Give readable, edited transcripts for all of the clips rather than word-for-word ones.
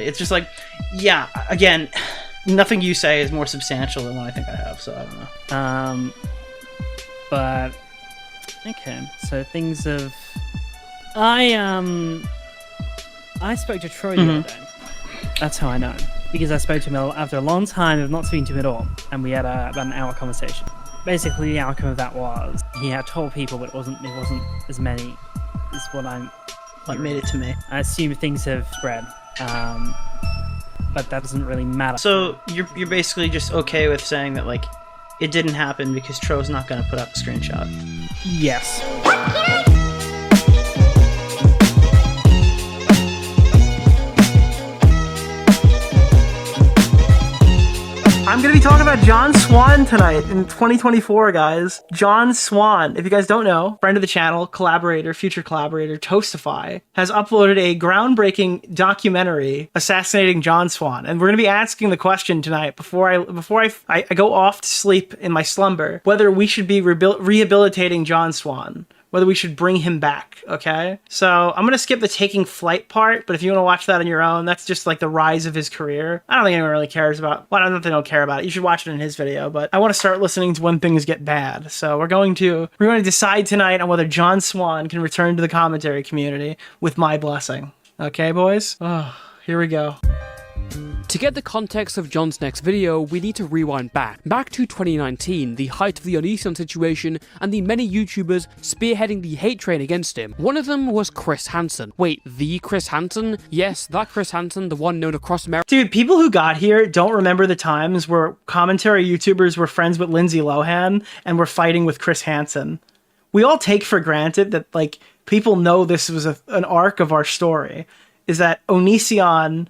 It's just like, yeah, again, nothing you say is more substantial than what I think I have, so I don't know. But okay, so things of I spoke to Troy the other day. That's how I know, because I spoke to him after a long time of not speaking to him at all, and we had about an hour conversation. Basically, the outcome of that was he had told people, but it wasn't as many as what made it to me. I assume things have spread, but that doesn't really matter. So you're basically just okay with saying that, like, it didn't happen because Tro's not going to put up a screenshot. Yes. I'm going to be talking about John Swan tonight in 2024, guys. John Swan, if you guys don't know, friend of the channel, collaborator, future collaborator, Toastify, has uploaded a groundbreaking documentary assassinating John Swan. And we're going to be asking the question tonight, before I go off to sleep in my slumber, whether we should be rehabilitating John Swan. Whether we should bring him back, okay? So I'm gonna skip the taking flight part, but if you wanna watch that on your own, that's just like the rise of his career. I don't think anyone really cares about, well, I don't think they don't care about it. You should watch it in his video, but I wanna start listening to when things get bad. So we're going to decide tonight on whether John Swan can return to the commentary community with my blessing. Okay, boys? Oh, here we go. To get the context of John's next video, we need to rewind back to 2019, the height of the Onision situation and the many YouTubers spearheading the hate train against him. One of them was Chris Hansen. Wait, the Chris Hansen? Yes, that Chris Hansen, the one known across America. Dude, people who got here don't remember the times where commentary YouTubers were friends with Lindsay Lohan and were fighting with Chris Hansen. We all take for granted that, like, people know this was an arc of our story, is that Onision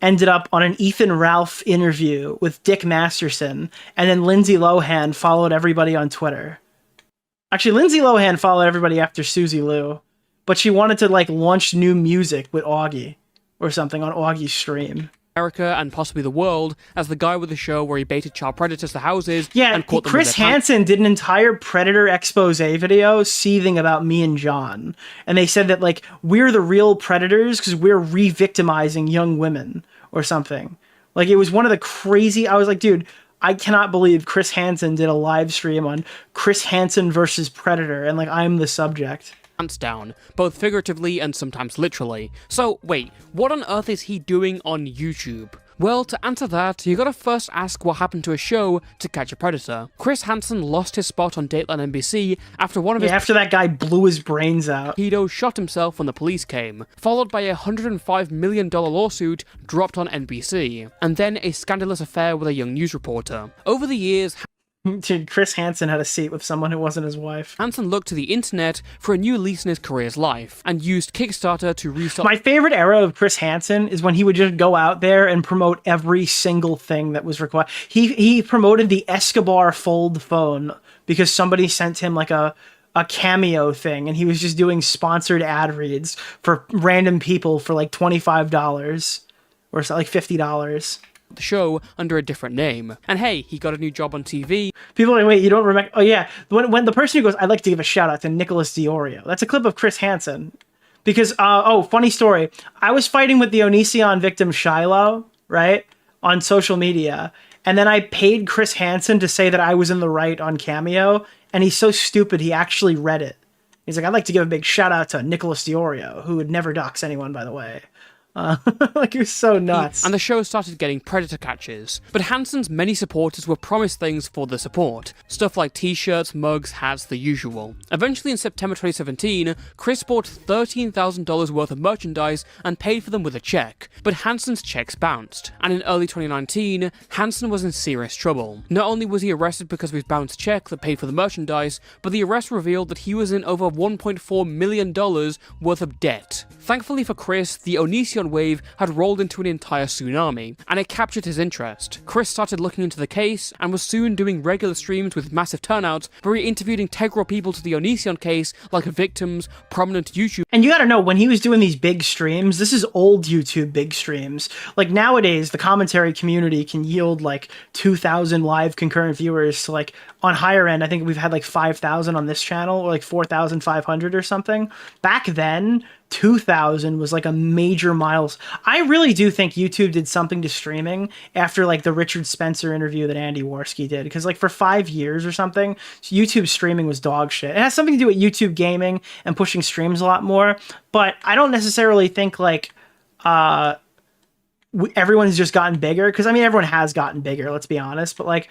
ended up on an Ethan Ralph interview with Dick Masterson, and then Lindsay Lohan followed everybody on Twitter. Actually, Lindsay Lohan followed everybody after Suzy Lou, but she wanted to, like, launch new music with Augie or something on Augie's stream. America and possibly the world as the guy with the show where he baited child predators to houses and caught them. Chris Hansen did an entire Predator expose video seething about me and John, and they said that, like, we're the real predators because we're re-victimizing young women or something. Like, it was one of the crazy. I was like, dude, I cannot believe Chris Hansen did a live stream on Chris Hansen versus Predator, and, like, I'm the subject. Pants down, both figuratively and sometimes literally. So wait, what on earth is he doing on YouTube? Well, to answer that, you gotta first ask what happened to a show To Catch a Predator. Chris Hansen lost his spot on Dateline NBC after one of his after that guy blew his brains out. Pedo shot himself when the police came, followed by a $105 million lawsuit dropped on NBC, and then a scandalous affair with a young news reporter. Over the years, Dude, Chris Hansen had a seat with someone who wasn't his wife. Hansen looked to the internet for a new lease in his career's life, and used Kickstarter to restart. My favorite era of Chris Hansen is when he would just go out there and promote every single thing that was required. He promoted the Escobar fold phone because somebody sent him, like, a Cameo thing, and he was just doing sponsored ad reads for random people for, like, $25 or so, like $50. The show under a different name. And hey, he got a new job on TV. People are like, wait, you don't remember? Oh yeah, when the person who goes, I'd like to give a shout out to Nicholas DeOrio. That's a clip of Chris Hansen. Because, funny story. I was fighting with the Onision victim Shiloh, right? On social media. And then I paid Chris Hansen to say that I was in the right on Cameo. And he's so stupid, he actually read it. He's like, I'd like to give a big shout out to Nicholas DeOrio, who would never dox anyone, by the way. Like, it was so nuts. And the show started getting predator catches. But Hansen's many supporters were promised things for the support. Stuff like t-shirts, mugs, hats, the usual. Eventually in September 2017, Chris bought $13,000 worth of merchandise and paid for them with a check. But Hansen's checks bounced. And in early 2019, Hansen was in serious trouble. Not only was he arrested because of his bounced check that paid for the merchandise, but the arrest revealed that he was in over $1.4 million worth of debt. Thankfully for Chris, the Onision wave had rolled into an entire tsunami, and it captured his interest. Chris started looking into the case, and was soon doing regular streams with massive turnouts, where he interviewed integral people to the Onision case, like victims, prominent YouTubers. And you gotta know, when he was doing these big streams, this is old YouTube big streams. Like, nowadays, the commentary community can yield, like, 2,000 live concurrent viewers to, like, on higher end, I think we've had, like, 5,000 on this channel, or, like, 4,500 or something. Back then, 2000 was like a major milestone. I really do think YouTube did something to streaming after like the Richard Spencer interview that Andy Warski did, because like for 5 years or something, YouTube streaming was dog shit. It has something to do with YouTube gaming and pushing streams a lot more, but I don't necessarily think like everyone's just gotten bigger, because I mean everyone has gotten bigger, let's be honest, but like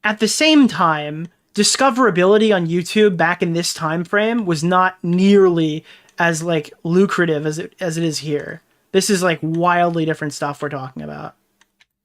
at the same time, discoverability on YouTube back in this time frame was not nearly as like lucrative as it is here. This is like wildly different stuff we're talking about.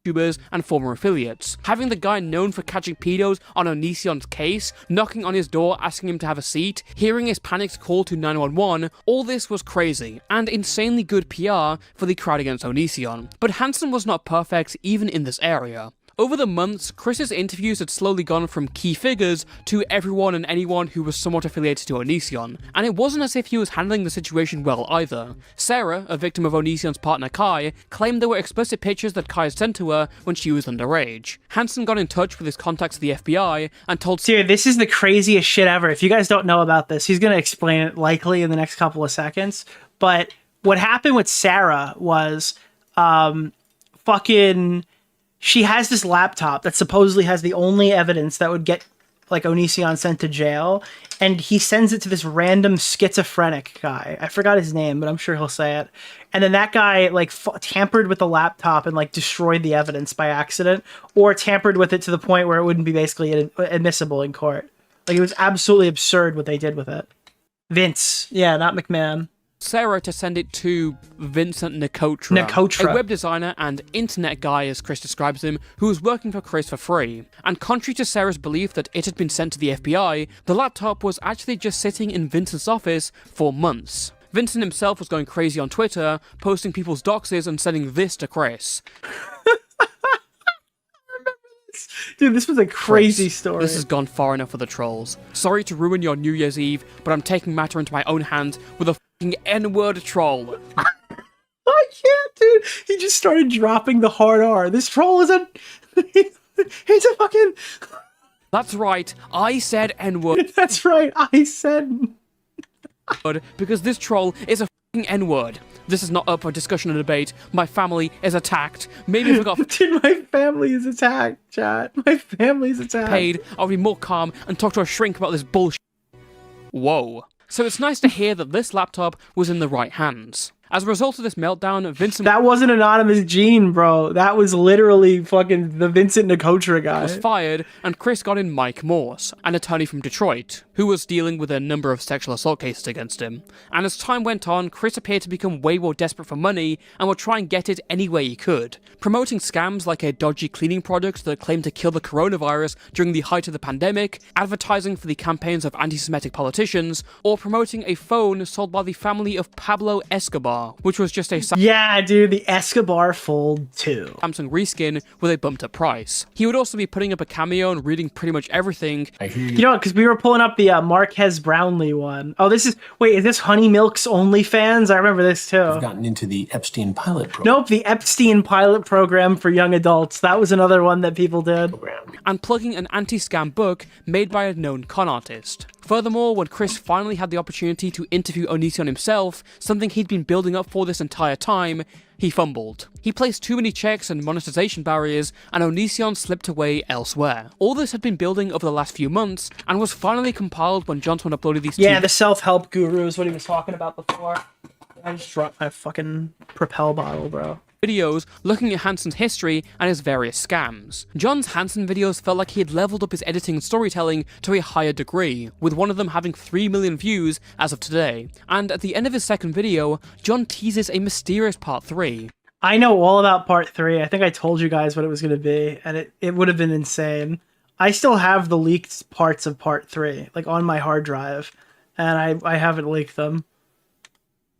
YouTubers and former affiliates. Having the guy known for catching pedos on Onision's case, knocking on his door asking him to have a seat, hearing his panicked call to 911, all this was crazy, and insanely good PR for the crowd against Onision. But Hansen was not perfect even in this area. Over the months, Chris's interviews had slowly gone from key figures to everyone and anyone who was somewhat affiliated to Onision, and it wasn't as if he was handling the situation well either. Sarah, a victim of Onision's partner Kai, claimed there were explicit pictures that Kai had sent to her when she was underage. Hansen got in touch with his contacts at the FBI and told Dude, this is the craziest shit ever. If you guys don't know about this, he's going to explain it likely in the next couple of seconds. But what happened with Sarah was she has this laptop that supposedly has the only evidence that would get like Onision sent to jail, and he sends it to this random schizophrenic guy. I forgot his name, but I'm sure he'll say it. And then that guy like tampered with the laptop and like destroyed the evidence by accident, or tampered with it to the point where it wouldn't be basically admissible in court. Like it was absolutely absurd what they did with it. Vince, yeah, not McMahon. Sarah to send it to Vincent Nicholasdeorio, a web designer and internet guy, as Chris describes him, who was working for Chris for free. And contrary to Sarah's belief that it had been sent to the FBI, the laptop was actually just sitting in Vincent's office for months. Vincent himself was going crazy on Twitter, posting people's doxes and sending this to Chris. Dude, this was a crazy story. This has gone far enough for the trolls. Sorry to ruin your New Year's Eve, but I'm taking matter into my own hands with a f***ing N-word troll. I can't, dude. He just started dropping the hard R. This troll is he's a fucking... That's right, I said N-word. That's right, I said... because this troll is a f***ing N-word. This is not up for discussion and debate. My family is attacked. Maybe I forgot. Dude, my family is attacked, chat. My family's attacked. Paid. I'll be more calm and talk to a shrink about this bullshit. Whoa. So it's nice to hear that this laptop was in the right hands. As a result of this meltdown, Vincent... That wasn't Anonymous Gene, bro. That was literally fucking the Vincent Nicholasdeorio guy. ...was fired, and Chris got in Mike Morse, an attorney from Detroit, who was dealing with a number of sexual assault cases against him. And as time went on, Chris appeared to become way more desperate for money and would try and get it any way he could. Promoting scams like a dodgy cleaning product that claimed to kill the coronavirus during the height of the pandemic, advertising for the campaigns of anti-Semitic politicians, or promoting a phone sold by the family of Pablo Escobar, which was just a yeah, dude, the Escobar Fold 2 Samsung reskin with a bumped up price. He would also be putting up a cameo and reading pretty much everything. I hear you. You know what, because we were pulling up the Marquez Brownlee one. Oh, is this Honey Milk's OnlyFans? I remember this too. I've gotten into the Epstein pilot program. Nope, the Epstein pilot program for young adults. That was another one that people did. And plugging an anti-scam book made by a known con artist. Furthermore, when Chris finally had the opportunity to interview Onision himself, something he'd been building up for this entire time, he fumbled. He placed too many checks and monetization barriers, and Onision slipped away elsewhere. All this had been building over the last few months, and was finally compiled when Johnson uploaded these the self-help guru is what he was talking about before. I just dropped my fucking Propel bottle, bro. Videos looking at Hansen's history and his various scams. John's Hansen videos felt like he had leveled up his editing and storytelling to a higher degree, with one of them having 3 million views as of today. And at the end of his second video, John teases a mysterious part 3. I know all about part 3. I think I told you guys what it was going to be, and it would have been insane. I still have the leaked parts of part 3, like on my hard drive, and I haven't leaked them.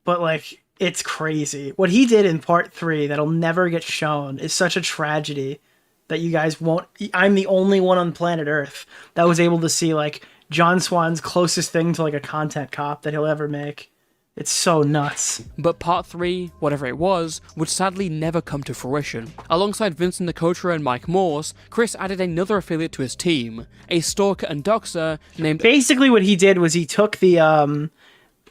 But like, it's crazy. What he did in part 3 that'll never get shown is such a tragedy that you guys won't... I'm the only one on planet Earth that was able to see like John Swan's closest thing to like a content cop that he'll ever make. It's so nuts. But part 3, whatever it was, would sadly never come to fruition. Alongside Vincent Nicholasdeorio and Mike Morse, Chris added another affiliate to his team, a stalker and doxer named... Basically what he did was he took the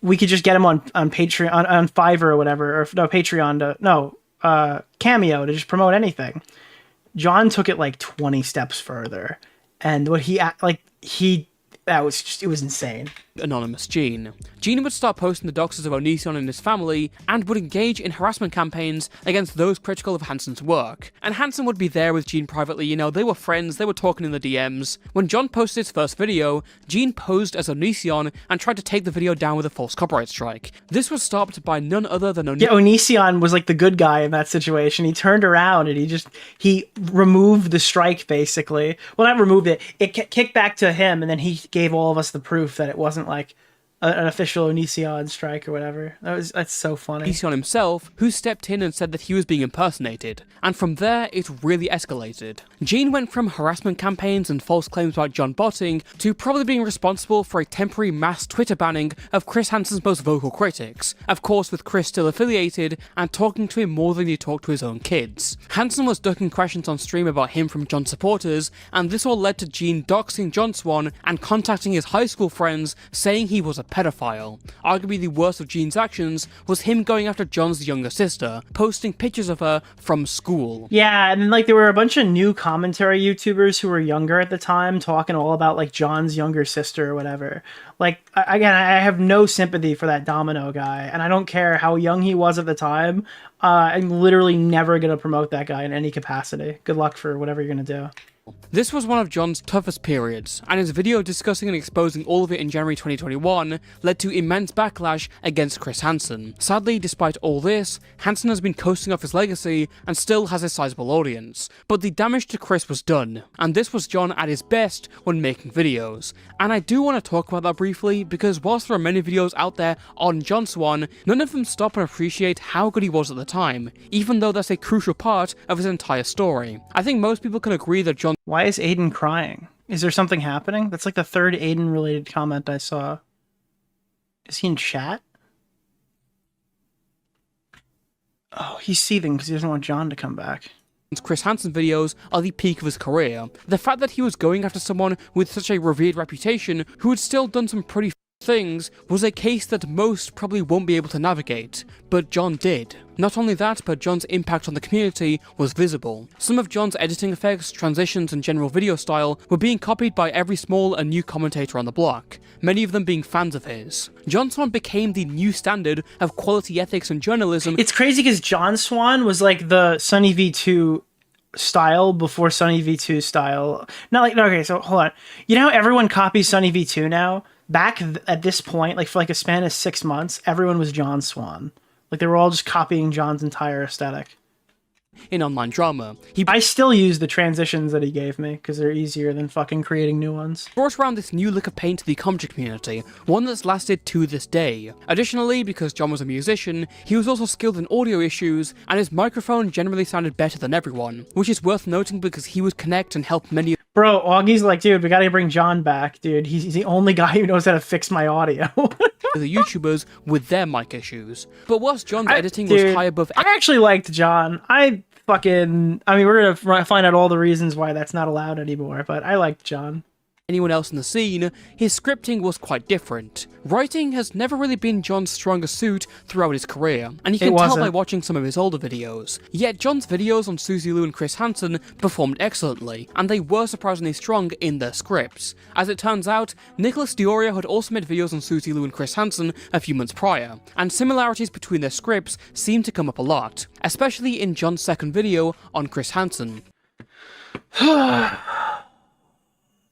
we could just get him on Patreon, on Fiverr or whatever, or no, Patreon, Cameo to just promote anything. John took it like 20 steps further. And what it was insane. Anonymous Gene. Gene would start posting the doxes of Onision and his family, and would engage in harassment campaigns against those critical of Hansen's work. And Hansen would be there with Gene privately, they were friends, they were talking in the DMs. When John posted his first video, Gene posed as Onision and tried to take the video down with a false copyright strike. This was stopped by none other than Onision was like the good guy in that situation. He turned around and he removed the strike, basically. Well, not removed it. It kicked back to him, and then he gave all of us the proof that it wasn't like an official Onision strike or whatever. That's so funny. Onision himself, who stepped in and said that he was being impersonated, and from there it really escalated. Gene went from harassment campaigns and false claims about John botting to probably being responsible for a temporary mass Twitter banning of Chris Hansen's most vocal critics, of course with Chris still affiliated and talking to him more than he talked to his own kids. Hansen was ducking questions on stream about him from John's supporters, and this all led to Gene doxing John Swan and contacting his high school friends saying he was a pedophile. Arguably the worst of Gene's actions was him going after John's younger sister, posting pictures of her from school. Yeah, and there were a bunch of new commentary YouTubers who were younger at the time talking all about John's younger sister or whatever. Again, I have no sympathy for that Domino guy, and I don't care how young he was at the time. I'm literally never going to promote that guy in any capacity. Good luck for whatever you're going to do. This was one of John's toughest periods, and his video discussing and exposing all of it in January 2021 led to immense backlash against Chris Hansen. Sadly, despite all this, Hansen has been coasting off his legacy and still has a sizable audience. But the damage to Chris was done, and this was John at his best when making videos. And I do want to talk about that briefly, because whilst there are many videos out there on John Swan, none of them stop and appreciate how good he was at the time, even though that's a crucial part of his entire story. I think most people can agree that John... Why is Aiden crying? Is there something happening? That's like the third Aiden-related comment I saw. Is he in chat? Oh, he's seething because he doesn't want John to come back. Chris Hansen videos are the peak of his career. The fact that he was going after someone with such a revered reputation who had still done some pretty things was a case that most probably won't be able to navigate, but John did. Not only that, but John's impact on the community was visible. Some of John's editing effects, transitions, and general video style were being copied by every small and new commentator on the block, many of them being fans of his. John Swan became the new standard of quality ethics and journalism. It's crazy because John Swan was like the Sunny V2 style before Sunny V2 style. Okay, so hold on. You know how everyone copies Sunny V2 now? Back at this point, for a span of 6 months, everyone was John Swan. They were all just copying John's entire aesthetic. In online drama, I still use the transitions that he gave me because they're easier than fucking creating new ones. Brought around this new lick of paint to the commentary community, one that's lasted to this day. Additionally, because John was a musician, he was also skilled in audio issues, and his microphone generally sounded better than everyone, which is worth noting because he would connect and help many. Bro, Augie's like, dude, we gotta bring John back, dude. He's the only guy who knows how to fix my audio. The YouTubers with their mic issues. But whilst John's editing was high above... I actually liked John. we're gonna find out all the reasons why that's not allowed anymore, but I liked John. Anyone else in the scene, his scripting was quite different. Writing has never really been John's strongest suit throughout his career, and you can tell by watching some of his older videos. Yet John's videos on Susie Lou and Chris Hansen performed excellently, and they were surprisingly strong in their scripts. As it turns out, Nicholas DeOrio had also made videos on Susie Lou and Chris Hansen a few months prior, and similarities between their scripts seem to come up a lot, especially in John's second video on Chris Hansen.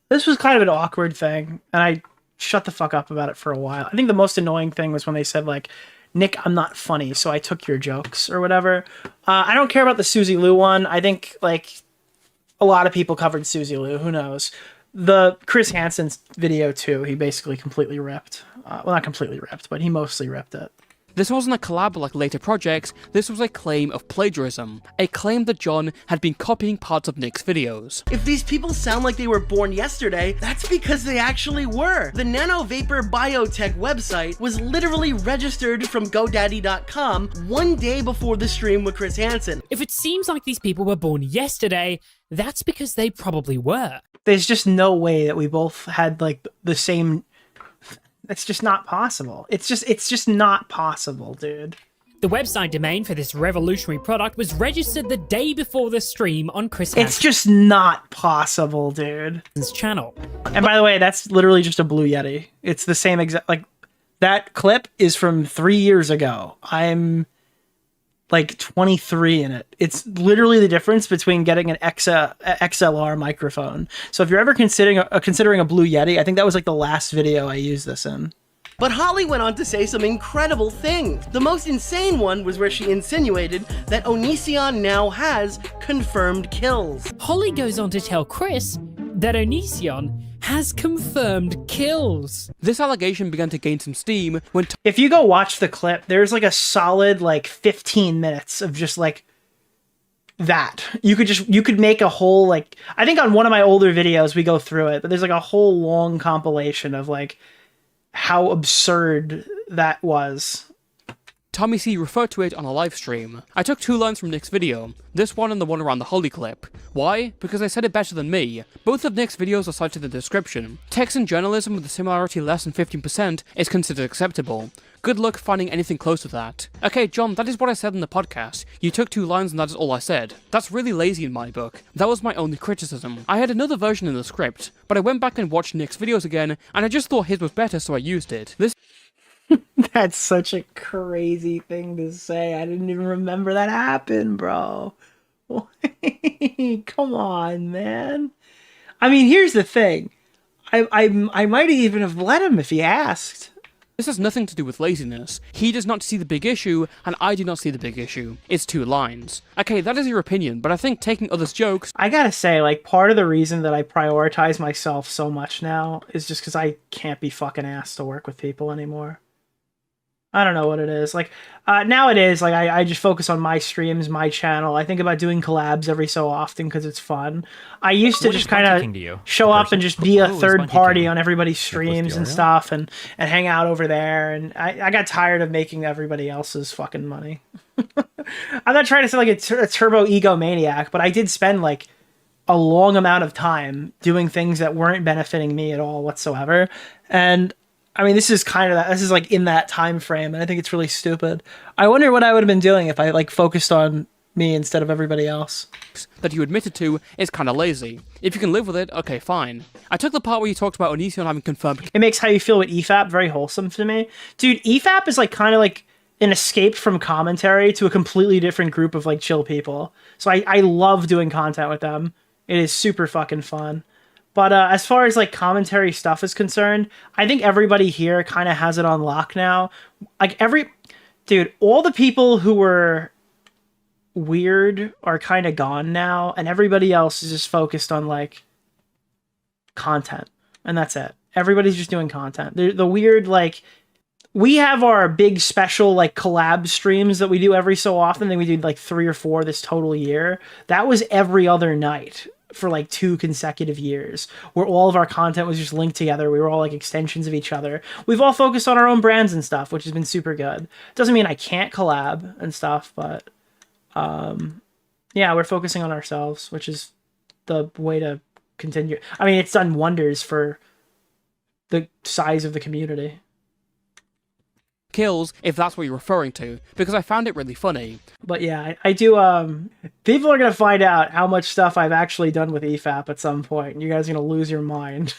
This was kind of an awkward thing, and I shut the fuck up about it for a while. I think the most annoying thing was when they said, Nick, I'm not funny, so I took your jokes, or whatever. I don't care about the Susie Lou one. I think, a lot of people covered Susie Lou. Who knows? The Chris Hansen's video, too, he basically completely ripped. Well, not completely ripped, but he mostly ripped it. This wasn't a collab like later projects, this was a claim of plagiarism. A claim that John had been copying parts of Nick's videos. If these people sound like they were born yesterday, that's because they actually were. The Nano Vapor Biotech website was literally registered from GoDaddy.com one day before the stream with Chris Hansen. If it seems like these people were born yesterday, that's because they probably were. There's just no way that we both had, the same It's just not possible. It's just not possible, dude. The website domain for this revolutionary product was registered the day before the stream on Chris It's just not possible, dude. Hansen's channel. And by the way, that's literally just a Blue Yeti. It's the same exact, like, that clip is from 3 years ago. I'm like 23 in it. It's literally the difference between getting an XLR microphone. So if you're ever considering a Blue Yeti, I think that was like the last video I used this in. But Holly went on to say some incredible things. The most insane one was where she insinuated that Onision now has confirmed kills. Holly goes on to tell Chris that Onision has confirmed kills. This allegation began to gain some steam when If you go watch the clip, there's like a solid like 15 minutes of just like that. You could make a whole, like, I think on one of my older videos we go through it, but there's like a whole long compilation of like how absurd that was. Tommy C referred to it on a live stream. I took 2 lines from Nick's video, this one and the one around the Holly clip. Why? Because they said it better than me. Both of Nick's videos are cited in the description. Text and journalism with a similarity less than 15% is considered acceptable. Good luck finding anything close to that. Okay, John, that is what I said in the podcast. You took 2 lines and that is all I said. That's really lazy in my book. That was my only criticism. I had another version in the script, but I went back and watched Nick's videos again, and I just thought his was better, so I used it. That's such a crazy thing to say. I didn't even remember that happened, bro. Come on, man. I mean, here's the thing. I might even have let him if he asked. This has nothing to do with laziness. He does not see the big issue, and I do not see the big issue. It's 2 lines. Okay, that is your opinion, but I think taking others' jokes... I gotta say, like, part of the reason that I prioritize myself so much now is just because I can't be fucking asked to work with people anymore. I don't know what it is. Like, nowadays, like, I just focus on my streams, my channel. I think about doing collabs every so often because it's fun. I used to just kind of show up and just be a third party on everybody's streams and stuff and hang out over there. And I got tired of making everybody else's fucking money. I'm not trying to sound like a turbo egomaniac, but I did spend, like, a long amount of time doing things that weren't benefiting me at all whatsoever. And I mean, this is kind of that. This is like in that time frame, and I think it's really stupid. I wonder what I would have been doing if I like focused on me instead of everybody else. That you admitted to is kind of lazy. If you can live with it, okay, fine. I took the part where you talked about Onision having confirmed. It makes how you feel with EFAP very wholesome to me, dude. EFAP is like kind of like an escape from commentary to a completely different group of like chill people. So I love doing content with them. It is super fucking fun. But as far as like commentary stuff is concerned, I think everybody here kind of has it on lock now. Like dude, all the people who were weird are kind of gone now, and everybody else is just focused on like content, and that's it. Everybody's just doing content. The weird, like, we have our big special like collab streams that we do every so often. Then we do like 3 or 4 this total year. That was every other night for like 2 consecutive years, where all of our content was just linked together. We were all like extensions of each other. We've all focused on our own brands and stuff, which has been super good. Doesn't mean I can't collab and stuff, but yeah, we're focusing on ourselves, which is the way to continue. I mean, it's done wonders for the size of the community. Kills, if that's what you're referring to, because I found it really funny. But yeah, I do, people are gonna find out how much stuff I've actually done with EFAP at some point, and you guys are gonna lose your mind.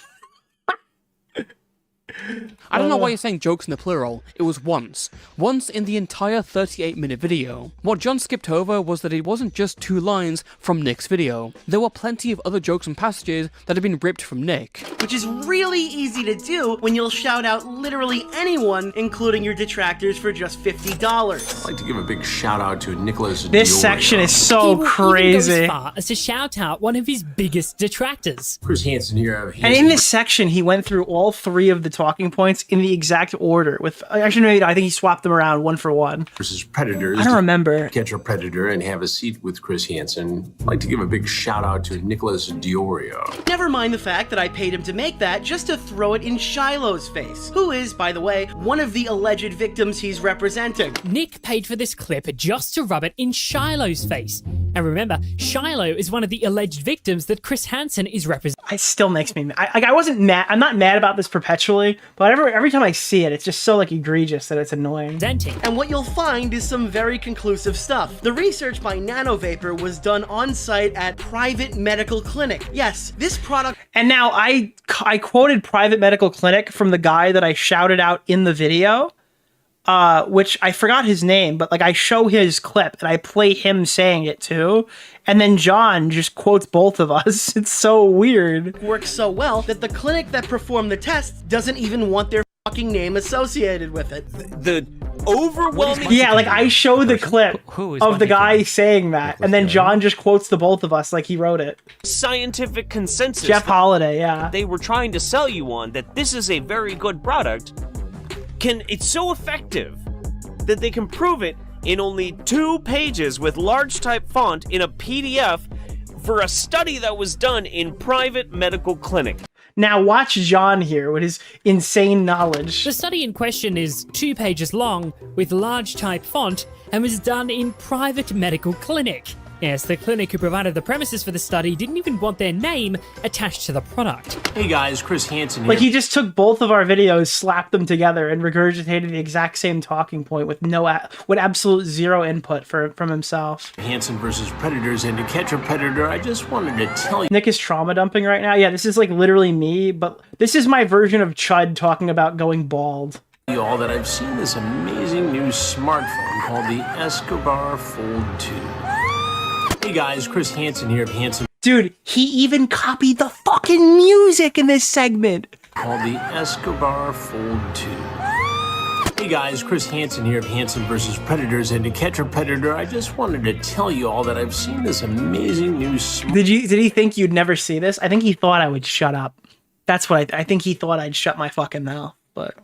I don't know why you're saying jokes in the plural. It was once. Once in the entire 38-minute video. What John skipped over was that it wasn't just 2 lines from Nick's video. There were plenty of other jokes and passages that had been ripped from Nick. Which is really easy to do when you'll shout out literally anyone, including your detractors, for just $50. I'd like to give a big shout out to Nicholas DeOrio. This section is so He will even crazy. go as far as to shout out one of his biggest detractors. Chris Hansen here. And in this section, he went through all 3 of the talking points in the exact order. With actually, no, I think he swapped them around 1 for 1. Versus predators. I don't remember. Catch a predator and have a seat with Chris Hansen. I'd like to give a big shout out to Nicholas DeOrio. Never mind the fact that I paid him to make that just to throw it in Shiloh's face, who is, by the way, one of the alleged victims he's representing. Nick paid for this clip just to rub it in Shiloh's face. And remember, Shiloh is one of the alleged victims that Chris Hansen is representing. It still makes me mad. I wasn't mad. I'm not mad about this perpetually, but every time I see it, it's just so like egregious that it's annoying. And what you'll find is some very conclusive stuff. The research by NanoVapor was done on site at private medical clinic. Yes, this product. And now I quoted private medical clinic from the guy that I shouted out in the video, which I forgot his name, but like I show his clip and I play him saying it too. And then John just quotes both of us. It's so weird. Works so well that the clinic that performed the test doesn't even want their fucking name associated with it. The overwhelming... Yeah, like I show the clip of the guy saying that, and then John just quotes the both of us like he wrote it. Scientific consensus. Jeff Holiday, yeah. They were trying to sell you on that this is a very good product. It's so effective that they can prove it in only 2 pages with large type font in a PDF for a study that was done in private medical clinic. Now watch John here with his insane knowledge. The study in question is 2 pages long with large type font and was done in private medical clinic. Yes, the clinic who provided the premises for the study didn't even want their name attached to the product. Hey guys, Chris Hansen here. Like he just took both of our videos, slapped them together, and regurgitated the exact same talking point with with absolute zero input from himself. Hansen versus Predators, and to catch a predator, I just wanted to tell you. Nick is trauma dumping right now. Yeah, this is like literally me, but this is my version of Chud talking about going bald. All that I've seen this amazing new smartphone called the Escobar Fold 2. Hey guys, Chris Hansen here of Hansen. Dude, he even copied the fucking music in this segment. Called the Escobar Fold 2. Hey guys, Chris Hansen here of Hansen versus Predators, and to catch a predator, I just wanted to tell you all that I've seen this amazing new Did he think you'd never see this? I think he thought I would shut up. That's what I think he thought I'd shut my fucking mouth, but...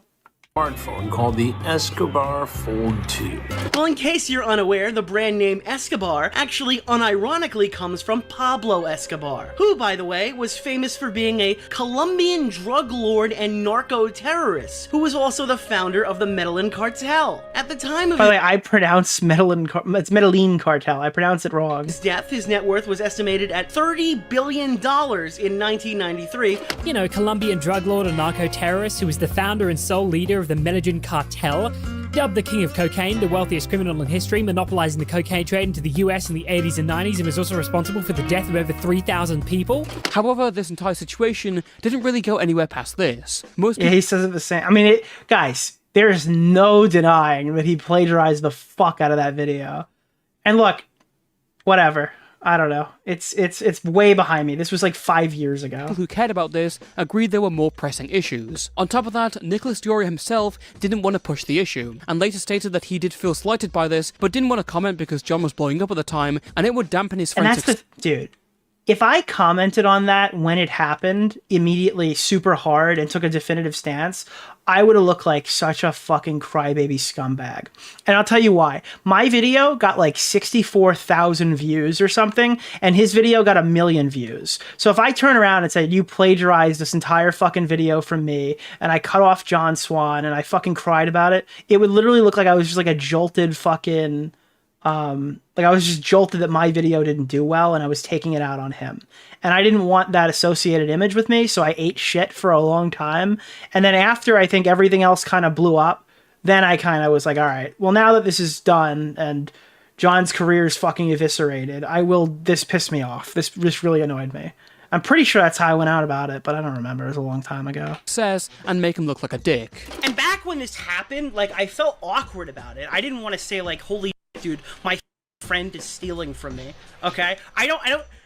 smartphone called the Escobar Fold 2. Well, in case you're unaware, the brand name Escobar actually unironically comes from Pablo Escobar, who, by the way, was famous for being a Colombian drug lord and narco-terrorist, who was also the founder of the Medellin cartel. At the time of By the way, I pronounce it's Medellin cartel. I pronounce it wrong. his death, his net worth was estimated at $30 billion in 1993. You know, Colombian drug lord and narco-terrorist who was the founder and sole leader of the Medellin cartel, dubbed the king of cocaine, the wealthiest criminal in history, monopolizing the cocaine trade into the US in the 80s and 90s, and was also responsible for the death of over 3,000 people. However, this entire situation didn't really go anywhere past this. Yeah, he says it the same. I mean, guys, there's no denying that he plagiarized the fuck out of that video. And look, whatever. I don't know. It's way behind me. This was like 5 years ago. People who cared about this agreed there were more pressing issues. On top of that, Nicholas DeOrio himself didn't want to push the issue, and later stated that he did feel slighted by this, but didn't want to comment because John was blowing up at the time, and it would dampen his friend's... And that's dude, if I commented on that when it happened, immediately super hard and took a definitive stance, I would have looked like such a fucking crybaby scumbag. And I'll tell you why. My video got like 64,000 views or something, and his video got 1 million views. So if I turn around and say, you plagiarized this entire fucking video from me, and I cut off John Swan, and I fucking cried about it, it would literally look like I was just like a jolted fucking... like I was just jolted that my video didn't do well and I was taking it out on him. And I didn't want that associated image with me, so I ate shit for a long time. And then after I think everything else kind of blew up, then I kind of was like, all right, well now that this is done and John's career is fucking eviscerated, this pissed me off. This really annoyed me. I'm pretty sure that's how I went out about it, but I don't remember. It was a long time ago. Says, and make him look like a dick. And back when this happened, like, I felt awkward about it. I didn't want to say, like, holy dude, my friend is stealing from me, okay? I don't,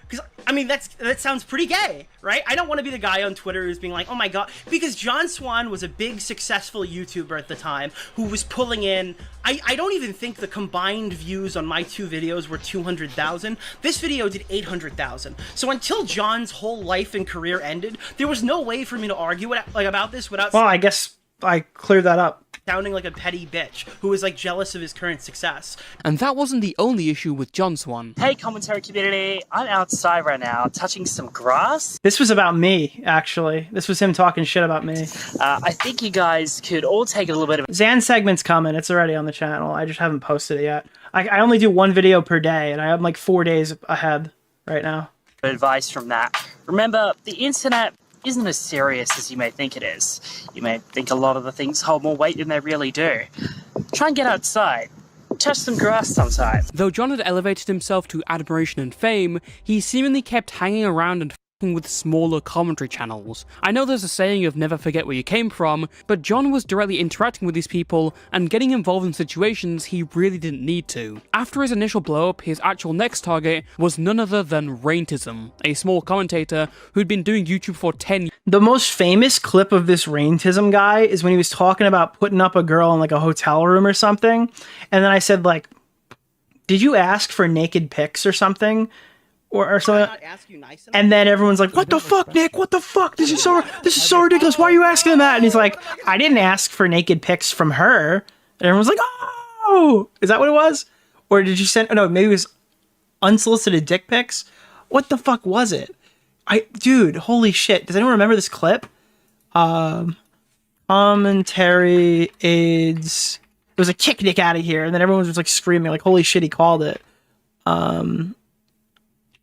because, I mean, that sounds pretty gay, right? I don't want to be the guy on Twitter who's being like, oh my god, because John Swan was a big, successful YouTuber at the time who was pulling in, I don't even think the combined views on my 2 videos were 200,000. This video did 800,000. So until John's whole life and career ended, there was no way for me to argue about this without... Well, I guess I cleared that up. sounding like a petty bitch who is like jealous of his current success. And that wasn't the only issue with John Swan. Hey, commentary community. I'm outside right now, touching some grass. This was about me, actually. This was him talking shit about me. I think you guys could all take a little bit of Zan segment's coming. It's already on the channel. I just haven't posted it yet. I only do one video per day, and I'm like 4 days ahead right now. advice from that. Remember, the internet isn't as serious as you may think it is. You may think a lot of the things hold more weight than they really do. Try and get outside. Touch some grass sometime. Though John had elevated himself to admiration and fame, he seemingly kept hanging around and f***ing with smaller commentary channels. I know there's a saying of never forget where you came from, but John was directly interacting with these people and getting involved in situations he really didn't need to. After his initial blow-up, his actual next target was none other than Raintism, a small commentator who'd been doing YouTube for 10 years. The most famous clip of this Raintism guy is when he was talking about putting up a girl in like a hotel room or something. And then I said like, did you ask for naked pics or something? Or something? And then everyone's like, what the fuck, Nick? What the fuck? This is so ridiculous. Why are you asking him that? And he's like, I didn't ask for naked pics from her. And everyone's like, oh, is that what it was? Or did you send, oh no, maybe it was unsolicited dick pics. What the fuck was it? Dude, holy shit. Does anyone remember this clip? Commentary AIDS. It was a kick Nick out of here. And then everyone was just like screaming, like, holy shit, he called it.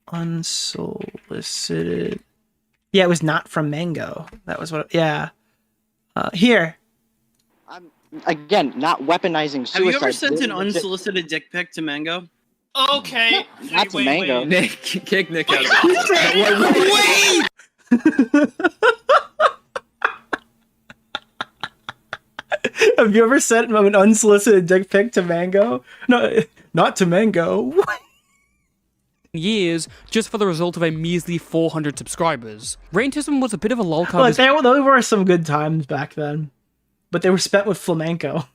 Unsolicited. Yeah, it was not from Mango. That was what, yeah. Here. Again, not weaponizing suicide. Have you ever sent an unsolicited dick pic to Mango? Okay. Not to Mango. Nick, kick Nick out of Wait! Have you ever sent an unsolicited dick pic to Mango? No, not to Mango. Years just for the result of a measly 400 subscribers. Raintism was a bit of a lolcow. Look, those were some good times back then, but they were spent with flamenco,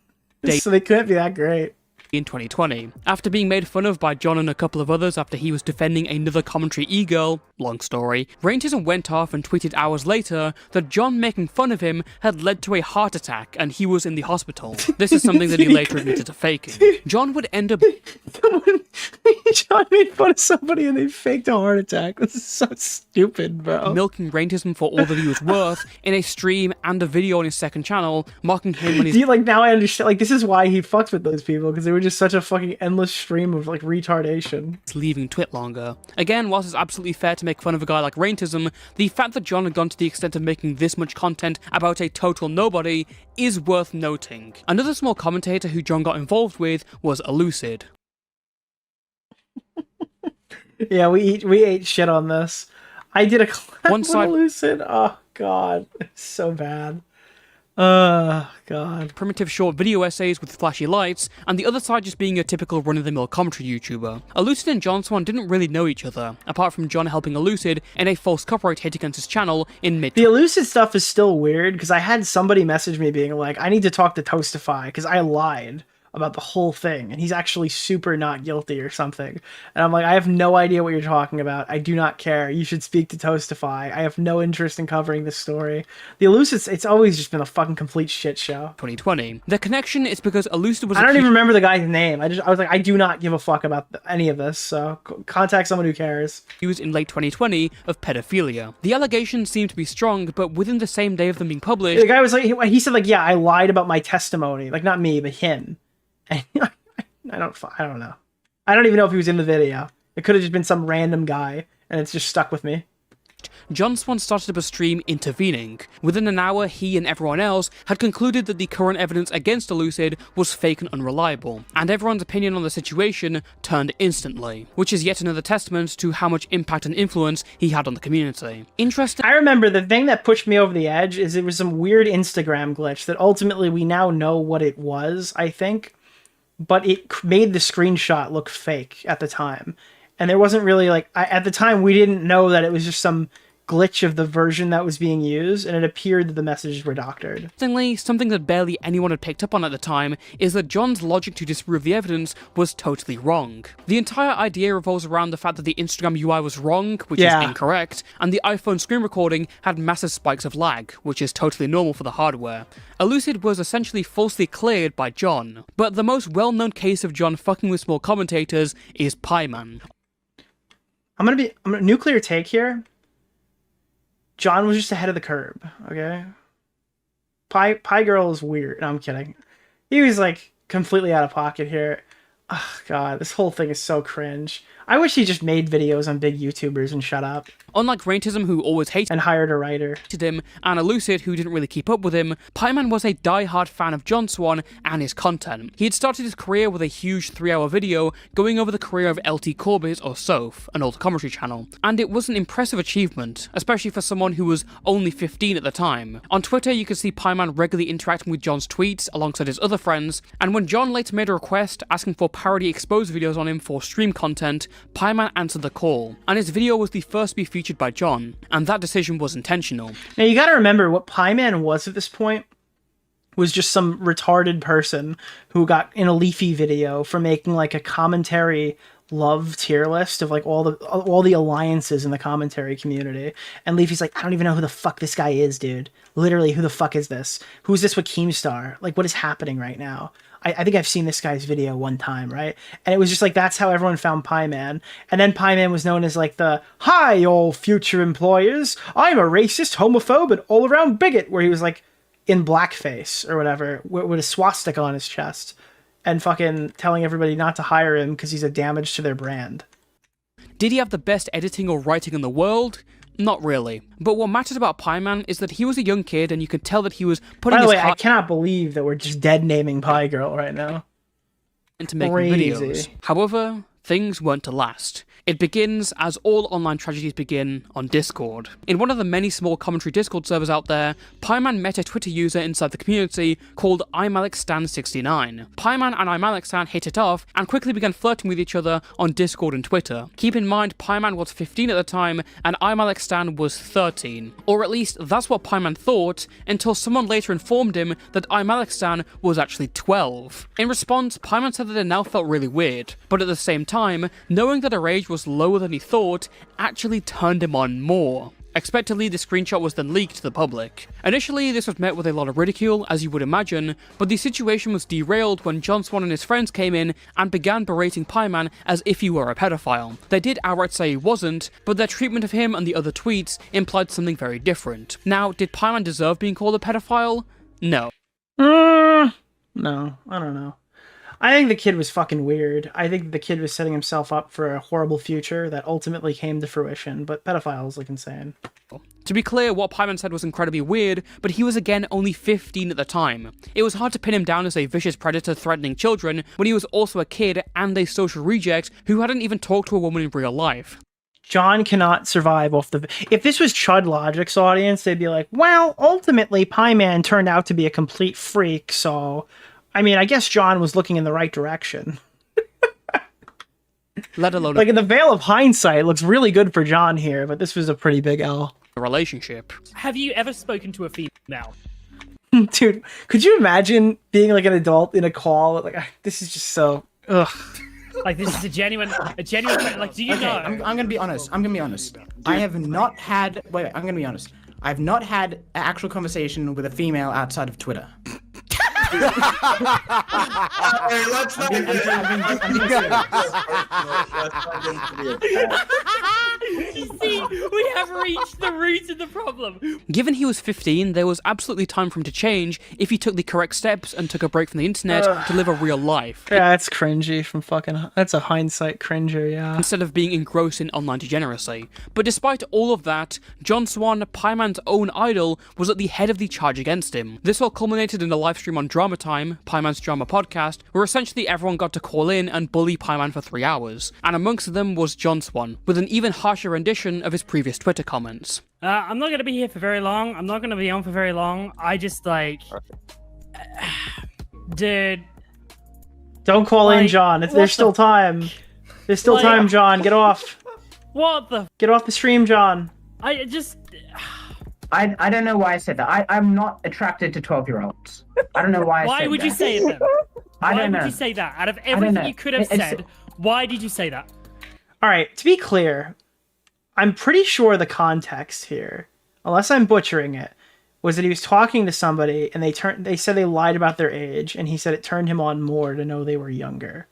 so they couldn't be that great. In 2020, after being made fun of by John and a couple of others after he was defending another commentary e-girl, long story, Raintism went off and tweeted hours later that John making fun of him had led to a heart attack and he was in the hospital. This is something that he later admitted to faking. John would end up... John made fun of somebody and they faked a heart attack. This is so stupid, bro. Milking Raintism for all that he was worth in a stream and a video on his second channel, mocking him when he's... See, like, now I understand, like, this is why he fucks with those people, because they were just such a fucking endless stream of, like, retardation. Leaving Twit longer. Again, whilst it's absolutely fair to make fun of a guy like Raintism, the fact that John had gone to the extent of making this much content about a total nobody is worth noting. Another small commentator who John got involved with was Elucid. Yeah, we ate shit on this. I did a clap One side... Elucid. Oh, God. It's so bad. Oh, God. Primitive short video essays with flashy lights, and the other side just being a typical run-of-the-mill commentary YouTuber. Elucid and John Swan didn't really know each other, apart from John helping Elucid in a false copyright hit against his channel in mid- The Elucid stuff is still weird, because I had somebody message me being like, I need to talk to Toastify, because I lied about the whole thing, and he's actually super not guilty or something. And I'm like, I have no idea what you're talking about. I do not care. You should speak to Toastify. I have no interest in covering this story. The Elucid, it's always just been a fucking complete shit show. 2020. The connection is because Elucid was... I don't even remember the guy's name. I was like, I do not give a fuck about any of this, so contact someone who cares. Used in late 2020 of pedophilia. The allegations seem to be strong, but within the same day of them being published... The guy was like, he said like, yeah, I lied about my testimony. Like, not me, but him. I don't know. I don't even know if he was in the video. It could have just been some random guy, and it's just stuck with me. John Swan started up a stream intervening. Within an hour, he and everyone else had concluded that the current evidence against Elucid was fake and unreliable, and everyone's opinion on the situation turned instantly, which is yet another testament to how much impact and influence he had on the community. Interesting. I remember the thing that pushed me over the edge is it was some weird Instagram glitch that ultimately we now know what it was, I think. But it made the screenshot look fake at the time. And there wasn't really, like, at the time, we didn't know that it was just some glitch of the version that was being used, and it appeared that the messages were doctored. Interestingly, something that barely anyone had picked up on at the time is that John's logic to disprove the evidence was totally wrong. The entire idea revolves around the fact that the Instagram UI was wrong, which is incorrect, and the iPhone screen recording had massive spikes of lag, which is totally normal for the hardware. Elucid was essentially falsely cleared by John, but the most well-known case of John fucking with small commentators is Pyman. I'm gonna nuclear take here. John was just ahead of the curve, okay? Pie Girl is weird. No, I'm kidding. He was like completely out of pocket here. Oh god, this whole thing is so cringe. I wish he just made videos on big YouTubers and shut up. Unlike Raintism, who always hated and hired a writer, him, and Elucid, who didn't really keep up with him, Pyman was a die-hard fan of John Swan and his content. He had started his career with a huge 3-hour video going over the career of LT Corbett, or Soph, an old commentary channel, and it was an impressive achievement, especially for someone who was only 15 at the time. On Twitter, you could see Pyman regularly interacting with John's tweets alongside his other friends, and when John later made a request asking for parody exposed videos on him for stream content, Pyman answered the call, and his video was the first to be featured by John, and that decision was intentional. Now you gotta remember, what Pyman was at this point was just some retarded person who got in a Leafy video for making like a commentary love tier list of like all the alliances in the commentary community, and Leafy's like, I don't even know who the fuck this guy is, dude. Literally, who the fuck is this? Who's this with Keemstar? Like, what is happening right now? I think I've seen this guy's video one time, right? And it was just like, that's how everyone found Pyman. And then Pyman was known as like the, hi, all future employers, I'm a racist, homophobe, and all-around bigot, where he was like in blackface or whatever, with a swastika on his chest, and fucking telling everybody not to hire him because he's a damage to their brand. Did he have the best editing or writing in the world? Not really. But what matters about Pyman is that he was a young kid, and you could tell that he was putting his his heart... By the way, heart I cannot believe that we're just dead naming Pie Girl right now. Into making videos. However, things weren't to last. It begins, as all online tragedies begin, on Discord. In one of the many small commentary Discord servers out there, Pyman met a Twitter user inside the community called iMalikStan69. Pyman and iMalikStan hit it off and quickly began flirting with each other on Discord and Twitter. Keep in mind, Pyman was 15 at the time and iMalikStan was 13. Or at least, that's what Pyman thought, until someone later informed him that iMalikStan was actually 12. In response, Pyman said that it now felt really weird, but at the same time, knowing that her age was lower than he thought actually turned him on more. Expectedly, the screenshot was then leaked to the public. Initially, this was met with a lot of ridicule, as you would imagine, but the situation was derailed when John Swan and his friends came in and began berating Pyman as if he were a pedophile. They did outright say he wasn't, but their treatment of him and the other tweets implied something very different. Now, did Pyman deserve being called a pedophile? No. No, I don't know. I think the kid was fucking weird. I think the kid was setting himself up for a horrible future that ultimately came to fruition, but pedophile is like insane. To be clear, what Pyman said was incredibly weird, but he was again only 15 at the time. It was hard to pin him down as a vicious predator threatening children when he was also a kid and a social reject who hadn't even talked to a woman in real life. John cannot survive off the... If this was Chud Logic's audience, they'd be like, well, ultimately Pyman turned out to be a complete freak, so... I mean, I guess John was looking in the right direction. Let alone... Like, in the veil of hindsight, it looks really good for John here, but this was a pretty big L. A relationship. Have you ever spoken to a female? Dude, could you imagine being like an adult in a call? Like, this is just so... Ugh. Like, this is a genuine... Like, do you know? I'm gonna be honest. I have not had... Wait, I'm gonna be honest. I've not had an actual conversation with a female outside of Twitter. You see, we have reached the root of the problem. Given he was 15, there was absolutely time for him to change if he took the correct steps and took a break from the internet to live a real life. Yeah, that's cringy from fucking... That's a hindsight cringer, yeah. Instead of being engrossed in online degeneracy. But despite all of that, John Swan, Pyman's own idol, was at the head of the charge against him. This all culminated in a livestream on Drama Time, Pyman's drama podcast, where essentially everyone got to call in and bully Pyman for 3 hours. And amongst them was John Swan, with an even harsher rendition of his previous Twitter comments. I'm not going to be here for very long. I'm not going to be on for very long. I just, like... Dude. Don't call in, John. There's still time. There's still time, John. Get off. What the... Get off the stream, John. I just. I don't know why I said that. I'm not attracted to 12-year-olds. I don't know why I said that. Why would you say it then? I don't know. Why would you say that? Out of everything you could have said, why did you say that? All right, to be clear, I'm pretty sure the context here, unless I'm butchering it, was that he was talking to somebody and they said they lied about their age, and he said it turned him on more to know they were younger.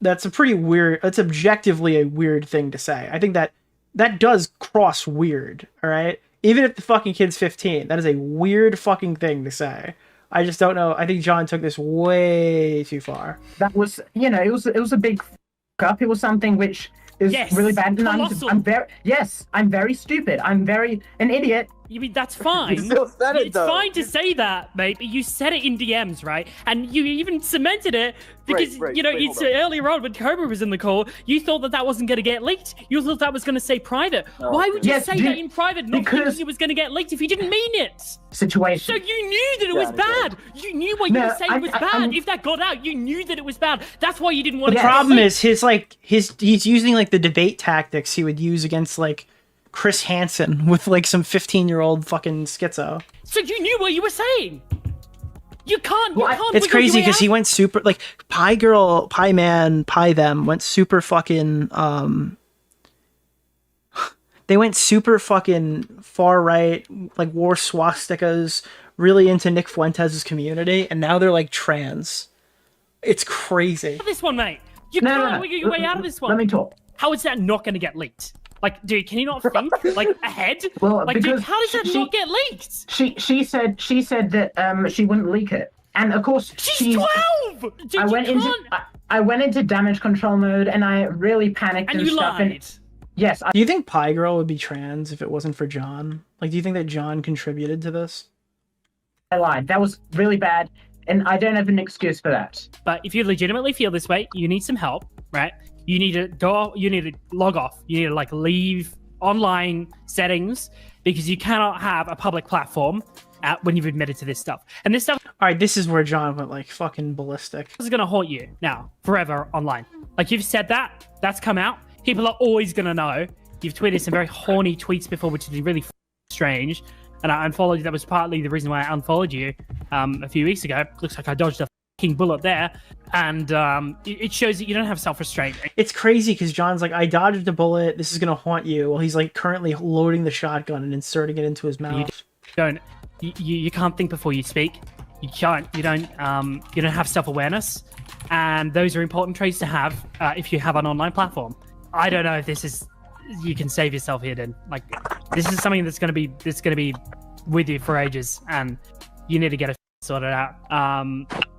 That's objectively a weird thing to say. I think that does cross weird, all right? Even if the fucking kid's 15, that is a weird fucking thing to say. I just don't know. I think John took this way too far. That was, it was a big up. It was something which is really bad. And I'm very stupid. I'm very an idiot. You mean that's fine? It's fine to say that, mate, but you said it in DMs, right? And you even cemented it because, it's earlier on when Cobra was in the call, you thought that wasn't going to get leaked. You thought that was going to say private. Why would you say that in private, not thinking it was going to get leaked if you didn't mean it? Situation. So you knew that it was bad. You knew what you were saying was bad. If that got out, you knew that it was bad. That's why you didn't want to. The problem is he's using like the debate tactics he would use against like Chris Hansen with like some 15-year-old fucking schizo. So you knew what you were saying. You can't. It's crazy because he went super like Pie Girl, Pie Man, Pie Them went super fucking. They went super fucking far right, like wore swastikas, really into Nick Fuentes' community, and now they're like trans. It's crazy. This one, mate. You can't wiggle your way out of this one. Let me talk. How is that not going to get leaked? Like, dude, can you not think like ahead? Well, like, dude, how does that not get leaked? She said that she wouldn't leak it, and of course she's 12. Dude, I went into damage control mode, and I really panicked and you stuff. lied. Yes. Do you think Pie Girl would be trans if it wasn't for John? Like, do you think that John contributed to this? I lied. That was really bad, and I don't have an excuse for that. But if you legitimately feel this way, you need some help, right? You need to go. You need to log off. You need to like leave online settings because you cannot have a public platform when you've admitted to this stuff. And this stuff. All right, this is where John went like fucking ballistic. This is gonna haunt you now forever online. Like you've said that. That's come out. People are always gonna know. You've tweeted some very horny tweets before, which is really strange. And I unfollowed you. That was partly the reason why I unfollowed you a few weeks ago. Looks like I dodged a fucking bullet there. And it shows that you don't have self-restraint. It's crazy because John's like, I dodged a bullet. This is going to haunt you. Well, he's like currently loading the shotgun and inserting it into his mouth. You can't think before you speak. You don't have self-awareness. And those are important traits to have if you have an online platform. I don't know if you can save yourself here, then. Like, this is something that's going to be with you for ages, and you need to get it sorted out.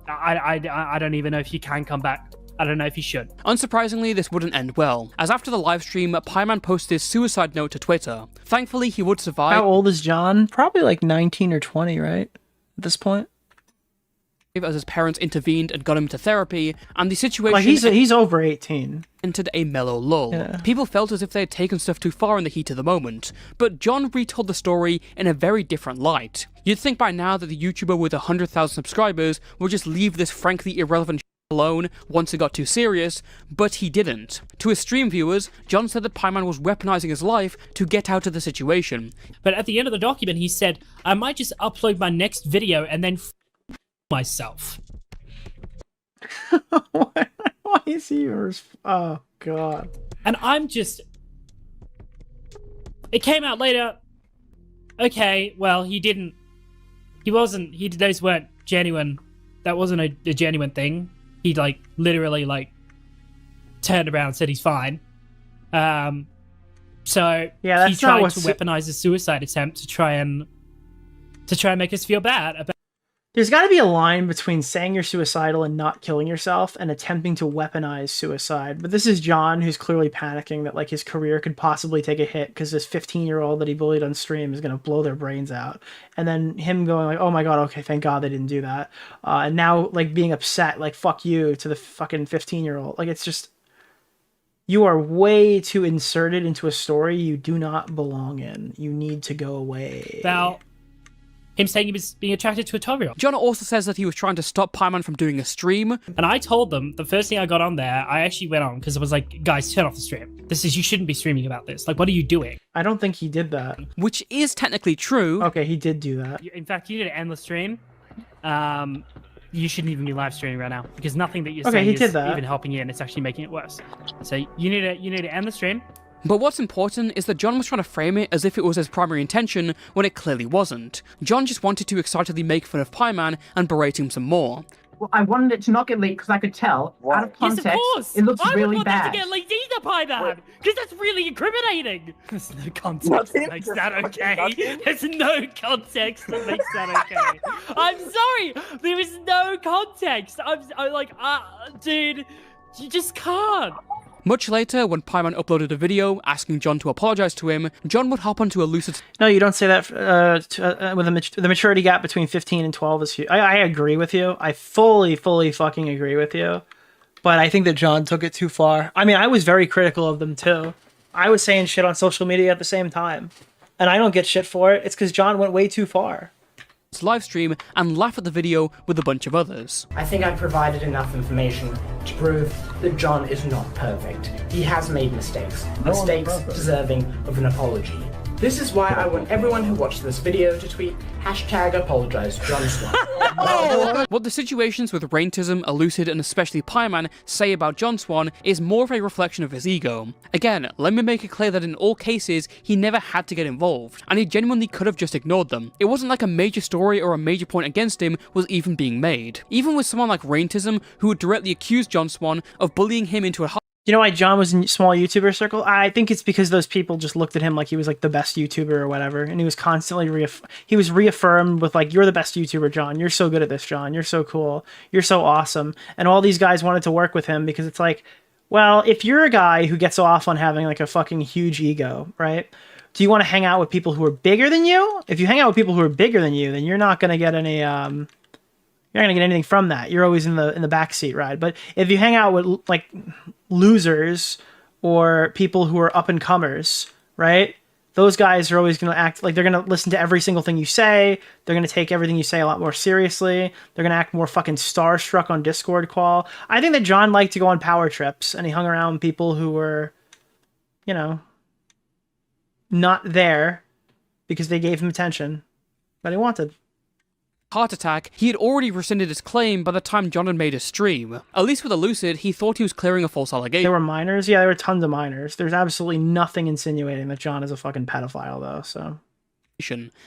I don't even know if you can come back. I don't know if you should. Unsurprisingly, this wouldn't end well, as after the livestream, Pieman posted his suicide note to Twitter. Thankfully, he would survive. How old is John? Probably like 19 or 20, right? At this point? As his parents intervened and got him to therapy, and the situation... Like, he's over 18. ...entered a mellow lull. Yeah. People felt as if they had taken stuff too far in the heat of the moment, but John retold the story in a very different light. You'd think by now that the YouTuber with 100,000 subscribers would just leave this frankly irrelevant alone once it got too serious, but he didn't. To his stream viewers, John said that Pieman was weaponizing his life to get out of the situation. But at the end of the document, he said, I might just upload my next video and then myself. Why is he yours? Oh god. And I'm just... It came out later. Okay, well, those weren't genuine. That wasn't a genuine thing. He literally turned around and said he's fine. So yeah, he tried to weaponize his suicide attempt to try and make us feel bad about. There's got to be a line between saying you're suicidal and not killing yourself and attempting to weaponize suicide. But this is John, who's clearly panicking that like his career could possibly take a hit because this 15-year-old that he bullied on stream is going to blow their brains out. And then him going like, oh my god, okay, thank god they didn't do that. And now like being upset, like fuck you to the fucking 15-year-old. Like it's just, you are way too inserted into a story you do not belong in. You need to go away. Val, him saying he was being attracted to a 12-year-old. John also says that he was trying to stop Pyman from doing a stream. And I told them, the first thing I got on there, I actually went on because I was like, guys, turn off the stream. You shouldn't be streaming about this. Like, what are you doing? I don't think he did that. Which is technically true. Okay, he did do that. In fact, you need to end the stream. You shouldn't even be live streaming right now because nothing that you're saying is even helping you, and it's actually making it worse. So you need to end the stream. But what's important is that John was trying to frame it as if it was his primary intention when it clearly wasn't. John just wanted to excitedly make fun of Pyman and berate him some more. Well, I wanted it to not get leaked because I could tell, out of context, yes, of course. it looks I really want bad. That to get leaked either, Pyman, because that's really incriminating. There's no context that makes that okay. There's no context that makes that okay. I'm sorry, there is no context. I'm like, dude, you just can't. Much later, when Pyman uploaded a video asking John to apologize to him, John would hop onto a lucid... No, you don't say that with the maturity gap between 15 and 12 is huge. I agree with you. I fully fucking agree with you. But I think that John took it too far. I mean, I was very critical of them too. I was saying shit on social media at the same time. And I don't get shit for it. It's because John went way too far. Live stream and laugh at the video with a bunch of others. I think I provided enough information to prove that John is not perfect. He has made mistakes deserving of an apology. This is why I want everyone who watched this video to tweet #ApologizeJohnSwan. What the situations with Raintism, Elucid, and especially Pyman say about John Swan is more of a reflection of his ego. Again, let me make it clear that in all cases, he never had to get involved, and he genuinely could have just ignored them. It wasn't like a major story or a major point against him was even being made. Even with someone like Raintism, who would directly accuse John Swan of bullying him into a... You know why John was in small YouTuber circle? I think it's because those people just looked at him like he was like the best YouTuber or whatever, and he was constantly reaffirmed with like, you're the best YouTuber, John. You're so good at this, John. You're so cool. You're so awesome. And all these guys wanted to work with him because it's like, well, if you're a guy who gets off on having like a fucking huge ego, right? Do you want to hang out with people who are bigger than you? If you hang out with people who are bigger than you, then you're not going to get any you're not gonna get anything from that. You're always in the backseat ride. But if you hang out with like losers or people who are up and comers, right? Those guys are always gonna act like they're gonna listen to every single thing you say. They're gonna take everything you say a lot more seriously. They're gonna act more fucking starstruck on Discord call. I think that John liked to go on power trips, and he hung around with people who were, you know, not there because they gave him attention that he wanted. Heart attack, he had already rescinded his claim by the time John had made a stream. At least with Elucid, he thought he was clearing a false allegation. There were minors? Yeah, there were tons of minors. There's absolutely nothing insinuating that John is a fucking pedophile, though, so...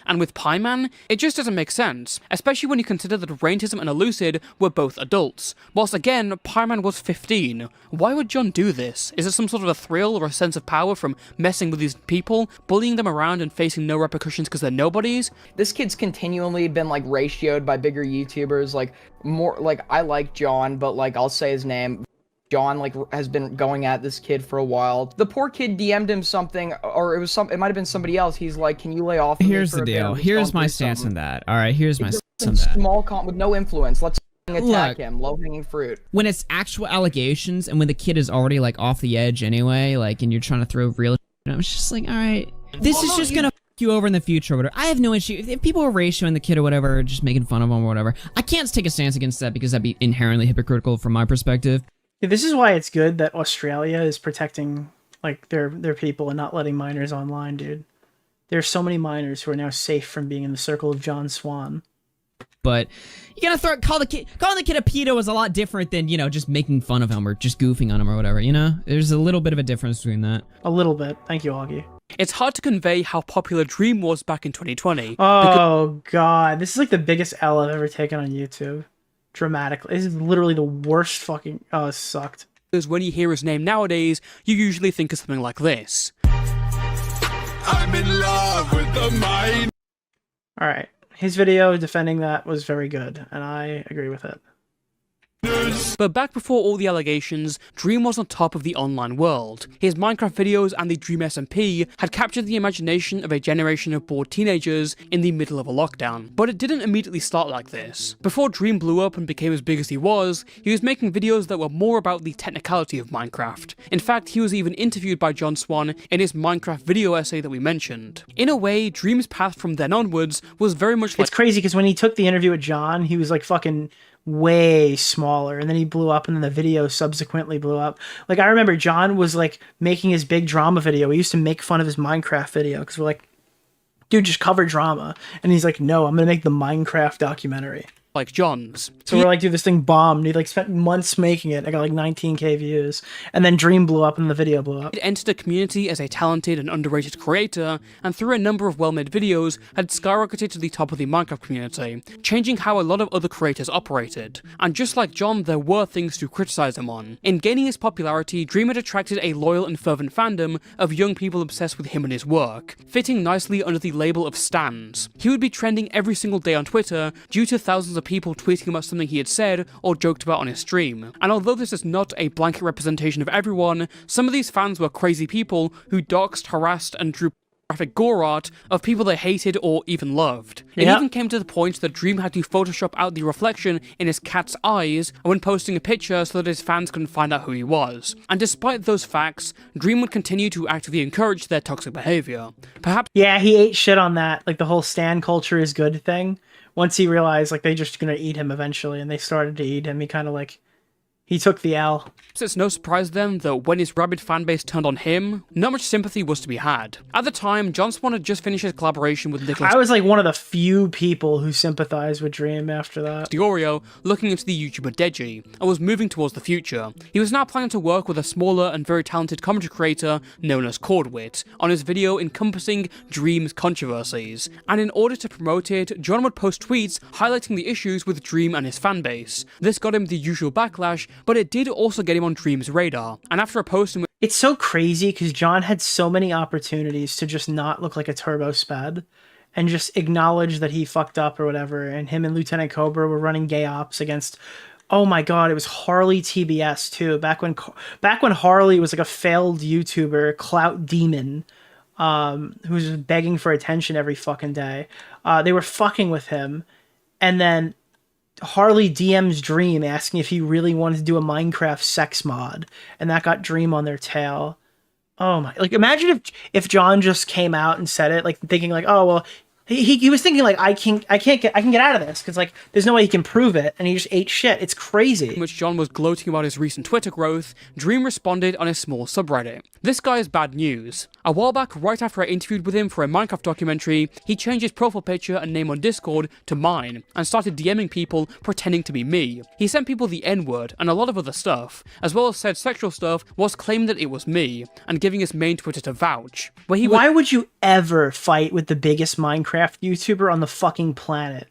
And with Pyman, it just doesn't make sense, especially when you consider that Raintism and Elucid were both adults, whilst again, Pyman was 15. Why would John do this? Is it some sort of a thrill or a sense of power from messing with these people, bullying them around and facing no repercussions because they're nobodies? This kid's continually been like ratioed by bigger YouTubers, like more, like I like John, but like I'll say his name. John like has been going at this kid for a while. The poor kid DM'd him something, or it might have been somebody else. He's like, "Can you lay off?" Here's the deal. Here's my stance on that. All right, here's my stance on that. Small with no influence. Let's attack him. Low-hanging fruit. When it's actual allegations, and when the kid is already like off the edge anyway, like, and you're trying to throw real, I'm just like, all right, this is just gonna you over in the future or whatever. I have no issue if people are ratioing the kid or whatever, or just making fun of him or whatever. I can't take a stance against that because that'd be inherently hypocritical from my perspective. This is why it's good that Australia is protecting like their people and not letting minors online, dude. There's so many minors who are now safe from being in the circle of John Swan. But you gotta calling the kid a pedo is a lot different than, you know, just making fun of him or just goofing on him or whatever, you know? There's a little bit of a difference between that. A little bit. Thank you, Augie. It's hard to convey how popular Dream was back in 2020. Oh, God. This is like the biggest L I've ever taken on YouTube. Dramatically. This is literally the worst fucking... Oh, it sucked. Because when you hear his name nowadays, you usually think of something like this. I'm in love with the mind. Alright. His video defending that was very good, and I agree with it. Predators. But back before all the allegations, Dream was on top of the online world. His Minecraft videos and the Dream SMP had captured the imagination of a generation of bored teenagers in the middle of a lockdown. But it didn't immediately start like this. Before Dream blew up and became as big as he was making videos that were more about the technicality of Minecraft. In fact, he was even interviewed by John Swan in his Minecraft video essay that we mentioned. In a way, Dream's path from then onwards was very much like— It's crazy because when he took the interview with John, he was like fucking way smaller, and then he blew up, and then the video subsequently blew up. Like, I remember John was like making his big drama video. We used to make fun of his Minecraft video because we're like, dude, just cover drama. And he's like, no, I'm gonna make the Minecraft documentary. Like John's. So we're like, dude, this thing bombed. He like spent months making it. I got like 19k views. And then Dream blew up and the video blew up. It entered a community as a talented and underrated creator, and through a number of well-made videos, had skyrocketed to the top of the Minecraft community, changing how a lot of other creators operated. And just like John, there were things to criticize him on. In gaining his popularity, Dream had attracted a loyal and fervent fandom of young people obsessed with him and his work, fitting nicely under the label of stans. He would be trending every single day on Twitter due to thousands of people tweeting about something he had said or joked about on his stream. And although this is not a blanket representation of everyone, some of these fans were crazy people who doxed, harassed, and drew graphic gore art of people they hated or even loved. It even came to the point that Dream had to Photoshop out the reflection in his cat's eyes when posting a picture so that his fans couldn't find out who he was. And despite those facts, Dream would continue to actively encourage their toxic behavior. Perhaps— Yeah, he ate shit on that, like the whole stan culture is good thing. Once he realized like they just gonna eat him eventually, and they started to eat him, he kind of like, he took the L. It's no surprise then that when his rabid fanbase turned on him, not much sympathy was to be had. At the time, John Swan had just finished his collaboration with Nicholas— I was like one of the few people who sympathized with Dream after that. DeOrio, looking into the YouTuber Deji, and was moving towards the future. He was now planning to work with a smaller and very talented commentary creator known as Cordwit on his video encompassing Dream's controversies. And in order to promote it, John would post tweets highlighting the issues with Dream and his fanbase. This got him the usual backlash, but it did also get him on Dream's radar. And after a post in which— It's so crazy because John had so many opportunities to just not look like a turbo sped and just acknowledge that he fucked up or whatever, and him and Lieutenant Cobra were running gay ops against— oh my god, it was Harley TBS too, back when Harley was like a failed YouTuber, clout demon, who was just begging for attention every fucking day. They were fucking with him, and then Harley DMs Dream asking if he really wanted to do a Minecraft sex mod, and that got Dream on their tail. Oh my, like imagine if John just came out and said it, like thinking like, oh well, he was thinking like, I can get out of this because like there's no way he can prove it, and he just ate shit. It's crazy. In which John was gloating about his recent Twitter growth, Dream responded on a small subreddit. This guy is bad news. A while back, right after I interviewed with him for a Minecraft documentary, he changed his profile picture and name on Discord to mine, and started DMing people pretending to be me. He sent people the N-word and a lot of other stuff, as well as said sexual stuff, whilst claiming that it was me, and giving his main Twitter to vouch. Why would you ever fight with the biggest Minecraft YouTuber on the fucking planet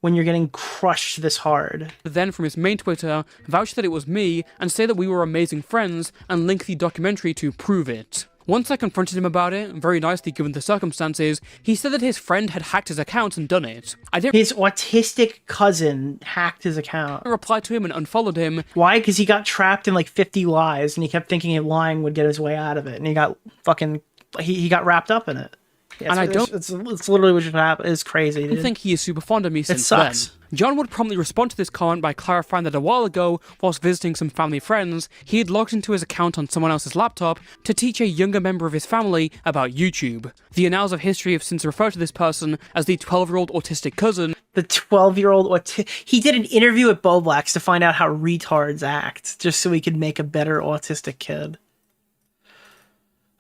when you're getting crushed this hard? Then from his main Twitter, vouch that it was me and say that we were amazing friends and link the documentary to prove it. Once I confronted him about it, very nicely given the circumstances, he said that his friend had hacked his account and done it. His autistic cousin hacked his account. I replied to him and unfollowed him. Why? Because he got trapped in like 50 lies, and he kept thinking lying would get his way out of it, and he got fucking, he got wrapped up in it. Yeah, and I don't— it's literally what just happened. It's crazy, dude. I think he is super fond of me since sucks. then. John would promptly respond to this comment by clarifying that a while ago, whilst visiting some family friends, he had logged into his account on someone else's laptop to teach a younger member of his family about YouTube. The annals of history have since referred to this person as the 12-year-old autistic cousin. The 12-year-old he did an interview at Boblax to find out how retards act, just so he could make a better autistic kid.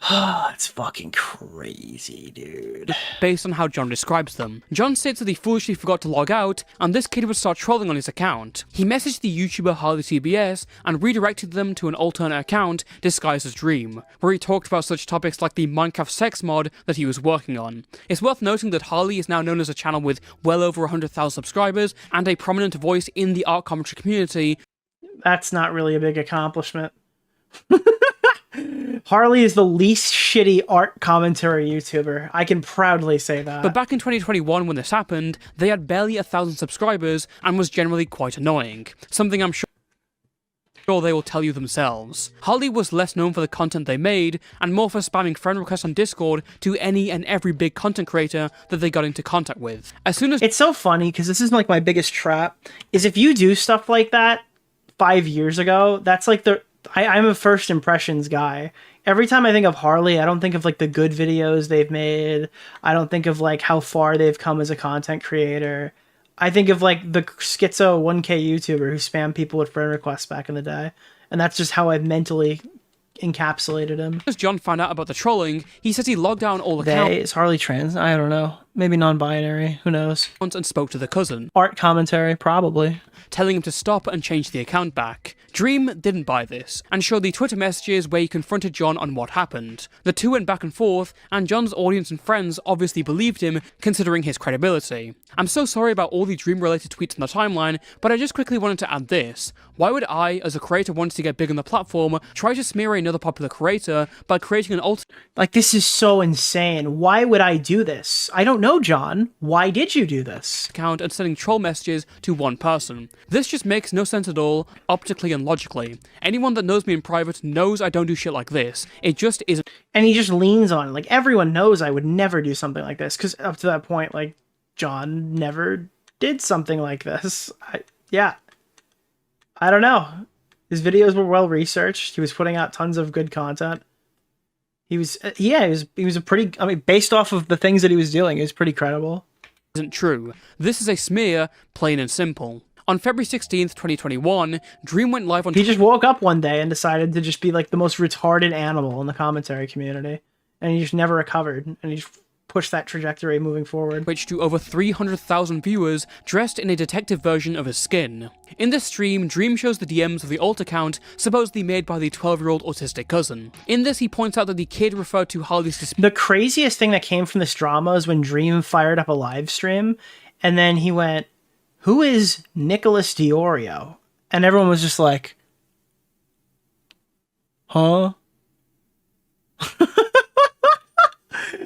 It's fucking crazy, dude. Based on how John describes them. John states that he foolishly forgot to log out, and this kid would start trolling on his account. He messaged the YouTuber Harley TBS and redirected them to an alternate account disguised as Dream, where he talked about such topics like the Minecraft sex mod that he was working on. It's worth noting that Harley is now known as a channel with well over 100,000 subscribers and a prominent voice in the art commentary community. That's not really a big accomplishment. Harley is the least shitty art commentary YouTuber. I can proudly say that. But back in 2021 when this happened, they had barely 1,000 subscribers and was generally quite annoying. Something I'm sure or they will tell you themselves. Harley was less known for the content they made, and more for spamming friend requests on Discord to any and every big content creator that they got into contact with. As soon as— It's so funny, because this is like my biggest trap, is if you do stuff like that 5 years ago, that's like I'm a first impressions guy. Every time I think of Harley, I don't think of like the good videos they've made. I don't think of like how far they've come as a content creator. I think of like the schizo 1K YouTuber who spammed people with friend requests back in the day. And that's just how I mentally encapsulated him. As John found out about the trolling, he says he logged down all accounts. Is Harley trans? I don't know. Maybe non-binary. Who knows? And spoke to the cousin. Art commentary, probably. Telling him to stop and change the account back. Dream didn't buy this, and showed the Twitter messages where he confronted John on what happened. The two went back and forth, and John's audience and friends obviously believed him, considering his credibility. I'm so sorry about all the Dream-related tweets on the timeline, but I just quickly wanted to add this. Why would I, as a creator wanting to get big on the platform, try to smear another popular creator by creating an alternate— Like, this is so insane. Why would I do this? I don't know, John. Why did you do this? Account and sending troll messages to one person. This just makes no sense at all, optically and logically. Anyone that knows me in private knows I don't do shit like this. It just isn't— And he just leans on it. Like, everyone knows I would never do something like this, because up to that point, like, John never did something like this. Yeah. I don't know. His videos were well researched. He was putting out tons of good content. He was a pretty, I mean, based off of the things that he was doing, he was pretty credible. Isn't true. This is a smear, plain and simple. On February 16th, 2021, Dream went live on— He just woke up one day and decided to just be like the most retarded animal in the commentary community. And he just never recovered. And he just pushed that trajectory moving forward. Which to over 300,000 viewers dressed in a detective version of his skin. In this stream, Dream shows the DMs of the alt account supposedly made by the 12-year-old autistic cousin. In this, he points out that the kid referred to Harley's— The craziest thing that came from this drama is when Dream fired up a live stream, and then he went, "Who is Nicholas DeOrio?" And everyone was just like, huh?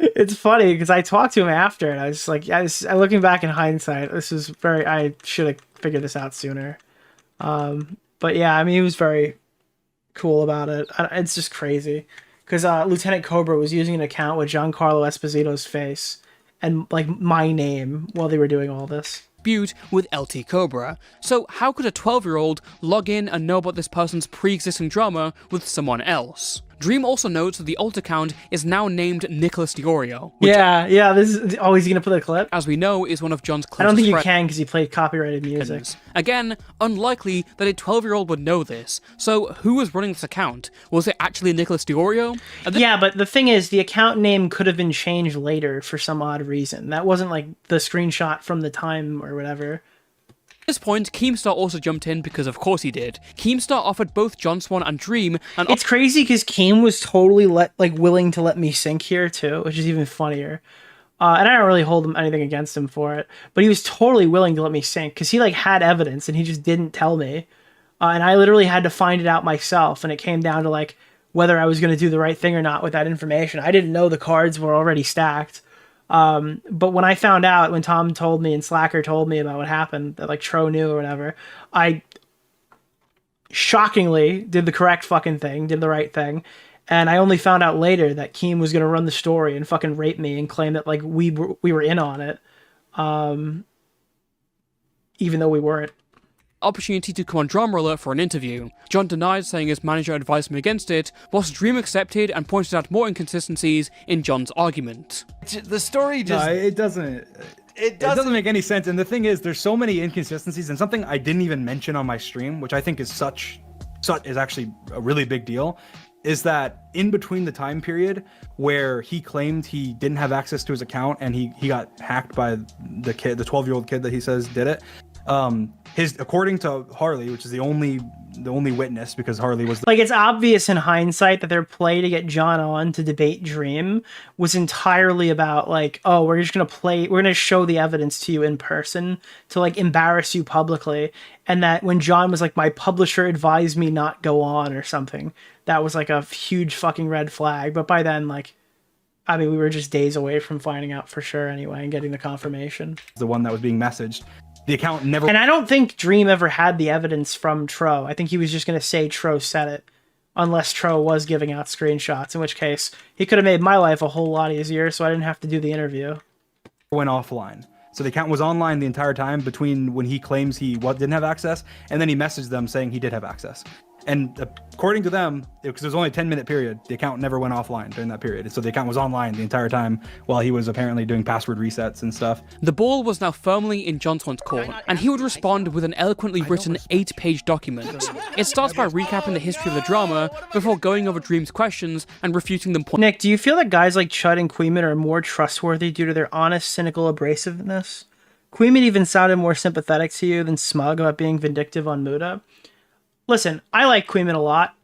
It's funny because I talked to him after, and I was just like, looking back in hindsight, this was I should have figured this out sooner. But yeah, I mean, he was very cool about it. It's just crazy because Lieutenant Cobra was using an account with Giancarlo Esposito's face and like my name while they were doing all this. With LT Cobra. So how could a 12-year-old log in and know about this person's pre-existing drama with someone else? Dream also notes that the alt account is now named Nicholas DeOrio. Yeah, this is... Oh, he's gonna put a clip? As we know, is one of John's closest I don't think you friends. can because he played copyrighted music. Again, unlikely that a 12-year-old would know this. So who was running this account? Was it actually Nicholas DeOrio? Yeah, but the thing is, the account name could have been changed later for some odd reason. That wasn't like the screenshot from the time or whatever. At this point, Keemstar also jumped in because of course he did. Keemstar offered both John Swan and Dream an— It's crazy because Keem was totally willing to let me sink here too, which is even funnier. And I don't really hold anything against him for it, but he was totally willing to let me sink because he like had evidence and he just didn't tell me. And I literally had to find it out myself, and it came down to like whether I was going to do the right thing or not with that information. I didn't know the cards were already stacked. But when I found out, when Tom told me and Slacker told me about what happened, that like Tro knew or whatever, I shockingly did the correct fucking thing, did the right thing. And I only found out later that Keem was going to run the story and fucking rape me and claim that like we were in on it. Even though we weren't. Opportunity to come on Drama Alert for an interview. John denied, saying his manager advised him against it, whilst Dream accepted and pointed out more inconsistencies in John's argument. The story just... No, it doesn't make any sense, and the thing is, there's so many inconsistencies, and something I didn't even mention on my stream, which I think is is actually a really big deal, is that in between the time period where he claimed he didn't have access to his account and he got hacked by the 12-year-old kid that he says did it, according to Harley, which is the only witness, because Harley was like, it's obvious in hindsight that their play to get John on to debate Dream was entirely about like, oh, we're gonna show the evidence to you in person to like embarrass you publicly, and that when John was like, my publisher advised me not go on or something, that was like a huge fucking red flag. But by then, like, I mean, we were just days away from finding out for sure anyway and getting the confirmation. The one that was being messaged. The account never. And I don't think Dream ever had the evidence from Tro. I think he was just going to say Tro said it, unless Tro was giving out screenshots, in which case he could have made my life a whole lot easier, so I didn't have to do the interview. Went offline. So the account was online the entire time between when he claims he didn't have access, and then he messaged them saying he did have access. And according to them, because it was only a 10-minute period, the account never went offline during that period. So the account was online the entire time while he was apparently doing password resets and stuff. The ball was now firmly in John Swan's court, and he would respond with an eloquently written 8-page document. It starts by recapping the history of the drama before going over Dream's questions and refuting them. Nick, do you feel that guys like Chud and Queeman are more trustworthy due to their honest, cynical abrasiveness? Queeman even sounded more sympathetic to you than smug about being vindictive on Muda. Listen, I like Queeman a lot.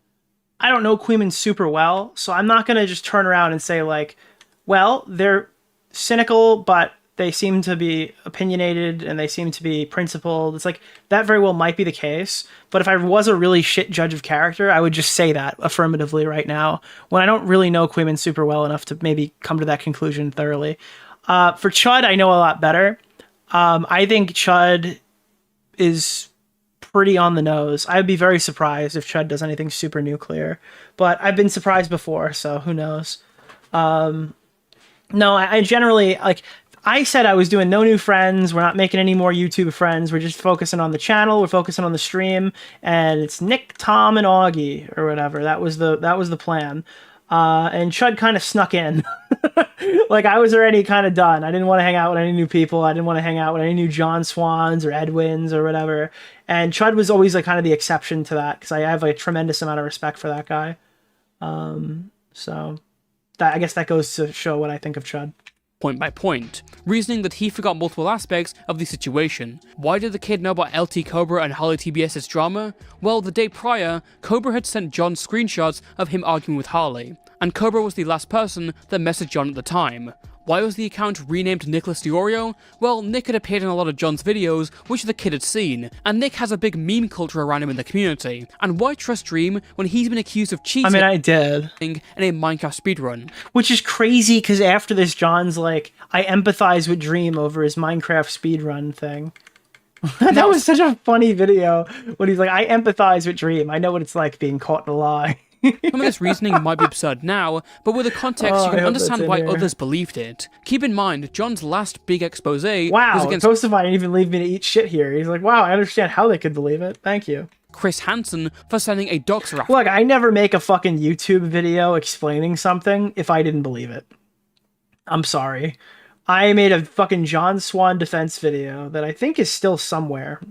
I don't know Queeman super well, so I'm not going to just turn around and say, like, well, they're cynical, but they seem to be opinionated and they seem to be principled. It's like, that very well might be the case, but if I was a really shit judge of character, I would just say that affirmatively right now, when I don't really know Queeman super well enough to maybe come to that conclusion thoroughly. For Chud, I know a lot better. I think Chud is pretty on the nose. I'd be very surprised if Chud does anything super nuclear, but I've been surprised before, so who knows. No, I generally, like, I said I was doing no new friends. We're not making any more YouTube friends. We're just focusing on the channel. We're focusing on the stream, and it's Nick, Tom, and Augie or whatever. That was the plan. And Chud kind of snuck in. Like, I was already kind of done. I didn't want to hang out with any new people. I didn't want to hang out with any new John Swans or Edwins or whatever. And Chud was always like kind of the exception to that, because I have a tremendous amount of respect for that guy. So that, I guess that goes to show what I think of Chud. Point by point, reasoning that he forgot multiple aspects of the situation. Why did the kid know about LT Cobra and Holly TBS's drama? Well, the day prior, Cobra had sent John screenshots of him arguing with Harley, and Cobra was the last person that messaged John at the time. Why was the account renamed Nicholas DeOrio? Well, Nick had appeared in a lot of John's videos, which the kid had seen, and Nick has a big meme culture around him in the community. And why trust Dream when he's been accused of cheating? I mean, I did. In a Minecraft speedrun. Which is crazy, because after this, John's like, I empathize with Dream over his Minecraft speedrun thing. That was such a funny video, when he's like, I empathize with Dream. I know what it's like being caught in a lie. Some of this reasoning might be absurd now, but with the context, you can understand why others believed it. Keep in mind, John's last big expose was against Toastify didn't even leave me to eat shit here. He's like, wow, I understand how they could believe it. Thank you. Chris Hansen for sending a doxer. Look, I never make a fucking YouTube video explaining something if I didn't believe it. I'm sorry. I made a fucking John Swan defense video that I think is still somewhere.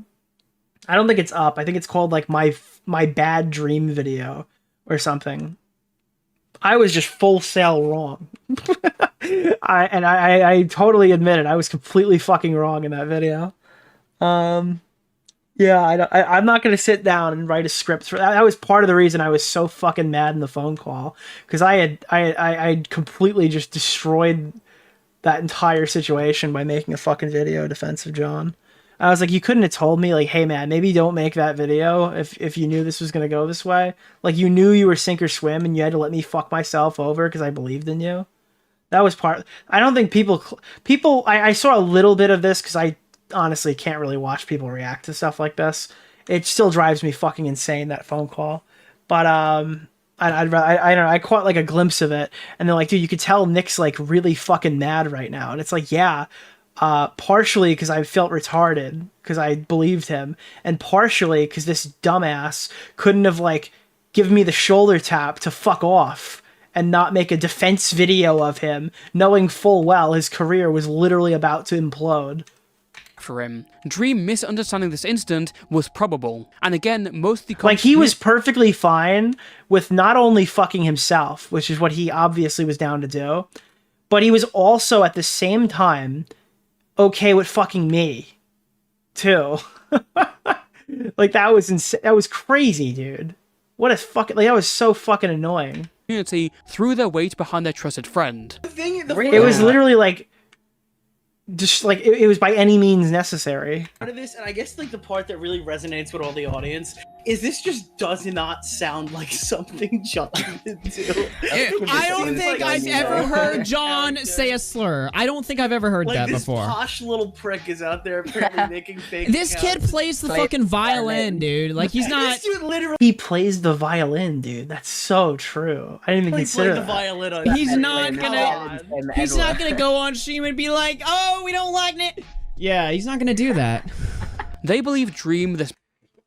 I don't think it's up. I think it's called like my bad dream video or something. I was just full sail wrong. I totally admit it. I was completely fucking wrong in that video. Yeah, I'm not gonna sit down and write a script for that. That was part of the reason I was so fucking mad in the phone call, because I completely just destroyed that entire situation by making a fucking video defense of John. I was like, you couldn't have told me, like, hey man, maybe don't make that video if you knew this was gonna go this way. Like, you knew you were sink or swim, and you had to let me fuck myself over because I believed in you. That was part. I don't think people. I saw a little bit of this because I honestly can't really watch people react to stuff like this. It still drives me fucking insane, that phone call. But I don't know, I caught like a glimpse of it, and they're like, dude, you could tell Nick's like really fucking mad right now, and it's like, yeah, partially because I felt retarded because I believed him, and partially because this dumbass couldn't have like given me the shoulder tap to fuck off and not make a defense video of him, knowing full well his career was literally about to implode. For him, Dream misunderstanding this incident was probable, and again, most of the like, he was perfectly fine with not only fucking himself, which is what he obviously was down to do, but he was also at the same time okay with fucking me too. Like, that was insane. That was crazy, dude. What a fucking, like, that was so fucking annoying. Community threw their weight behind their trusted friend. It was literally like, just like, it was by any means necessary. Part of this, and I guess like the part that really resonates with all the audience this just does not sound like something John would do. I don't think I've ever heard John say a slur. I don't think I've ever heard that before. This posh little prick is out there apparently making fake This kid plays the fucking violin, dude. Like, he's not... This dude literally... He plays the violin, dude. That's so true. I didn't even consider the that. violin on He's not gonna go on stream and be like, oh, we don't like it. Yeah, he's not gonna do that. They believe Dream this...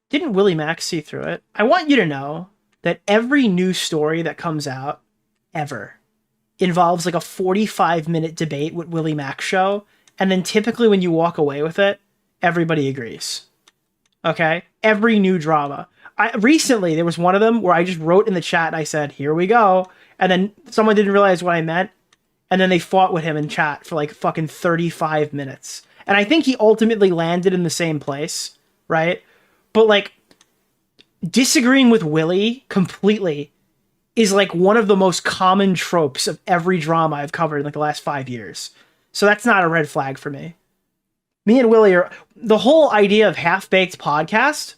Didn't Willie Mack see through it? I want you to know that every news story that comes out, ever, involves like a 45-minute debate with Willie Mack show, and then typically when you walk away with it, everybody agrees. Okay? Every new drama. Recently, there was one of them where I just wrote in the chat and I said, here we go, and then someone didn't realize what I meant, and then they fought with him in chat for like fucking 35 minutes. And I think he ultimately landed in the same place, right? But like, disagreeing with Willie completely is like one of the most common tropes of every drama I've covered in like the last 5 years. So that's not a red flag for me. Me and Willie are... The whole idea of Half-Baked Podcast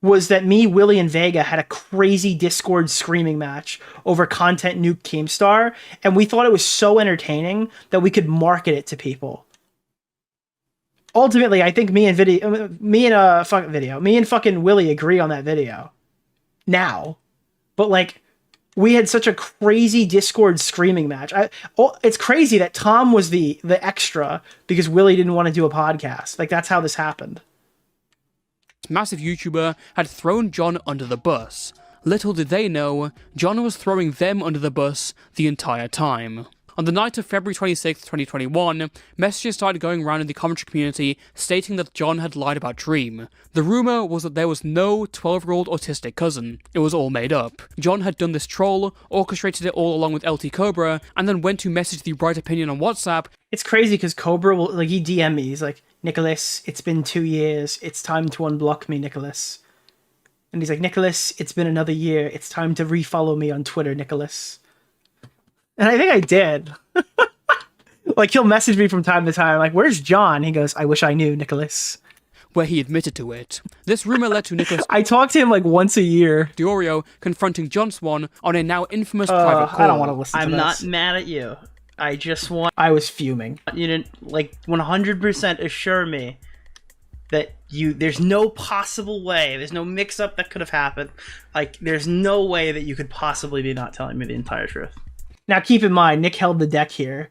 was that me, Willie, and Vega had a crazy Discord screaming match over Content Nuke Keemstar, and we thought it was so entertaining that we could market it to people. Ultimately, I think me and fucking Willie agree on that video now, but like, we had such a crazy Discord screaming match. It's crazy that Tom was the extra because Willie didn't want to do a podcast. Like, that's how this happened. Massive YouTuber had thrown John under the bus. Little did they know, John was throwing them under the bus the entire time. On the night of February 26, 2021, messages started going around in the commentary community stating that John had lied about Dream. The rumour was that there was no 12-year-old autistic cousin. It was all made up. John had done this troll, orchestrated it all along with LT Cobra, and then went to message the Bright Opinion on WhatsApp. It's crazy because Cobra will, like, he DM me. He's like, Nicholas, it's been 2 years. It's time to unblock me, Nicholas. And he's like, Nicholas, it's been another year. It's time to refollow me on Twitter, Nicholas. And I think I did. Like, he'll message me from time to time, like, where's John? He goes, I wish I knew, Nicholas. Where he admitted to it. This rumour led to Nicholas... I talk to him like once a year. DeOrio confronting John Swan on a now infamous private call. I don't want to listen to I'm this. not mad at you. I just want I was fuming. you to, like, 100% assure me that there's no possible way, there's no mix-up that could have happened. Like, there's no way that you could possibly be not telling me the entire truth. Now, keep in mind, Nick held the deck here.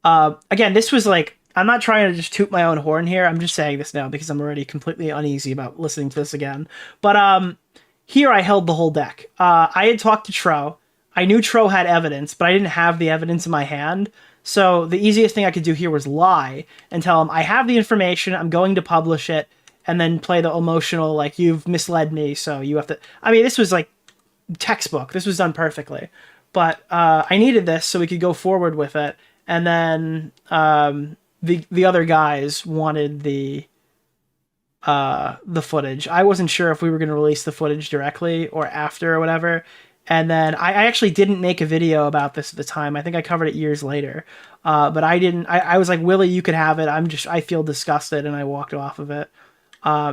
Again, this was like, I'm not trying to just toot my own horn here. I'm just saying this now because I'm already completely uneasy about listening to this again. But here I held the whole deck. I had talked to Tro. I knew Tro had evidence, but I didn't have the evidence in my hand. So the easiest thing I could do here was lie and tell him, I have the information, I'm going to publish it, and then play the emotional, like, you've misled me, so you have to... I mean, this was like textbook. This was done perfectly. But I needed this so we could go forward with it. And then the other guys wanted the footage. I wasn't sure if we were going to release the footage directly or after or whatever. And then I actually didn't make a video about this at the time. I think I covered it years later. But I didn't. I was like, Willie, you could have it. I feel disgusted, and I walked off of it.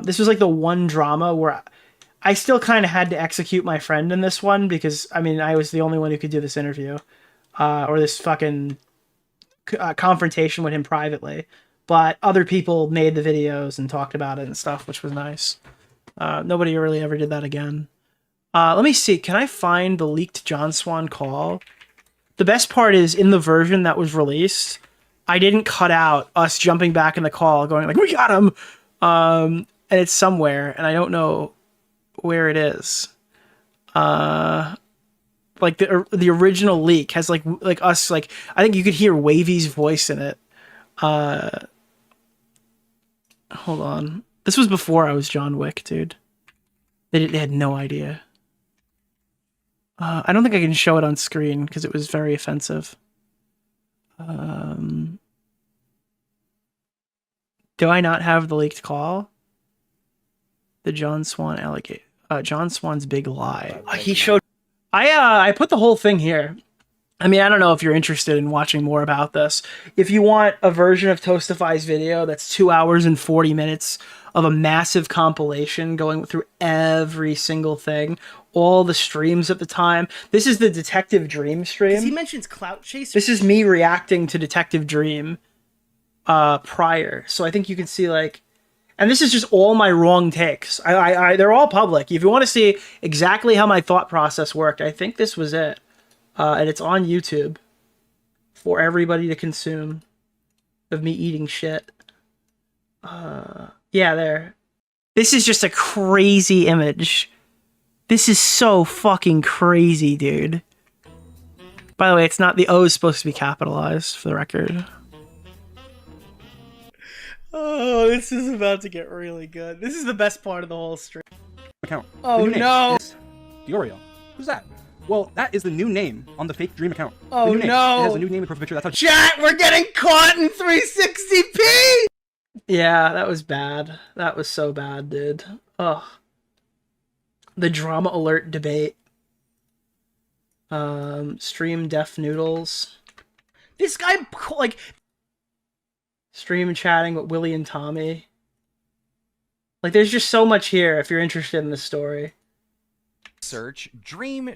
This was like the one drama where I still kind of had to execute my friend in this one because, I mean, I was the only one who could do this interview or this fucking confrontation with him privately. But other people made the videos and talked about it and stuff, which was nice. Nobody really ever did that again. Let me see. Can I find the leaked John Swan call? The best part is in the version that was released, I didn't cut out us jumping back in the call going like, we got him. And it's somewhere and I don't know where it is. Like the original leak has like us, like, I think you could hear Wavy's voice in it. Hold on. This was before I was John Wick, dude. They had no idea. I don't think I can show it on screen because it was very offensive. Do I not have the leaked call? The John Swan allegation. John Swan's big lie. He showed. I put the whole thing here. I mean, I don't know if you're interested in watching more about this. If you want a version of Toastify's video that's 2 hours and 40 minutes of a massive compilation going through every single thing, all the streams at the time. This is the Detective Dream stream. He mentions Clout Chaser. This is me reacting to Detective Dream prior. So I think you can see like, and this is just all my wrong takes. They're all public. If you want to see exactly how my thought process worked, I think this was it. And it's on YouTube for everybody to consume of me eating shit. Yeah, there. This is just a crazy image. This is so fucking crazy, dude. By the way, it's not, the O is supposed to be capitalized, for the record. Oh, this is about to get really good. This is the best part of the whole stream. Account. Oh, no. DeOrio. Who's that? Well, that is the new name on the fake Dream account. Oh, no. It has a new name and profile picture. That's how. Chat, we're getting caught in 360p! Yeah, that was bad. That was so bad, dude. Ugh. The drama alert debate. Stream Def Noodles. This guy, like... Stream chatting with Willie and Tommy. Like, there's just so much here if you're interested in the story. Search Dream.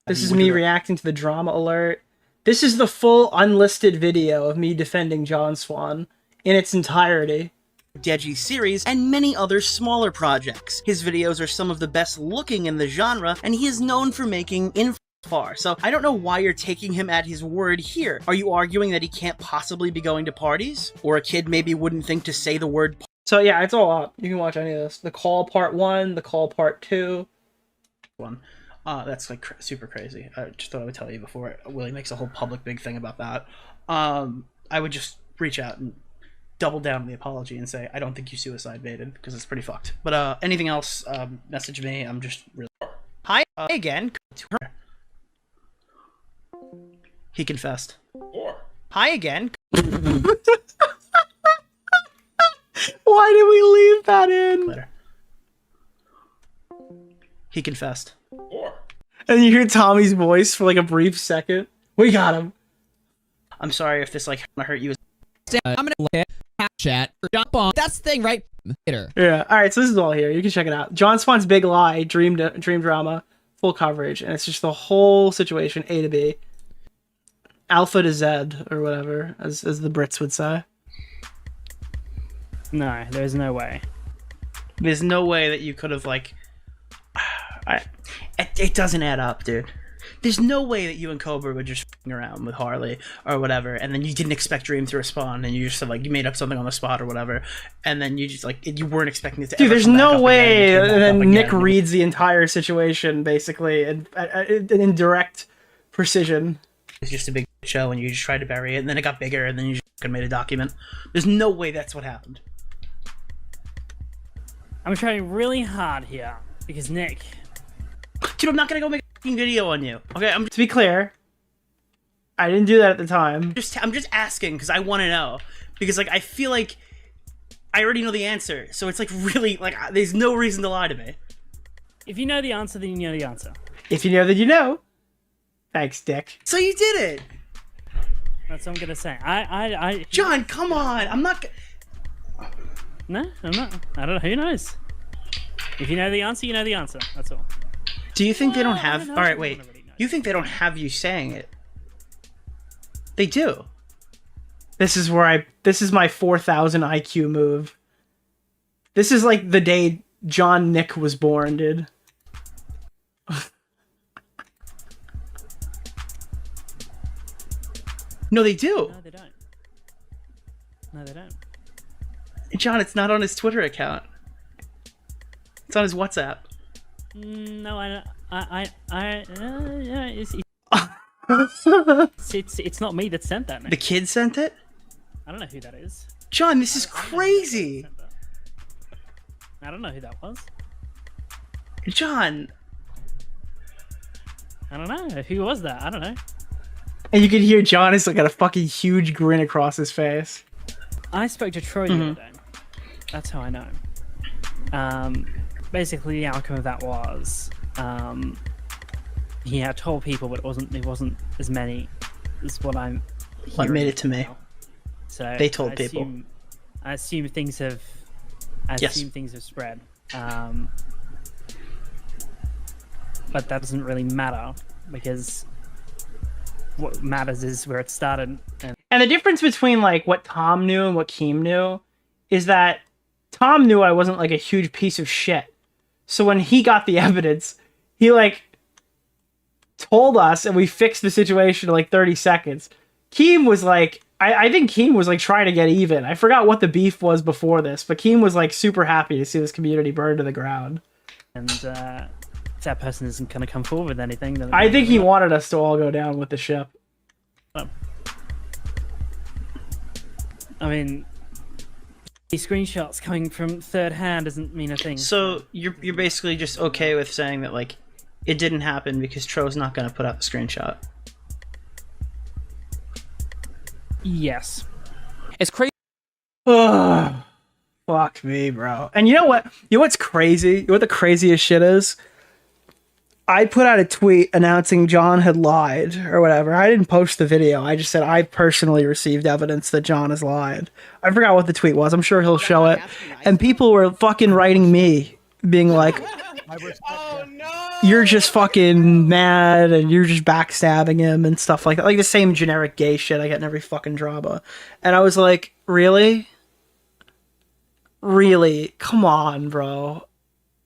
This is me reacting to the drama alert. This is the full unlisted video of me defending John Swan in its entirety. Deji series, and many other smaller projects. His videos are some of the best looking in the genre, and he is known for making far. So I don't know why you're taking him at his word here. Are you arguing that he can't possibly be going to parties? Or a kid maybe wouldn't think to say the word So yeah, it's all up. You can watch any of this. The Call Part 1, The Call Part 2. That's like super crazy. I just thought I would tell you before Willie makes a whole public big thing about that. I would just reach out and double down on the apology and say, I don't think you suicide baited, because it's pretty fucked. But anything else, message me. I'm just really... Hi again. He confessed. Hi again. Why did we leave that in? Later. He confessed. And you hear Tommy's voice for like a brief second. We got him. I'm sorry if this like hurt you. I'm gonna look at chat or jump on. That's the thing, right? Later. Yeah. All right. So this is all here. You can check it out. John Swan's Big Lie, dream drama, full coverage, and it's just the whole situation, A to B, alpha to Z, or whatever, as the Brits would say. No, there's no way. There's no way that you could have like. It doesn't add up, dude. There's no way that you and Cobra were just f***ing around with Harley or whatever, and then you didn't expect Dream to respond, and you just said like you made up something on the spot or whatever, and then you just like you weren't expecting it to. Dude, ever there's come back no up way. again, And then Nick again. reads the entire situation basically, and in direct precision. It's just a big show, and you just tried to bury it, and then it got bigger, and then you just f***ing made a document. There's no way that's what happened. I'm trying really hard here because Nick. Dude, I'm not gonna go make a f***ing video on you. Okay, To be clear, I didn't do that at the time. I'm just asking because I want to know, because like I feel like I already know the answer, so it's like really like there's no reason to lie to me. If you know the answer, then you know the answer. If you know that you know. Thanks, Dick. So you did it. That's what I'm gonna say. I John, come on. I'm not. No, I'm not. I don't know. Who knows? If you know the answer, you know the answer. That's all. Do you think they don't have? All right, wait. You think they don't have you saying it? They do. This is my 4,000 IQ move. This is like the day John Nick was born, dude. No, they do. No, they don't. No, they don't. John, it's not on his Twitter account. It's on his WhatsApp. No, it's not me that sent that. Nick. The kid sent it? I don't know who that is. John, this is crazy. I don't know who that was. John. I don't know. Who was that? I don't know. And you can hear John is like got a fucking huge grin across his face. I spoke to Troy the other day. That's how I know. Basically, the outcome of that was he had told people, but it wasn't as many as what I'm. What made it to me? So they told people. I assume things have as Yes. soon things have spread. But that doesn't really matter because what matters is where it started. And the difference between like what Tom knew and what Keem knew is that Tom knew I wasn't like a huge piece of shit. So when he got the evidence, he like told us and we fixed the situation in like 30 seconds. Keem was like, I think Keem was like trying to get even. I forgot what the beef was before this, but Keem was like super happy to see this community burn to the ground. And if that person isn't going to come forward with anything, then I think he wanted us to all go down with the ship. I mean, these screenshots coming from third hand doesn't mean a thing. So you're basically just okay with saying that like it didn't happen because Tro's not going to put up a screenshot. Yes. It's crazy. Ugh. Fuck me, bro. And you know what? You know what's crazy? You know what the craziest shit is? I put out a tweet announcing John had lied or whatever. I didn't post the video. I just said I personally received evidence that John has lied. I forgot what the tweet was. I'm sure he'll show it. And people were fucking writing me, being like, you're just fucking mad and you're just backstabbing him and stuff like that. Like the same generic gay shit I get in every fucking drama. And I was like, really? Really? Come on, bro.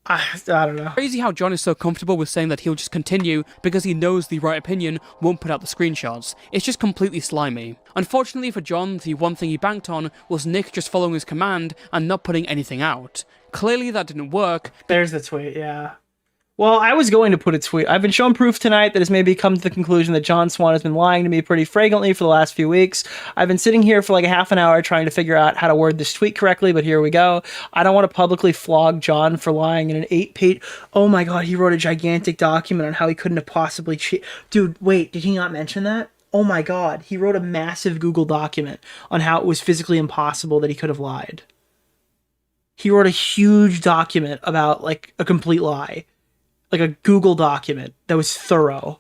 I don't know. Crazy how John is so comfortable with saying that he'll just continue because he knows the right opinion won't put out the screenshots. It's just completely slimy. Unfortunately for John, the one thing he banked on was Nick just following his command and not putting anything out. Clearly that didn't work. There's the tweet, yeah. Well, I was going to put a tweet. I've been shown proof tonight that has maybe come to the conclusion that John Swan has been lying to me pretty flagrantly for the last few weeks. I've been sitting here for like a half an hour trying to figure out how to word this tweet correctly, but here we go. I don't want to publicly flog John for lying in an 8-page... Oh my god, he wrote a gigantic document on how he couldn't have possibly cheated. Dude, wait, did he not mention that? Oh my god, he wrote a massive Google document on how it was physically impossible that he could have lied. He wrote a huge document about like a complete lie. Like a Google document that was thorough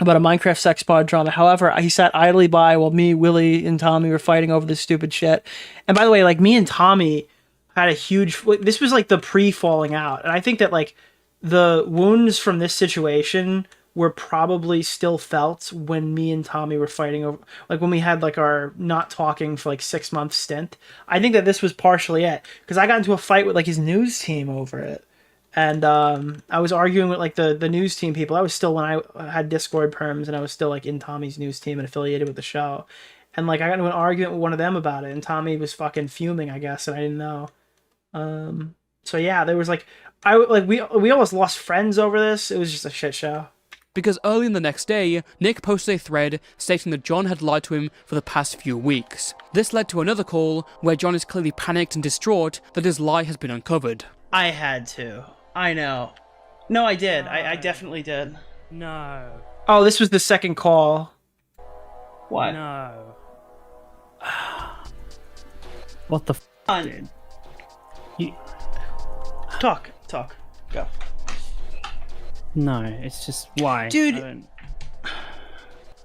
about a Minecraft sex pod drama. However, he sat idly by while me, Willie, and Tommy were fighting over this stupid shit. And by the way, like me and Tommy had a huge... This was like the pre-falling out. And I think that like the wounds from this situation were probably still felt when me and Tommy were fighting over... Like when we had like our not talking for like 6-month stint. I think that this was partially it. Because I got into a fight with like his news team over it. And I was arguing with like the news team people. I was still when I had Discord perms and I was still like in Tommy's news team and affiliated with the show. And like I got into an argument with one of them about it and Tommy was fucking fuming, I guess, and I didn't know. So yeah, there was like we almost lost friends over this. It was just a shit show. Because early in the next day, Nick posted a thread stating that John had lied to him for the past few weeks. This led to another call where John is clearly panicked and distraught that his lie has been uncovered. I had to. I know. No, I did. I definitely did. No. Oh, this was the second call. What? No. What the f***, dude? Talk. Go. No, it's just why, dude.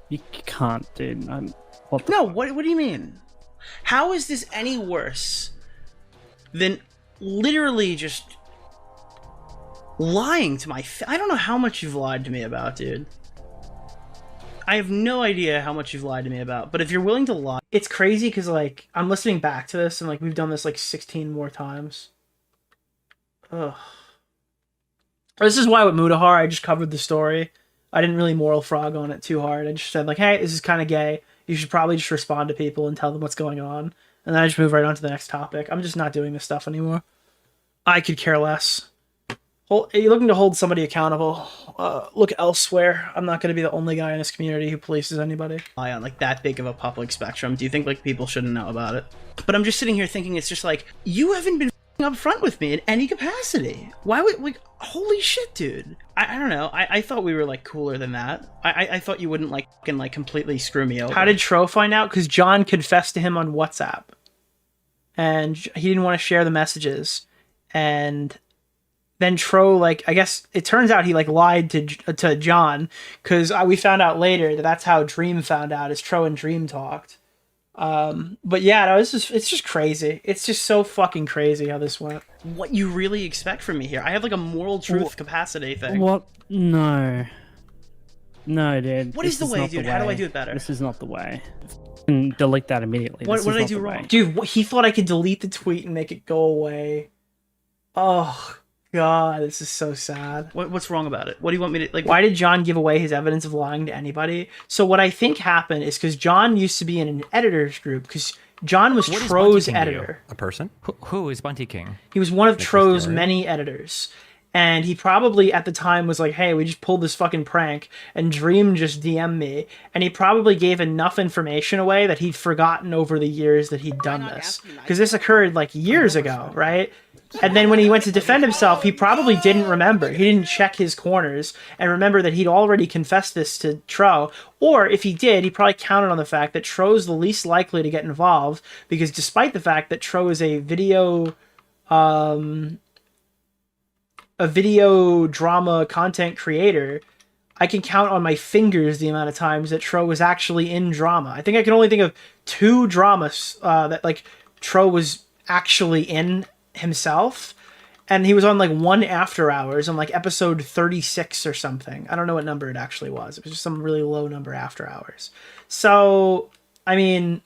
You can't, dude. What do you mean? How is this any worse than literally just lying to my I don't know how much you've lied to me about, dude. I have no idea how much you've lied to me about, but if you're willing to lie... It's crazy because, like, I'm listening back to this and, like, we've done this, like, 16 more times. Ugh. This is why with Mudahar, I just covered the story. I didn't really moral frog on it too hard. I just said, like, hey, this is kind of gay. You should probably just respond to people and tell them what's going on. And then I just move right on to the next topic. I'm just not doing this stuff anymore. I could care less. Are you looking to hold somebody accountable? Look elsewhere. I'm not going to be the only guy in this community who polices anybody. On like that big of a public spectrum. Do you think like people shouldn't know about it? But I'm just sitting here thinking it's just like, you haven't been up front with me in any capacity. Why would, like, holy shit, dude. I don't know. I thought we were like cooler than that. I thought you wouldn't like fucking like completely screw me over. How did Tro find out? Because John confessed to him on WhatsApp. And he didn't want to share the messages. And then Tro, like, I guess it turns out he like lied to John, because we found out later that that's how Dream found out, is Tro and Dream talked. But yeah, no, it's just crazy. It's just so fucking crazy how this went. What you really expect from me here? I have like a moral truth capacity thing. What? No. No, dude. What is the way, dude? How do I do it better? This is not the way. And delete that immediately. What did I do wrong? Dude, he thought I could delete the tweet and make it go away. Oh, God, this is so sad. What's wrong about it? What do you want me to, like... Why did John give away his evidence of lying to anybody? So what I think happened is because John used to be in an editor's group, because John was Tro's editor. A person? Who is Bunty King? He was one of Tro's many editors. And he probably at the time was like, hey, we just pulled this fucking prank, and Dream just DM'd me. And he probably gave enough information away that he'd forgotten over the years that he'd done this. Because this occurred like years ago, right? And then when he went to defend himself, he probably didn't remember. He didn't check his corners and remember that he'd already confessed this to Tro. Or if he did, he probably counted on the fact that Tro's the least likely to get involved, because despite the fact that Tro is a video drama content creator, I can count on my fingers the amount of times that Tro was actually in drama. I think I can only think of 2 dramas that like Tro was actually in himself, and he was on like one After Hours on like episode 36 or something. I don't know what number it actually was. It was just some really low number After Hours. So, I mean,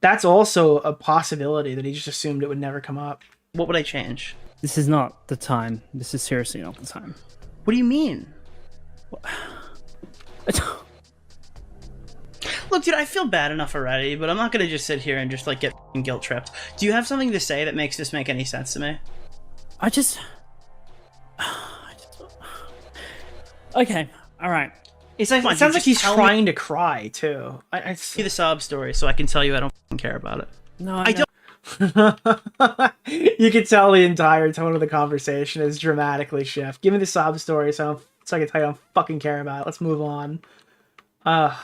that's also a possibility that he just assumed it would never come up. What would I change? This is not the time. This is seriously not the time. What do you mean? Look, dude, I feel bad enough already, but I'm not gonna just sit here and just like get guilt tripped. Do you have something to say that makes this make any sense to me? Okay, all right. It sounds like he's trying to cry too. I see the sob story, so I can tell you I don't care about it. No, I don't. You can tell the entire tone of the conversation is dramatically shift. Give me the sob story so I can tell you I don't fucking care about it. Let's move on. I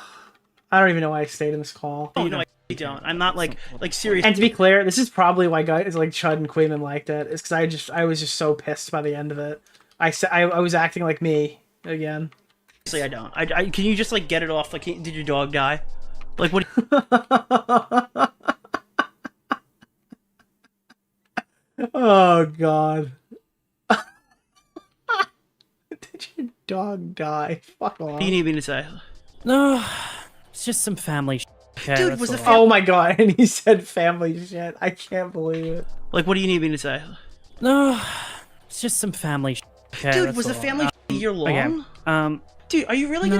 don't even know why I stayed in this call. Oh, no, I don't. I'm not like serious. And to be clear, this is probably why guys like Chud and Queeman liked it. It's because I was just so pissed by the end of it. I was acting like me again. Seriously, I don't. Can you just like get it off? Like, did your dog die? Like what? Oh God. Did your dog die? Fuck off. What do you need me to say? No, it's just some family shit. Okay, dude, was oh my God, and he said family shit. I can't believe it. Like, what do you need me to say? No, it's just some family shit. Okay, dude, was the family a year long? Okay. Dude, are you really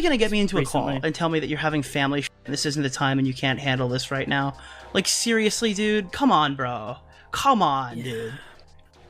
gonna get me into a call and tell me that you're having family shit and this isn't the time and you can't handle this right now? Like, seriously, dude? Come on, bro. Come on, dude.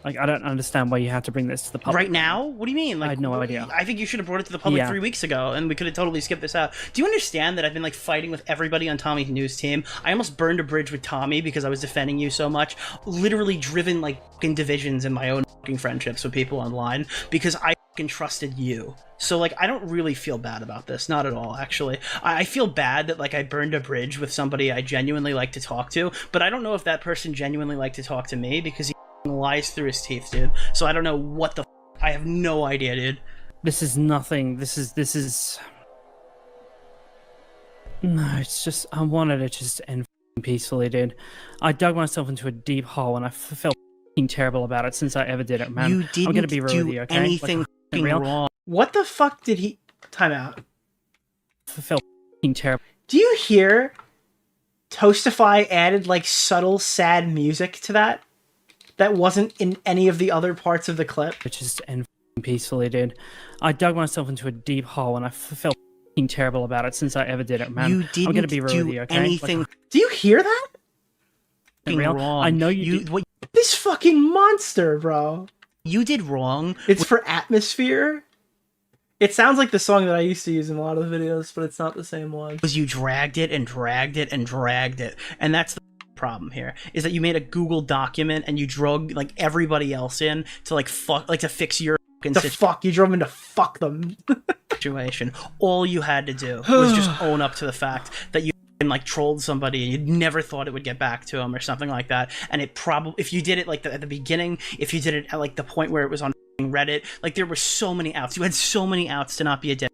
Like, I don't understand why you have to bring this to the public. Right now? What do you mean? Like, I had no idea. I think you should have brought it to the public 3 weeks ago, and we could have totally skipped this out. Do you understand that I've been, like, fighting with everybody on Tommy's news team? I almost burned a bridge with Tommy because I was defending you so much. Literally driven, like, fucking divisions in my own fucking friendships with people online because I fucking trusted you. So, like, I don't really feel bad about this. Not at all, actually. I feel bad that, like, I burned a bridge with somebody I genuinely like to talk to, but I don't know if that person genuinely liked to talk to me because he lies through his teeth, dude. So I don't know what the I have no idea, dude. This is nothing. This is no, it's just I wanted it just to end peacefully, dude. I dug myself into a deep hole and I felt terrible about it since I ever did it, man. You didn't I'm gonna be real with you, okay? Anything like, wrong. What the fuck did he time out? Felt terrible. Do you hear Toastify added like subtle sad music to that? That wasn't in any of the other parts of the clip. Which is to end peacefully, dude. I dug myself into a deep hole and I felt terrible about it since I ever did it, man. You didn't I'm gonna be real with you, okay? Anything. Do you hear that? Real? Wrong. I know you. This fucking monster, bro. You did wrong. It's for Atmosphere. It sounds like the song that I used to use in a lot of the videos, but it's not the same one. Because you dragged it and dragged it and dragged it, and that's the problem here is that you made a Google document and you drug like everybody else in to like to fix your fuck you drove them to fuck them situation. All you had to do was just own up to the fact that you like trolled somebody and you never thought it would get back to them or something like that. And it probably, if you did it like at the beginning, if you did it at like the point where it was on Reddit, like there were so many outs. You had so many outs to not be a dick.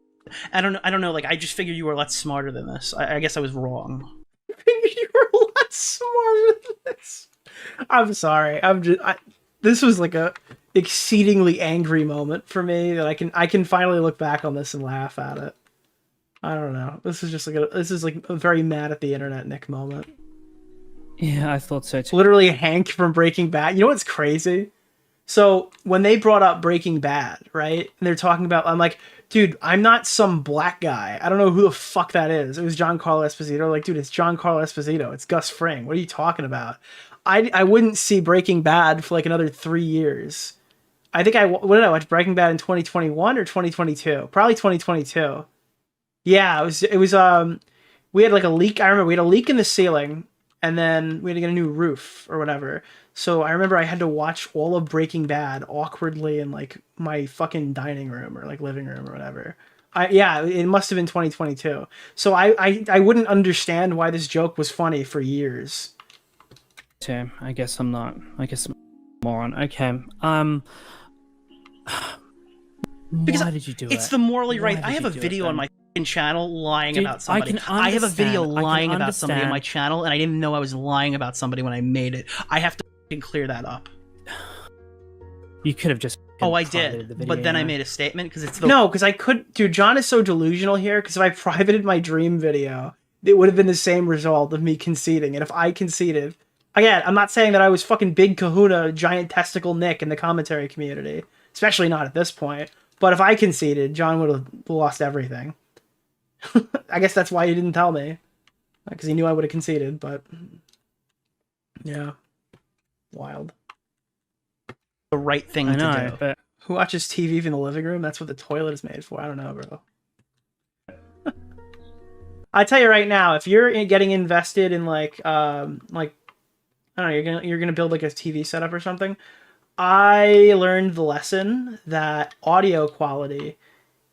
I don't know. Like I just figured you were a lot smarter than this. I guess I was wrong. You're a lot smarter than this. I'm sorry. This was like a exceedingly angry moment for me that I can finally look back on this and laugh at it. I don't know. This is like a very mad at the internet Nick moment. Yeah, I thought so too. Literally Hank from Breaking Bad. You know what's crazy? So when they brought up Breaking Bad, right? And they're talking about, I'm like, dude, I'm not some black guy. I don't know who the fuck that is. It was Giancarlo Esposito. Like, dude, it's Giancarlo Esposito. It's Gus Fring. What are you talking about? I wouldn't see Breaking Bad for like another 3 years. I think what did I watch? Breaking Bad in 2021 or 2022? Probably 2022. Yeah, it was we had like a leak. I remember we had a leak in the ceiling, and then we had to get a new roof or whatever. So I remember I had to watch all of Breaking Bad awkwardly in like my fucking dining room or like living room or whatever. Yeah, it must have been 2022. So I wouldn't understand why this joke was funny for years. Okay, I guess I'm not. I guess I'm a moron. Okay. Because why did you do it? It's the morally Why right. I did have you a do it video on then? my channel lying Dude, about somebody. I have a video lying about somebody on my channel, and I didn't know I was lying about somebody when I made it. I have to clear that up. You could have just. Oh, I did, but then I made a statement because it's the No, because I could. Dude, John is so delusional here. Because if I privated my dream video, it would have been the same result of me conceding. And if I conceded, again, I'm not saying that I was fucking big Kahuna, giant testicle Nick in the commentary community, especially not at this point. But if I conceded, John would have lost everything. I guess that's why he didn't tell me, because he knew I would have conceded. But yeah, wild. The right thing I know, to do. but who watches TV in the living room? That's what the toilet is made for. I don't know, bro. I tell you right now, if you're getting invested in like I don't know, you're gonna build like a TV setup or something. I learned the lesson that audio quality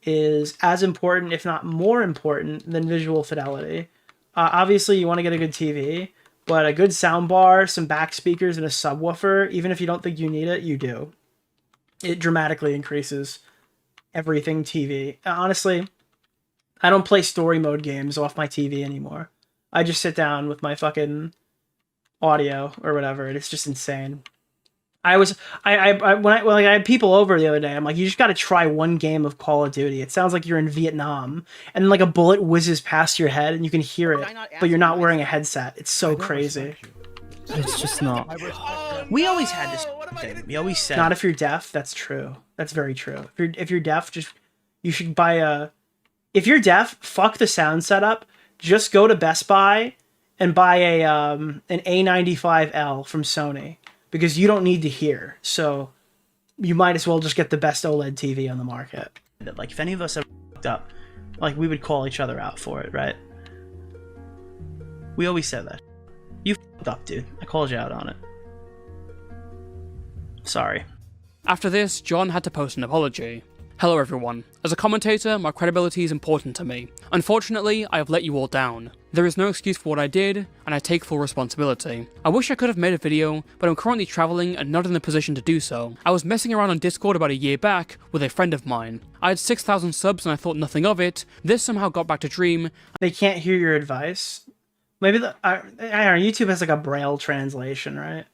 is as important, if not more important, than visual fidelity. Obviously, you want to get a good TV, but a good soundbar, some back speakers, and a subwoofer, even if you don't think you need it, you do. It dramatically increases everything TV. Honestly, I don't play story mode games off my TV anymore. I just sit down with my fucking audio or whatever, and it's just insane. When I had people over the other day, I'm like, you just got to try one game of Call of Duty. It sounds like you're in Vietnam, and then like a bullet whizzes past your head, and you can hear it, but you're not wearing a headset. It's so crazy. It's just not. We always had this thing. We always said Not if you're deaf. That's true. That's very true. If you're deaf, you should buy a. If you're deaf, fuck the sound setup. Just go to Best Buy and buy an A95L from Sony. Because you don't need to hear, so you might as well just get the best OLED TV on the market. Like, if any of us ever fucked up, like, we would call each other out for it, right? We always said that. You fucked up, dude. I called you out on it. Sorry. After this, John had to post an apology. Hello everyone. As a commentator, my credibility is important to me. Unfortunately, I have let you all down. There is no excuse for what I did, and I take full responsibility. I wish I could have made a video, but I'm currently travelling and not in the position to do so. I was messing around on Discord about a year back with a friend of mine. I had 6,000 subs and I thought nothing of it. This somehow got back to Dream. They can't hear your advice. Maybe I don't know, YouTube has like a Braille translation, right?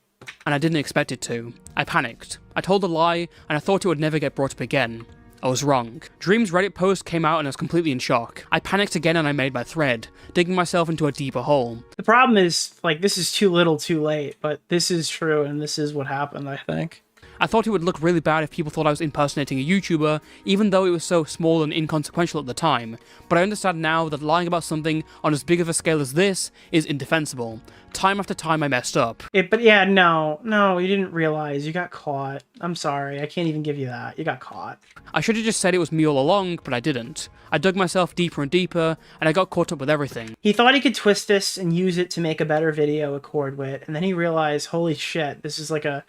And I didn't expect it to. I panicked. I told a lie, and I thought it would never get brought up again. I was wrong. Dream's Reddit post came out and I was completely in shock. I panicked again and I made my thread, digging myself into a deeper hole. The problem is, like, this is too little too late, but this is true and this is what happened, I think. I thought it would look really bad if people thought I was impersonating a YouTuber, even though it was so small and inconsequential at the time. But I understand now that lying about something on as big of a scale as this is indefensible. Time after time I messed up. But yeah, no, you didn't realize. You got caught. I'm sorry, I can't even give you that. You got caught. I should have just said it was me all along, but I didn't. I dug myself deeper and deeper, and I got caught up with everything. He thought he could twist this and use it to make a better video accord with, and then he realized, holy shit, this is like a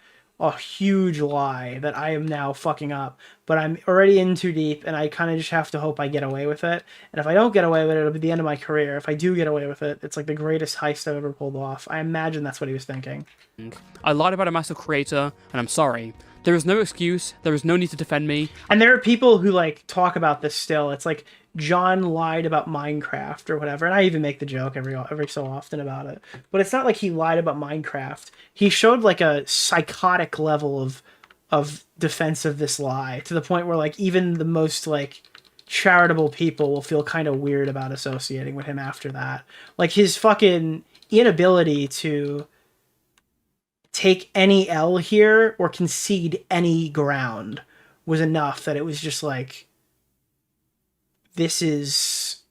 huge lie that I am now fucking up, but I'm already in too deep, and I kind of just have to hope I get away with it. And if I don't get away with it, it'll be the end of my career. If I do get away with it, it's like the greatest heist I've ever pulled off. I imagine that's what he was thinking. I lied about a massive creator, and I'm sorry. There is no excuse, there is no need to defend me. And there are people who like talk about this still. It's like John lied about Minecraft or whatever, and I even make the joke every so often about it. But it's not like he lied about Minecraft. He showed like a psychotic level of defense of this lie, to the point where like even the most like charitable people will feel kind of weird about associating with him after that. Like his fucking inability to take any L here or concede any ground was enough that it was just like, this is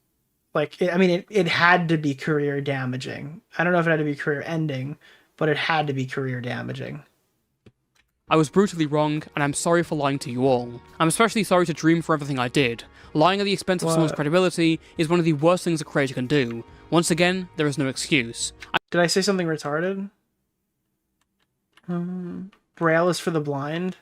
like, I mean, it had to be career damaging. I don't know if it had to be career ending, but it had to be career damaging. I was brutally wrong, and I'm sorry for lying to you all. I'm especially sorry to Dream for everything I did. Lying at the expense of someone's credibility is one of the worst things a creator can do. Once again, there is no excuse. Did I say something retarded? Braille is for the blind.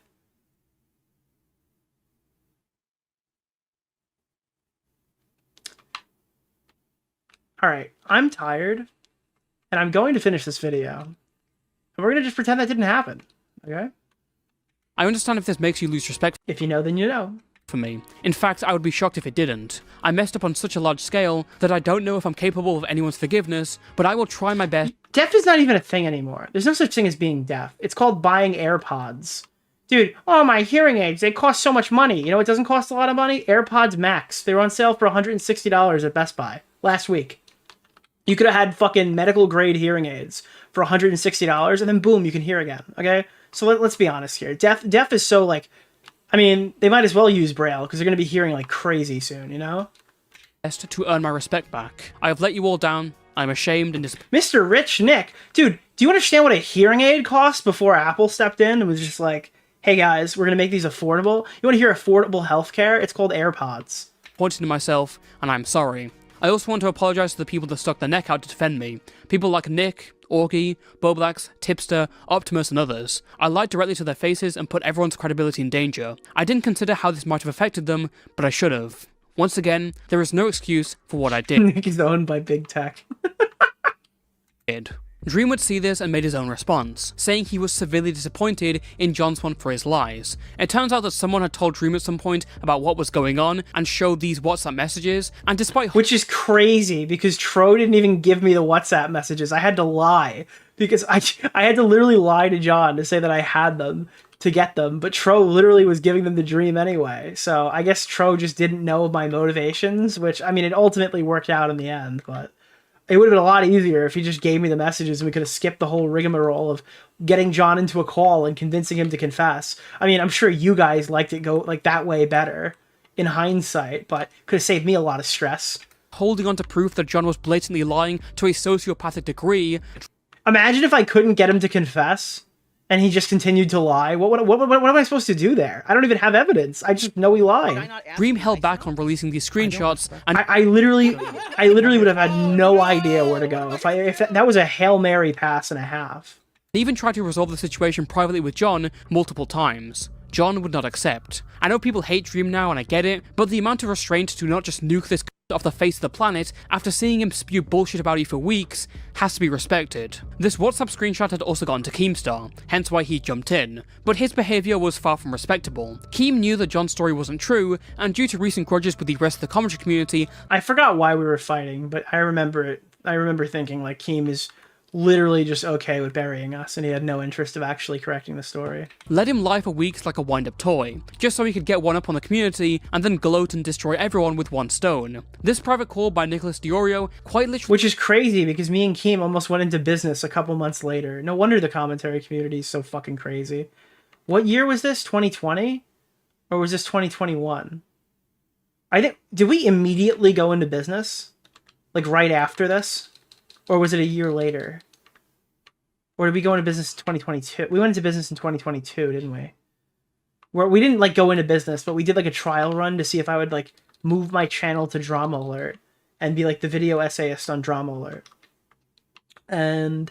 Alright, I'm tired, and I'm going to finish this video. And we're going to just pretend that didn't happen, okay? I understand if this makes you lose respect. If you know, then you know. For me. In fact, I would be shocked if it didn't. I messed up on such a large scale that I don't know if I'm capable of anyone's forgiveness, but I will try my best. Deaf is not even a thing anymore. There's no such thing as being deaf. It's called buying AirPods. Dude, oh, my hearing aids, they cost so much money. You know what doesn't cost a lot of money? AirPods Max. They were on sale for $160 at Best Buy last week. You could have had fucking medical grade hearing aids for $160, and then boom, you can hear again, okay? So let's be honest here. Deaf is so like, I mean, they might as well use Braille because they're going to be hearing like crazy soon, you know? To earn my respect back. I have let you all down. I'm ashamed and Mr. Rich Nick, dude, do you understand what a hearing aid cost before Apple stepped in and was just like, hey guys, we're going to make these affordable? You want to hear affordable healthcare? It's called AirPods. Pointing to myself, and I'm sorry. I also want to apologize to the people that stuck their neck out to defend me. People like Nick, Orgy, Boblax, Tipster, Optimus, and others. I lied directly to their faces and put everyone's credibility in danger. I didn't consider how this might have affected them, but I should have. Once again, there is no excuse for what I did. Nick is owned by big tech. Dream would see this and made his own response, saying he was severely disappointed in John Swan for his lies. It turns out that someone had told Dream at some point about what was going on and showed these WhatsApp messages, and despite— Which is crazy, because Tro didn't even give me the WhatsApp messages. I had to lie, because I had to literally lie to John to say that I had them to get them, but Tro literally was giving them to Dream anyway. So I guess Tro just didn't know my motivations, which, I mean, it ultimately worked out in the end, but it would have been a lot easier if he just gave me the messages and we could have skipped the whole rigmarole of getting John into a call and convincing him to confess. I mean, I'm sure you guys liked it go like that way better in hindsight, but could have saved me a lot of stress. Holding on to proof that John was blatantly lying to a sociopathic degree. Imagine if I couldn't get him to confess and he just continued to lie. What am I supposed to do there? I don't even have evidence. I just know he lied. Dream held back on releasing these screenshots, and I literally would have had no idea where to go if that was a Hail Mary pass and a half. They even tried to resolve the situation privately with John multiple times. John would not accept. I know people hate Dream now, and I get it, but the amount of restraint to not just nuke this off the face of the planet after seeing him spew bullshit about you for weeks has to be respected. This WhatsApp screenshot had also gone to Keemstar, hence why he jumped in, but his behaviour was far from respectable. Keem knew that John's story wasn't true, and due to recent grudges with the rest of the commentary community— I forgot why we were fighting, but I remember thinking like Keem is literally just okay with burying us, and he had no interest of actually correcting the story. Let him lie for weeks like a wind-up toy, just so he could get one up on the community and then gloat and destroy everyone with one stone. This private call by Nicholas DeOrio quite literally— Which is crazy, because me and Keem almost went into business a couple months later. No wonder the commentary community is so fucking crazy. What year was this? 2020? Or was this 2021? I think— did we immediately go into business? Like right after this? Or was it a year later? Or did we go into business in 2022? We went into business in 2022, didn't we? Where we didn't like go into business, but we did like a trial run to see if I would like move my channel to Drama Alert and be like the video essayist on Drama Alert. And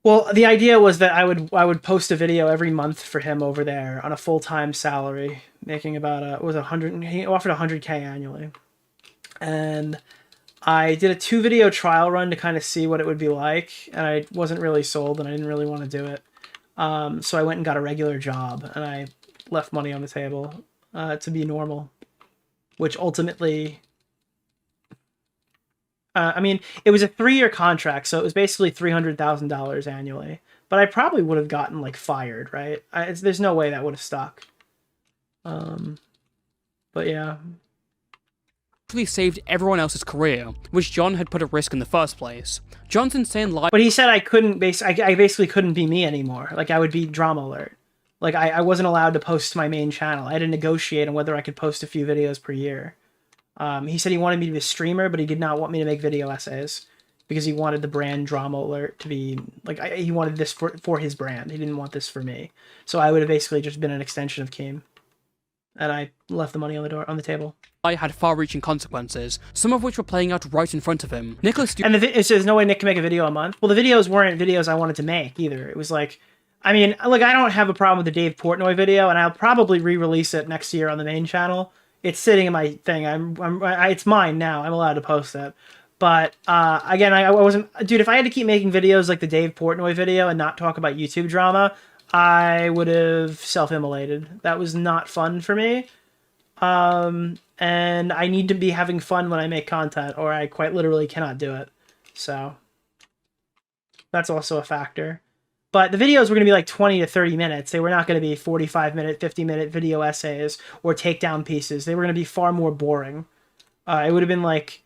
well, the idea was that I would post a video every month for him over there on a full-time salary, making about he offered $100K annually. And I did a 2-video trial run to kind of see what it would be like, and I wasn't really sold, and I didn't really want to do it. So I went and got a regular job, and I left money on the table to be normal, which ultimately, I mean, it was a 3-year contract, so it was basically $300,000 annually. But I probably would have gotten like fired, right? There's no way that would have stuck. But yeah. Actually saved everyone else's career, which John had put at risk in the first place. John's insane life. But he said I couldn't I basically couldn't be me anymore. Like I would be drama alert. Like I wasn't allowed to post to my main channel. I had to negotiate on whether I could post a few videos per year. He said he wanted me to be a streamer, but he did not want me to make video essays because he wanted the brand Drama Alert to be like he wanted this for his brand. He didn't want this for me. So I would have basically just been an extension of Keem. And I left the money on the table. I had far-reaching consequences, some of which were playing out right in front of him. Nicholas and there's no way Nick can make a video a month. Well, the videos weren't videos I wanted to make either. It was like, I mean, look, I don't have a problem with the Dave Portnoy video, and I'll probably re-release it next year on the main channel. It's sitting in my thing. It's mine now. I'm allowed to post it. But again, I wasn't, dude. If I had to keep making videos like the Dave Portnoy video and not talk about YouTube drama, I would have self-immolated. That was not fun for me. And I need to be having fun when I make content, or I quite literally cannot do it. So that's also a factor. But the videos were going to be like 20 to 30 minutes. They were not going to be 45-minute, 50-minute video essays or takedown pieces. They were going to be far more boring. It would have been like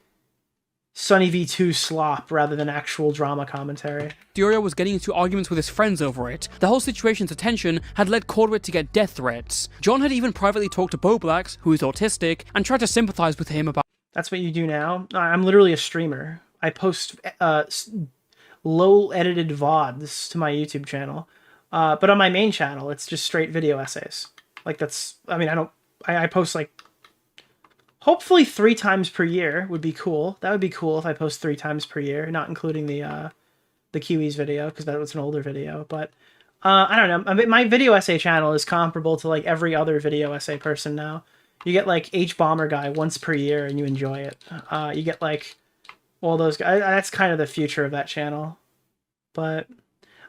Sunny V2 slop rather than actual drama commentary. DeOrio was getting into arguments with his friends over it. The whole situation's attention had led Corduit to get death threats. John had even privately talked to Boblax, who is autistic, and tried to sympathize with him about— That's what you do now? I'm literally a streamer. I post low-edited VODs to my YouTube channel. But on my main channel, it's just straight video essays. Like that's, I mean, I post like, hopefully 3 times per year would be cool. That would be cool if I post 3 times per year, not including the Kiwis video, because that was an older video. But I don't know. I mean, my video essay channel is comparable to like every other video essay person now. You get like H-Bomber Guy once per year and you enjoy it. You get like all those guys. That's kind of the future of that channel. But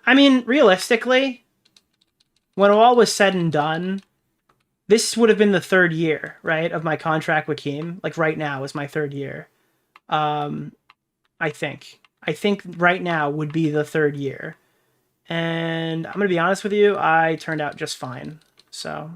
I mean, realistically, when all was said and done, this would have been the 3rd year, right, of my contract with Keem. Like right now is my 3rd year. I think right now would be the 3rd year. And I'm going to be honest with you, I turned out just fine. So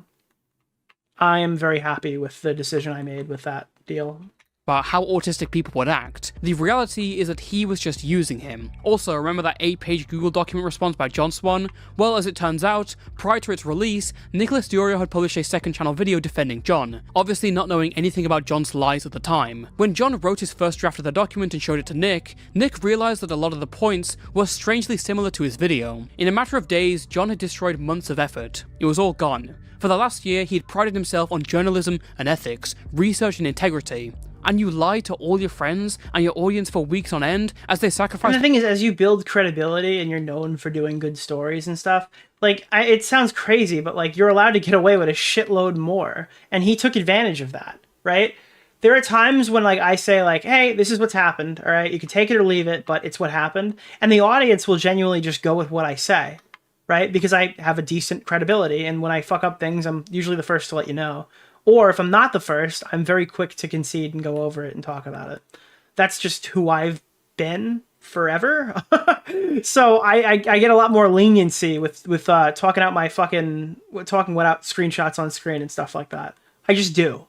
I am very happy with the decision I made with that deal. About how autistic people would act. The reality is that he was just using him. Also, remember that 8-page Google document response by John Swan? Well, as it turns out, prior to its release, Nicholas DeOrio had published a 2nd channel video defending John, obviously not knowing anything about John's lies at the time. When John wrote his first draft of the document and showed it to Nick realized that a lot of the points were strangely similar to his video. In a matter of days, John had destroyed months of effort. It was all gone. For the last year, he had prided himself on journalism and ethics, research and integrity. And you lie to all your friends and your audience for weeks on end as they sacrifice— And the thing is, as you build credibility and you're known for doing good stories and stuff, like, it sounds crazy, but like, you're allowed to get away with a shitload more. And he took advantage of that, right? There are times when like I say like, hey, this is what's happened, all right? You can take it or leave it, but it's what happened. And the audience will genuinely just go with what I say, right? Because I have a decent credibility. And when I fuck up things, I'm usually the first to let you know. Or if I'm not the first, I'm very quick to concede and go over it and talk about it. That's just who I've been forever. So I get a lot more leniency with talking out my talking without screenshots on screen and stuff like that. I just do.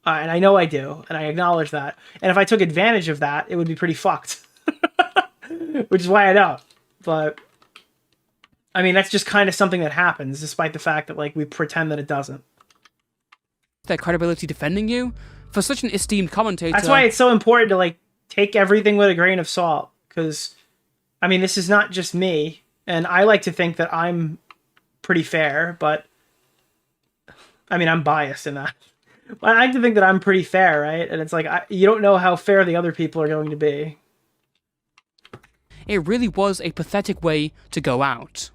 And I know I do. And I acknowledge that. And if I took advantage of that, it would be pretty fucked. Which is why I don't. But I mean, that's just kind of something that happens, despite the fact that like we pretend that it doesn't. Their credibility defending you? For such an esteemed commentator— That's why it's so important to like take everything with a grain of salt, because I mean, this is not just me, and I like to think that I'm pretty fair, but I mean, I'm biased in that. I like to think that I'm pretty fair, right? And it's like, you don't know how fair the other people are going to be. It really was a pathetic way to go out.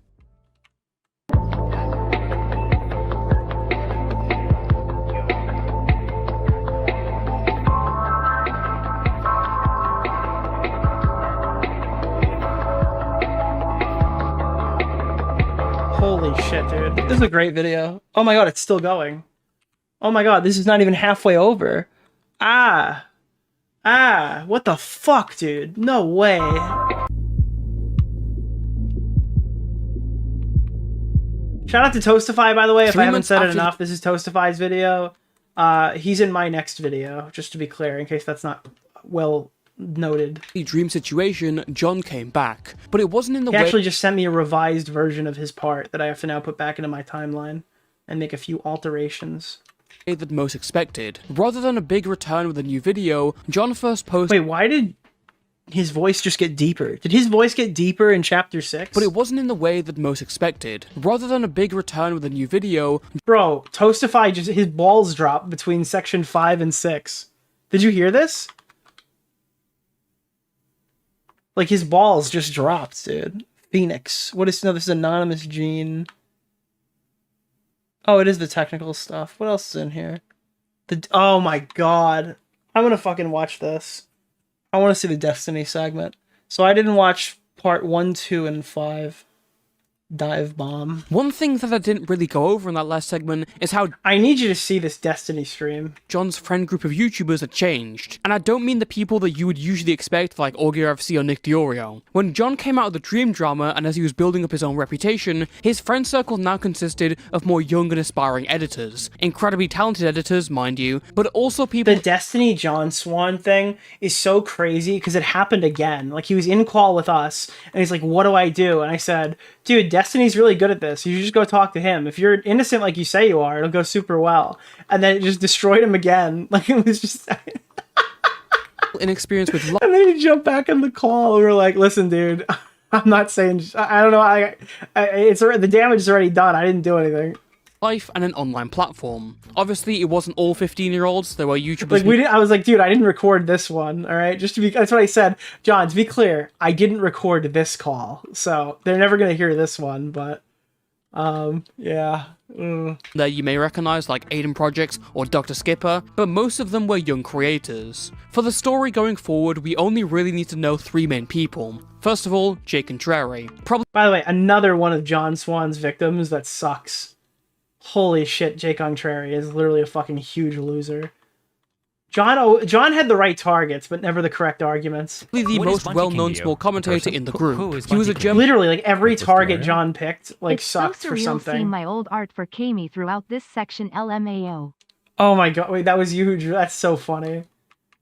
Holy shit, dude. This is a great video. Oh my god, it's still going. Oh my god, this is not even halfway over. What the fuck, dude? No way. Shout out to Toastify, by the way, if I haven't said it enough. This is Toastify's video. He's in my next video, just to be clear, in case that's not well noted. The dream situation, John came back, but it wasn't in the way... He actually just sent me a revised version of his part that I have to now put back into my timeline and make a few alterations. ...that most expected. Rather than a big return with a new video, John first posted... Wait, why did his voice just get deeper? Did his voice get deeper in chapter 6? But it wasn't in the way that most expected. Rather than a big return with a new video... Bro, Toastify just... his balls dropped between section 5 and 6. Did you hear this? Like, his balls just dropped, dude. Phoenix. What is... No, this is Anonymous Gene. Oh, it is the technical stuff. What else is in here? Oh my god. I'm gonna fucking watch this. I want to see the Destiny segment. So I didn't watch part 1, 2, and 5. Dive bomb. One thing that I didn't really go over in that last segment is how... I need you to see this Destiny stream. John's friend group of YouTubers had changed. And I don't mean the people that you would usually expect, like AugurFC or Nick DeOrio. When John came out of the Dream drama, and as he was building up his own reputation, his friend circle now consisted of more young and aspiring editors. Incredibly talented editors, mind you, but also people... The Destiny John Swan thing is so crazy, because it happened again. Like, he was in call with us, and he's like, what do I do? And I said, dude, Destiny's really good at this. You should just go talk to him. If you're innocent like you say you are, it'll go super well. And then it just destroyed him again. Like, it was just... inexperienced with... And then he jumped back in the call. We were like, listen, dude, I'm not saying... I don't know. It's the damage is already done. I didn't do anything. Life and an online platform. Obviously, it wasn't all 15-year-olds. There were YouTubers... Like, I was like, dude, I didn't record this one, all right? Just to be... That's what I said. John, to be clear, I didn't record this call. So, they're never going to hear this one, but... yeah. That you may recognize, like Aiden Projects or Dr. Skipper, but most of them were young creators. For the story going forward, we only really need to know 3 main people. First of all, Jake Contrary. By the way, another one of John Swan's victims that sucks. Holy shit, Jake Contrary is literally a fucking huge loser. John had the right targets, but never the correct arguments. The most well-known small commentator in the group. He was a German... Literally, like, every target John picked, like, it's sucked so for something. Seeing my old art for Camy throughout this section LMAO. Oh my god, wait, that was huge. That's so funny.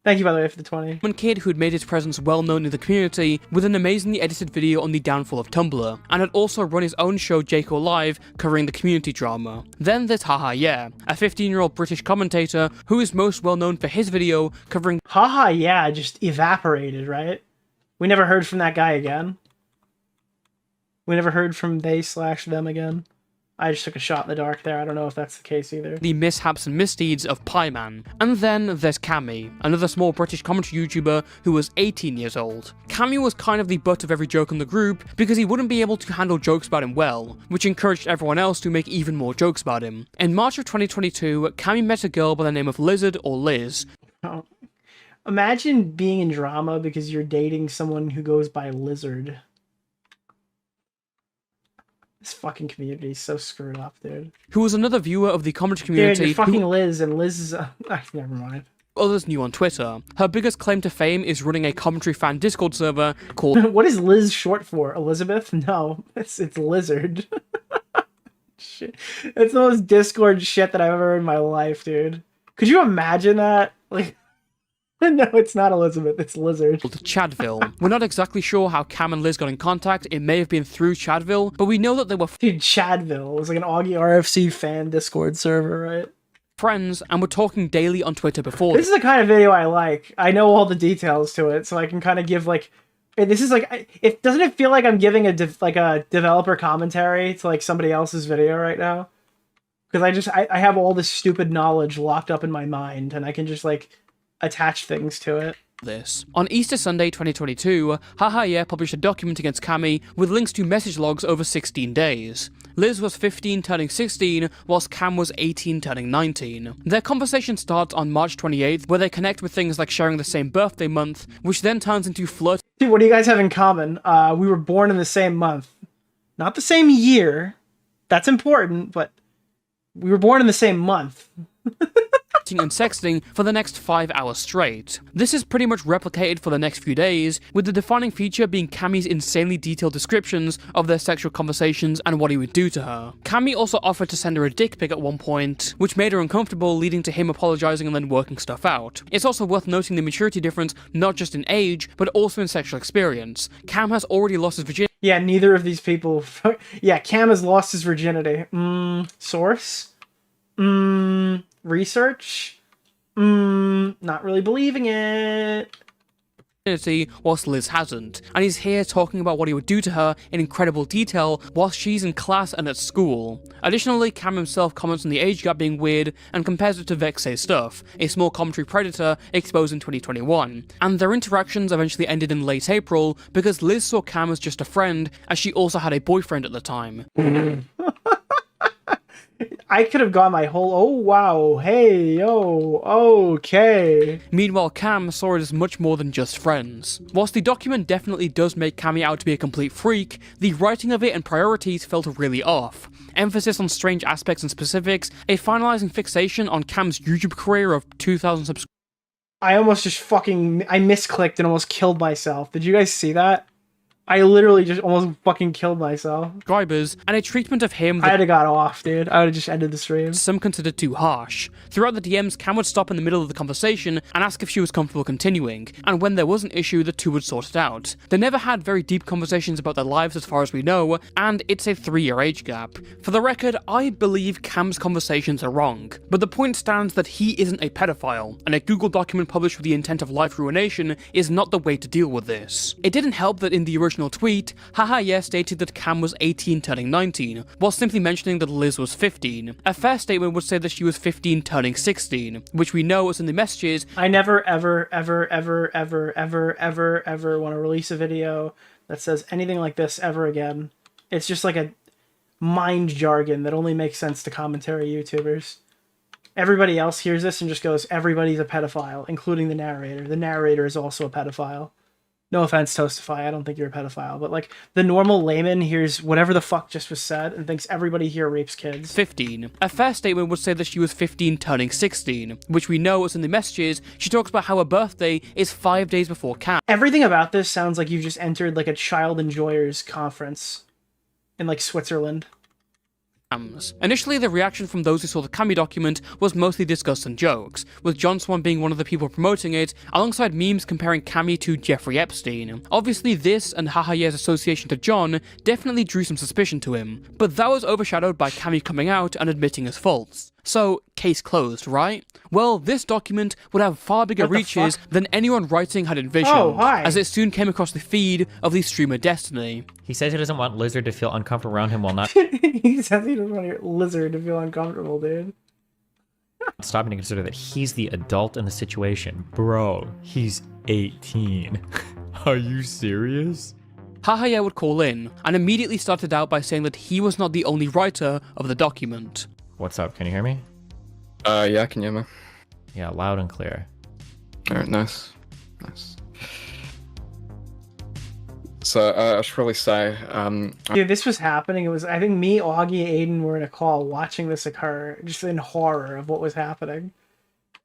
Thank you, by the way, for the 20. One kid who'd made his presence well known in the community with an amazingly edited video on the downfall of Tumblr, and had also run his own show Jayco Live covering the community drama. Then there's Haha Yeah, a 15-year-old British commentator who is most well known for his video covering... Haha Yeah just evaporated, right? We never heard from that guy again. We never heard from they/them again. I just took a shot in the dark there. I don't know if that's the case either. The mishaps and misdeeds of Pieman. And then there's Camy, another small British commentary YouTuber who was 18 years old. Camy was kind of the butt of every joke in the group because he wouldn't be able to handle jokes about him well, which encouraged everyone else to make even more jokes about him. In March of 2022, Camy met a girl by the name of Lizard or Liz. Oh. Imagine being in drama because you're dating someone who goes by Lizard. This fucking community is so screwed up, dude. Who was another viewer of the commentary community. Dude, you're fucking Liz, and Liz is... never mind. Others new on Twitter. Her biggest claim to fame is running a commentary fan Discord server called... What is Liz short for? Elizabeth? No, it's Lizard. Shit. It's the most Discord shit that I've ever heard in my life, dude. Could you imagine that? Like... No, it's not Elizabeth, it's Lizard. Chadville. We're not exactly sure how Cam and Liz got in contact. It may have been through Chadville, but we know that they were... Dude, Chadville was like an Augie RFC fan Discord server, right? Friends, and were talking daily on Twitter before. This is the kind of video I like. I know all the details to it, so I can kind of give like... This is like... Doesn't it feel like I'm giving a developer commentary to like somebody else's video right now? Because I have all this stupid knowledge locked up in my mind, and I can just like... attach things to it. This. On Easter Sunday 2022, Haha Yeah published a document against Camy with links to message logs over 16 days. Liz was 15 turning 16, whilst Cam was 18 turning 19. Their conversation starts on March 28th, where they connect with things like sharing the same birthday month, which then turns into flirt. Dude, what do you guys have in common? We were born in the same month. Not the same year, That's important, but we were born in the same month. And sexting for the next 5 hours straight. This is pretty much replicated for the next few days, with the defining feature being Camy's insanely detailed descriptions of their sexual conversations and what he would do to her. Camy also offered to send her a dick pic at one point, which made her uncomfortable, leading to him apologizing and then working stuff out. It's also worth noting the maturity difference, not just in age, but also in sexual experience. Cam has already lost his virginity. Yeah, neither of these people... Yeah, Cam has lost his virginity. Source? Research? Not really believing it. Whilst Liz hasn't, and he's here talking about what he would do to her in incredible detail whilst she's in class and at school. Additionally, Cam himself comments on the age gap being weird and compares it to Vexay's stuff, a small commentary predator exposed in 2021, and their interactions eventually ended in late April because Liz saw Cam as just a friend, as she also had a boyfriend at the time. I could have gone my whole, oh wow, hey, yo, okay. Meanwhile, Cam saw it as much more than just friends. Whilst the document definitely does make Camy out to be a complete freak, the writing of it and priorities felt really off. Emphasis on strange aspects and specifics, a finalizing fixation on Cam's YouTube career of 2,000 subscribers. I almost just I misclicked and almost killed myself. Did you guys see that? I literally just almost fucking killed myself. Subscribers, and a treatment of him I would have got off, dude. I would have just ended the stream. Some considered too harsh. Throughout the DMs, Cam would stop in the middle of the conversation and ask if she was comfortable continuing, and when there was an issue, the two would sort it out. They never had very deep conversations about their lives as far as we know, and it's a 3-year age gap. For the record, I believe Cam's conversations are wrong, but the point stands that he isn't a pedophile, and a Google document published with the intent of life ruination is not the way to deal with this. It didn't help that in the original tweet, Haha Yeah stated that Cam was 18 turning 19, while simply mentioning that Liz was 15. A fair statement would say that she was 15 turning 16, which we know is in the messages. I never ever want to release a video that says anything like this ever again. It's just like a mind jargon that only makes sense to commentary YouTubers. Everybody else hears this and just goes, everybody's a pedophile, including the narrator. The narrator is also a pedophile. No offense, Toastify, I don't think you're a pedophile, but like, the normal layman hears whatever the fuck just was said and thinks everybody here rapes kids. 15. A fair statement would say that she was 15 turning 16, which we know is in the messages. She talks about how her birthday is 5 days before Cam. Everything about this sounds like you've just entered like a child enjoyers conference in like Switzerland. Initially, the reaction from those who saw the Camy document was mostly disgust and jokes, with John Swan being one of the people promoting it, alongside memes comparing Camy to Jeffrey Epstein. Obviously, this and Haha Yeah's association to John definitely drew some suspicion to him, but that was overshadowed by Camy coming out and admitting his faults. So, case closed, right? Well, this document would have far bigger reaches than anyone writing had envisioned, as it soon came across the feed of the streamer Destiny. He says he doesn't want Lizard to feel uncomfortable around him while not He says he doesn't want Lizard to feel uncomfortable, dude. stopping to consider that he's the adult in the situation. Bro, he's 18. Are you serious? Haha Yeah would call in, and immediately started out by saying that he was not the only writer of the document. What's up? Can you hear me? Yeah, can you hear me? Yeah, loud and clear. Alright, nice. Nice. So, I should probably say, Dude, this was happening. It was, I think me, Augie, and Aiden were in a call watching this occur, just in horror of what was happening.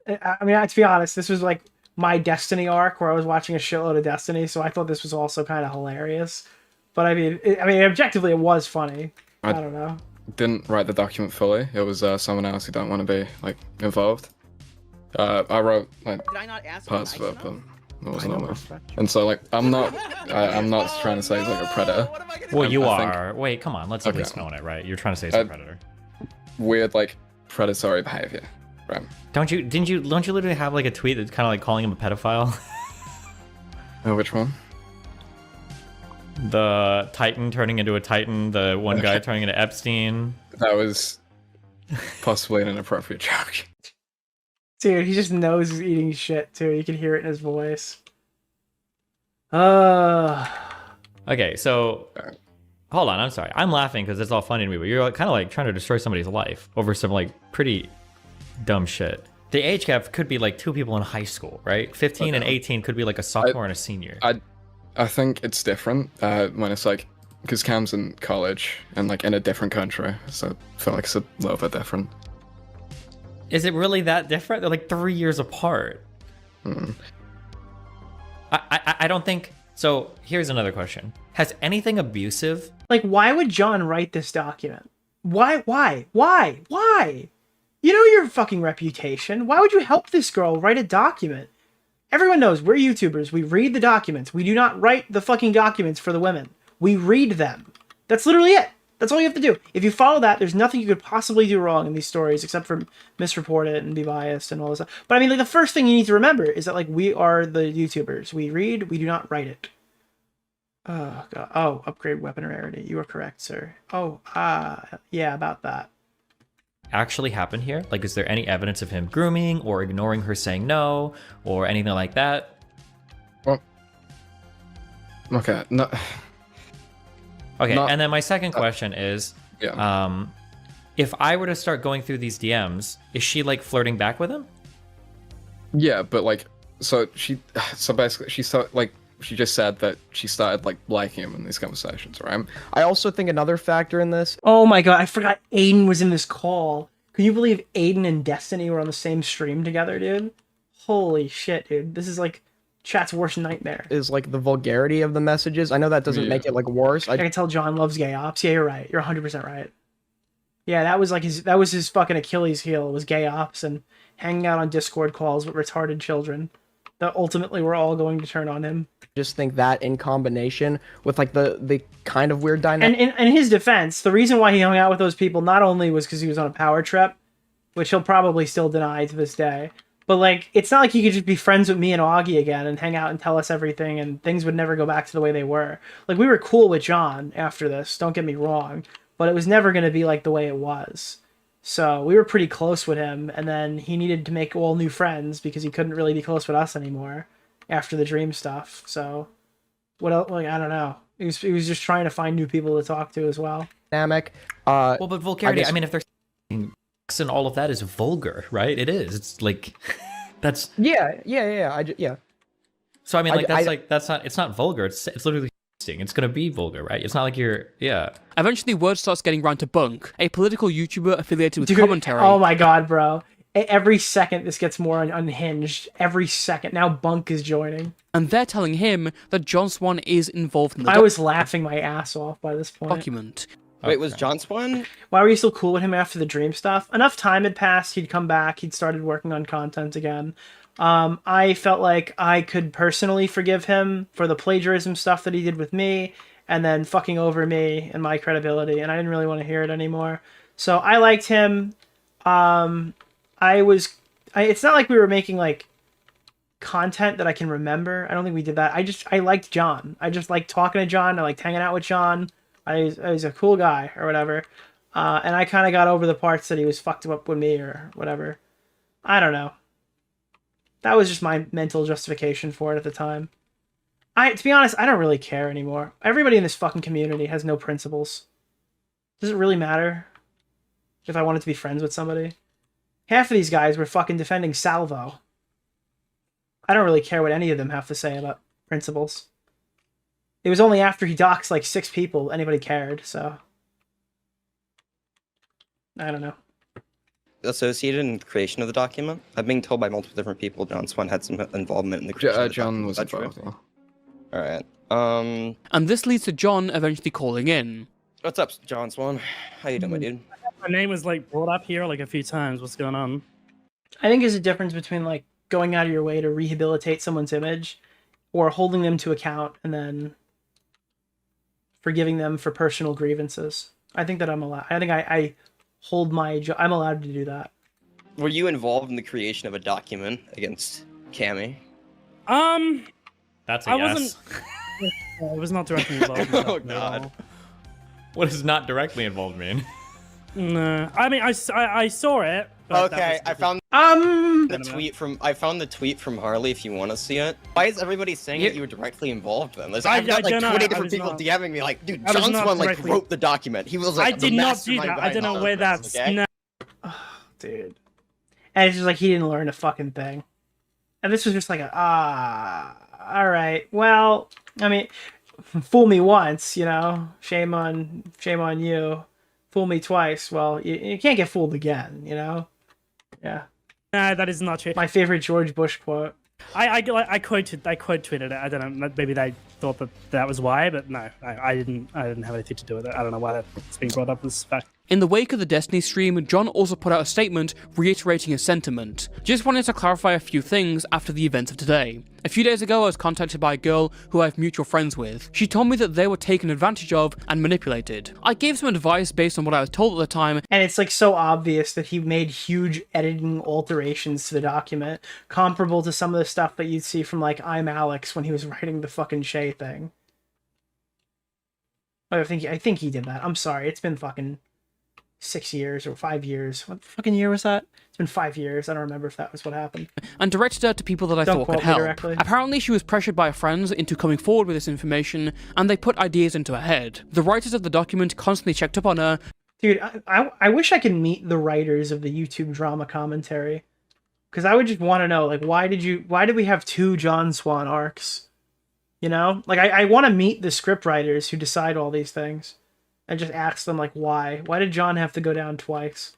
I mean, to be honest, this was like my Destiny arc where I was watching a shitload of Destiny, so I thought this was also kind of hilarious. But I mean, objectively, it was funny. I don't know. Didn't write the document fully. It was someone else who don't want to be like involved. I wrote like parts of it, but it wasn't on there. And so like I'm not trying to say he's like a predator. Well, you are. Wait, come on. Let's at least own it, right? You're trying to say he's a predator. Weird like predatory behavior, right? Don't you literally have like a tweet that's kind of like calling him a pedophile? Which one? The Titan turning into a Titan, the one guy turning into Epstein. That was possibly an inappropriate joke. Dude, he just knows he's eating shit too. You can hear it in his voice. Okay, so hold on. I'm sorry. I'm laughing because it's all funny to me, but you're kind of like trying to destroy somebody's life over some like pretty dumb shit. The age gap could be like two people in high school, right? 15 and 18 could be like a sophomore and a senior. I think it's different when it's like because Cam's in college and like in a different country, so I feel like it's a little bit different. Is it really that different? They're like 3 years apart. I don't think so. Here's another question: has anything abusive? Like, why would John write this document? Why? You know your fucking reputation. Why would you help this girl write a document? Everyone knows we're YouTubers. We read the documents. We do not write the fucking documents for the women. We read them. That's literally it. That's all you have to do. If you follow that, there's nothing you could possibly do wrong in these stories except for misreport it and be biased and all this stuff. But I mean, like, the first thing you need to remember is that, like, we are the YouTubers. We read, we do not write it. Oh, God. Oh, upgrade weapon rarity. You are correct, sir. Oh, yeah, about that. Actually happened here? Like, is there any evidence of him grooming or ignoring her saying no or anything like that? Well, okay, no. Okay, and then my second question is, if I were to start going through these DMs, is she like flirting back with him? Yeah, but like, so basically she just said that she started like liking him in these conversations, right? I also think another factor in this. Oh my God, I forgot Aiden was in this call. Can you believe Aiden and Destiny were on the same stream together, dude? Holy shit, dude. This is like chat's worst nightmare. Is like the vulgarity of the messages. I know that doesn't make it like worse. I can tell John loves gay ops. Yeah, you're right. You're 100% right. Yeah, that was like his fucking Achilles heel was gay ops and hanging out on Discord calls with retarded children that ultimately were all going to turn on him. Just think that in combination with like the kind of weird dynamic. And in his defense, the reason why he hung out with those people not only was because he was on a power trip, which he'll probably still deny to this day, but like it's not like he could just be friends with me and Augie again and hang out and tell us everything and things would never go back to the way they were. Like, we were cool with John after this, don't get me wrong, but it was never going to be like the way it was. So we were pretty close with him, and then he needed to make all new friends because he couldn't really be close with us anymore after the dream stuff. So what else? Like, I don't know. He was just trying to find new people to talk to as well. Dynamic. Well, but vulgarity, I mean, if they're and all of that is vulgar, right? It is. It's like that's yeah. So I mean, like that's not. It's not vulgar. It's literally. It's gonna be vulgar, right? It's not like you're. Eventually, word starts getting round to Bunk, a political YouTuber affiliated with commentary. Oh my God, bro! Every second this gets more unhinged. Every second now, Bunk is joining, and they're telling him that John Swan is involved in the. I was laughing my ass off by this point. Document. Wait, was John Swan? Why were you still cool with him after the dream stuff? Enough time had passed. He'd come back. He'd started working on content again. I felt like I could personally forgive him for the plagiarism stuff that he did with me and then fucking over me and my credibility, and I didn't really want to hear it anymore. So I liked him. It's not like we were making like content that I can remember. I don't think we did that. I liked John. I just liked talking to John. I liked hanging out with John. I was a cool guy or whatever. And I kind of got over the parts that he was fucked up with me or whatever. I don't know. That was just my mental justification for it at the time. To be honest, I don't really care anymore. Everybody in this fucking community has no principles. Does it really matter if I wanted to be friends with somebody? Half of these guys were fucking defending Salvo. I don't really care what any of them have to say about principles. It was only after he doxed like 6 people anybody cared, so. I don't know. Associated in the creation of the document? I'm being told by multiple different people John Swan had some involvement in the creation of the John was document. involved. Alright. And this leads to John eventually calling in. What's up, John Swan? How you doing, my dude? My name was like brought up here like a few times. What's going on? I think there's a difference between like going out of your way to rehabilitate someone's image or holding them to account and then forgiving them for personal grievances. I think that I'm allowed. I think I hold I'm allowed to do that. Were you involved in the creation of a document against Camy? That's a I yes. wasn't. I was not directly involved. Oh God. What does not directly involved mean? No, I mean I saw it. But Okay, I found the tweet from Harley. If you want to see it, why is everybody saying that you were directly involved? Then I've got like 20 different people DMing me like, dude, John Swan like wrote the document. He was like, I did not do that. I don't know where that's. Okay? No. Oh, dude. And it's just like he didn't learn a fucking thing. And this was just like all right. Well, I mean, fool me once, you know, shame on you. Fool me twice, well, you can't get fooled again, you know? Yeah. No, that is not true. My favorite George Bush quote. I quote tweeted it. I don't know. Maybe they thought that was why, but no, I didn't have anything to do with it. I don't know why that's being brought up as fact. In the wake of the Destiny stream, John also put out a statement reiterating his sentiment. Just wanted to clarify a few things after the events of today. A few days ago, I was contacted by a girl who I have mutual friends with. She told me that they were taken advantage of and manipulated. I gave some advice based on what I was told at the time. And it's like so obvious that he made huge editing alterations to the document, comparable to some of the stuff that you'd see from like I'm Alex when he was writing the fucking Shay thing. I think he did that. I'm sorry, it's been fucking 6 years or 5 years. What fucking year was that? It's been 5 years. I don't remember if that was what happened. And directed her to people that I thought could help. Apparently she was pressured by her friends into coming forward with this information, and they put ideas into her head. The writers of the document constantly checked up on her. Dude, I wish I could meet the writers of the YouTube drama commentary. Because I would just want to know, like, why did we have 2 John Swan arcs? You know? Like, I want to meet the script writers who decide all these things. And just ask them, like, why? Why did John have to go down twice?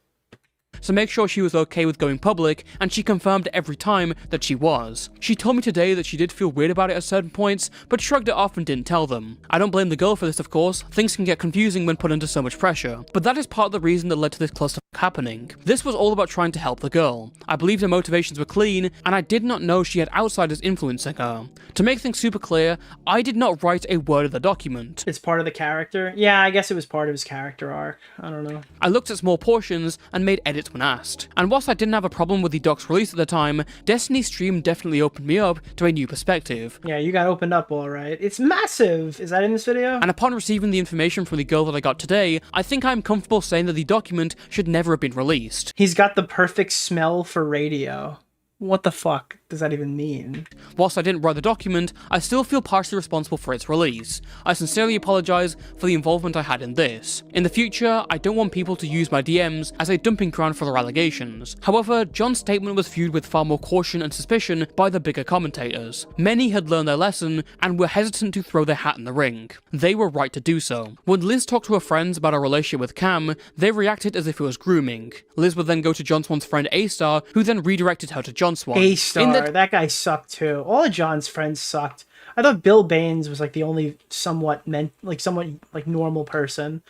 So make sure she was okay with going public, and she confirmed every time that she was. She told me today that she did feel weird about it at certain points, but shrugged it off and didn't tell them. I don't blame the girl for this, of course. Things can get confusing when put under so much pressure. But that is part of the reason that led to this clusterfuck happening. This was all about trying to help the girl. I believed her motivations were clean, and I did not know she had outsiders influencing her. To make things super clear, I did not write a word of the document. It's part of the character? Yeah, I guess it was part of his character arc. I don't know. I looked at small portions and made edits when asked. And whilst I didn't have a problem with the doc's release at the time, Destiny's stream definitely opened me up to a new perspective. Yeah, you got opened up all right. It's massive! Is that in this video? And upon receiving the information from the girl that I got today, I think I'm comfortable saying that the document should never have been released. He's got the perfect smell for radio. What the fuck does that even mean? Whilst I didn't write the document, I still feel partially responsible for its release. I sincerely apologise for the involvement I had in this. In the future, I don't want people to use my DMs as a dumping ground for their allegations. However, John's statement was viewed with far more caution and suspicion by the bigger commentators. Many had learned their lesson and were hesitant to throw their hat in the ring. They were right to do so. When Liz talked to her friends about her relationship with Cam, they reacted as if it was grooming. Liz would then go to John Swan's friend A-Star, who then redirected her to John Swan. A-Star, that guy sucked too. All of John's friends sucked. I thought Bill Baines was like the only somewhat normal person.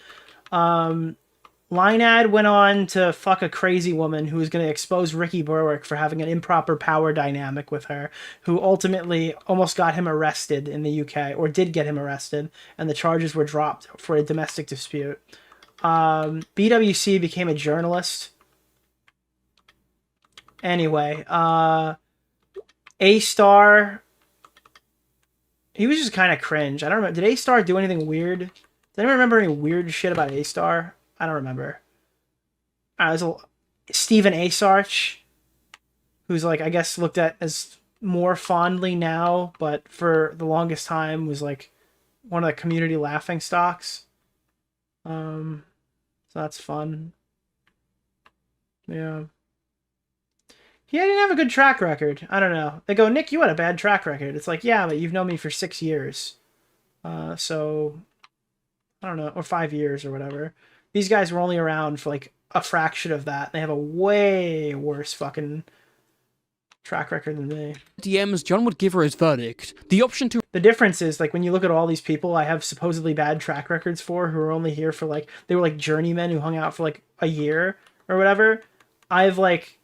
Linead went on to fuck a crazy woman who was going to expose Ricky Berwick for having an improper power dynamic with her, who ultimately almost got him arrested in the UK, or did get him arrested, and the charges were dropped for a domestic dispute. BWC became a journalist. Anyway, A-Star, he was just kind of cringe. I don't remember. Did A-Star do anything weird? Does anyone remember any weird shit about A-Star? I don't remember. There's Stephen A-Sarch, who's like, I guess looked at as more fondly now, but for the longest time was like one of the community laughing stocks. So that's fun. Yeah. He didn't have a good track record. I don't know. They go, Nick, you had a bad track record. It's like, yeah, but you've known me for 6 years. So, I don't know, or 5 years or whatever. These guys were only around for like a fraction of that. They have a way worse fucking track record than me. DMs, John would give her his verdict. The option to... The difference is, like, when you look at all these people I have supposedly bad track records for, who are only here for like, they were like journeymen who hung out for like a year or whatever. I've like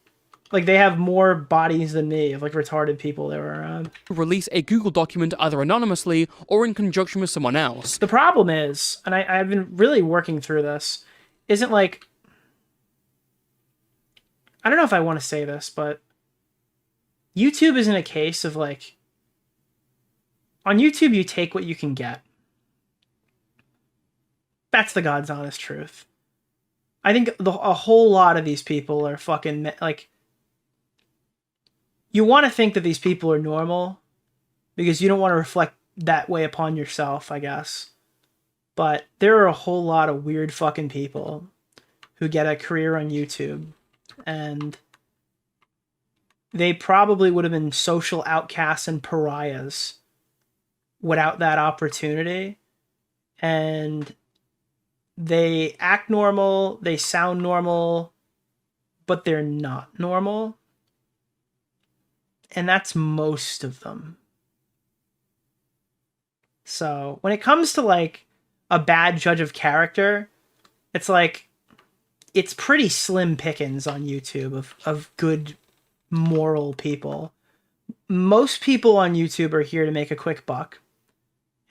they have more bodies than me of like retarded people that were around. Release a Google document either anonymously or in conjunction with someone else. The problem is, and I've been really working through this, isn't like, I don't know if I want to say this, but YouTube isn't a case of like, on YouTube you take what you can get. That's the God's honest truth. I think a whole lot of these people are fucking like, you want to think that these people are normal because you don't want to reflect that way upon yourself, I guess. But there are a whole lot of weird fucking people who get a career on YouTube, and they probably would have been social outcasts and pariahs without that opportunity, and they act normal, they sound normal, but they're not normal. And that's most of them. So when it comes to like a bad judge of character, it's like, it's pretty slim pickings on YouTube of good moral people. Most people on YouTube are here to make a quick buck,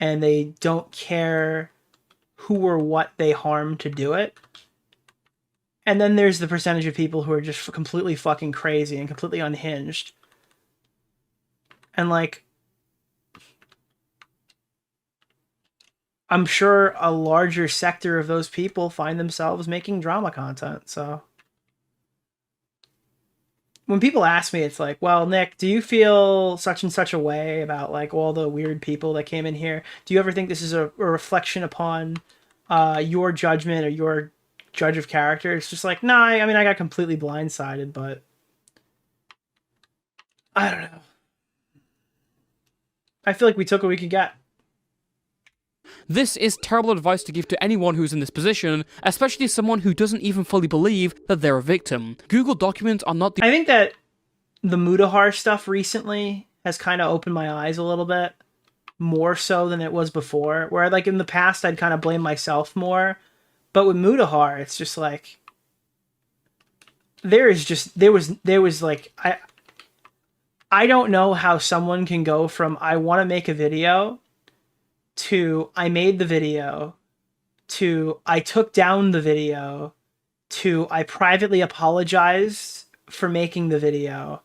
and they don't care who or what they harm to do it. And then there's the percentage of people who are just completely fucking crazy and completely unhinged. And like, I'm sure a larger sector of those people find themselves making drama content, so. When people ask me, it's like, well, Nick, do you feel such and such a way about like all the weird people that came in here? Do you ever think this is a reflection upon your judgment or your judge of character? It's just like, nah, I mean, I got completely blindsided, but I don't know. I feel like we took what we could get. This is terrible advice to give to anyone who's in this position, especially someone who doesn't even fully believe that they're a victim. Google Documents are not the— I think that the Mudahar stuff recently has kind of opened my eyes a little bit, more so than it was before, where like in the past I'd kind of blame myself more, but with Mudahar it's just like, there was like, I don't know how someone can go from I want to make a video to I made the video to I took down the video to I privately apologized for making the video,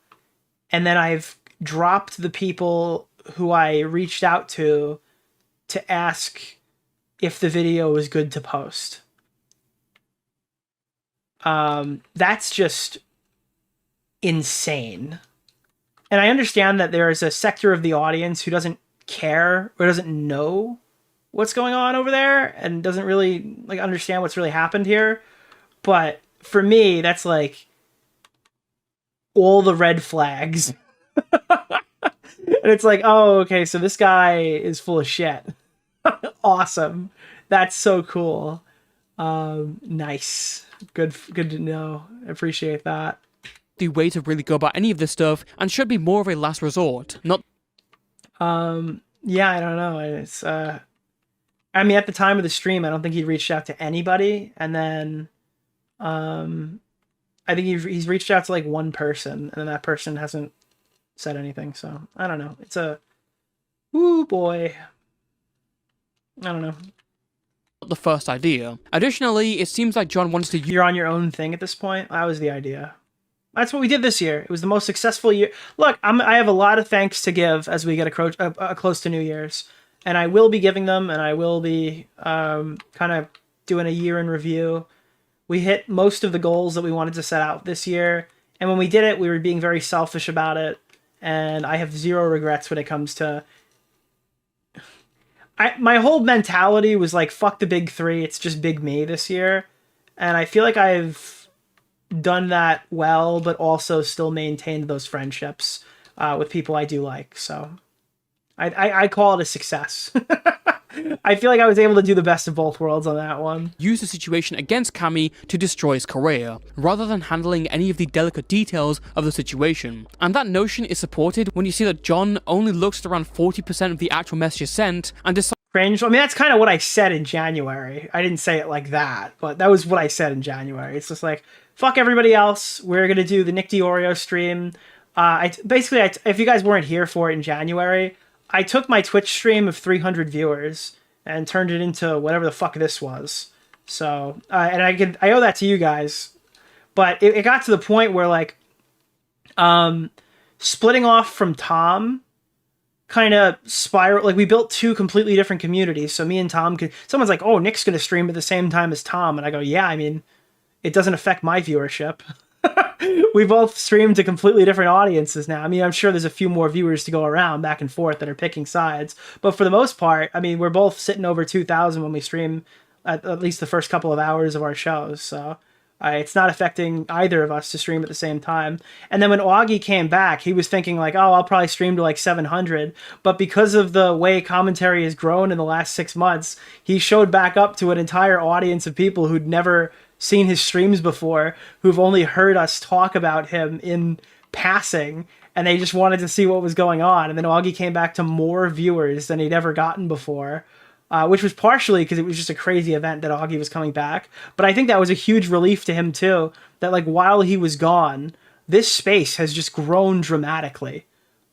and then I've dropped the people who I reached out to ask if the video was good to post. That's just insane. And I understand that there is a sector of the audience who doesn't care or doesn't know what's going on over there and doesn't really like understand what's really happened here. But for me, that's like all the red flags. And it's like, oh, okay, so this guy is full of shit. Awesome. That's so cool. Nice. Good to know. I appreciate that. The way to really go about any of this stuff, and should be more of a last resort, not— yeah, I don't know. It's I mean, at the time of the stream, I don't think he reached out to anybody, and then I think he's reached out to like one person, and then that person hasn't said anything. So I don't know. It's a, ooh boy. I don't know. the first idea. Additionally, it seems like John wants to— You're on your own thing at this point. That was the idea. That's what we did this year. It was the most successful year. Look, I have a lot of thanks to give as we get close to New Year's, and I will be giving them, and I will be kind of doing a year in review. We hit most of the goals that we wanted to set out this year, and when we did it, we were being very selfish about it, and I have zero regrets when it comes to... My whole mentality was like, fuck the big three, it's just big me this year, and I feel like I've done that well, but also still maintained those friendships with people I do like. So I call it a success. I feel like I was able to do the best of both worlds on that one. Use the situation against Camy to destroy his career, rather than handling any of the delicate details of the situation. And that notion is supported when you see that John only looks at around 40% of the actual messages sent and decides— Cringe. I mean, that's kind of what I said in January. I didn't say it like that, but that was what I said in January. It's just like, fuck everybody else. We're going to do the Nick DeOrio stream. If you guys weren't here for it in January, I took my Twitch stream of 300 viewers and turned it into whatever the fuck this was. So, and I owe that to you guys. But it got to the point where, like, splitting off from Tom kind of spiral. Like, we built two completely different communities. So me and Tom could... Someone's like, oh, Nick's going to stream at the same time as Tom. And I go, yeah, I mean, it doesn't affect my viewership. We both stream to completely different audiences now. I mean, I'm sure there's a few more viewers to go around back and forth that are picking sides. But for the most part, I mean, we're both sitting over 2,000 when we stream at least the first couple of hours of our shows. So It's not affecting either of us to stream at the same time. And then when Augie came back, he was thinking like, oh, I'll probably stream to like 700. But because of the way commentary has grown in the last 6 months, he showed back up to an entire audience of people who'd never seen his streams before, who've only heard us talk about him in passing, and they just wanted to see what was going on. And then Augie came back to more viewers than he'd ever gotten before, which was partially because it was just a crazy event that Augie was coming back. But I think that was a huge relief to him too, that like while he was gone, this space has just grown dramatically.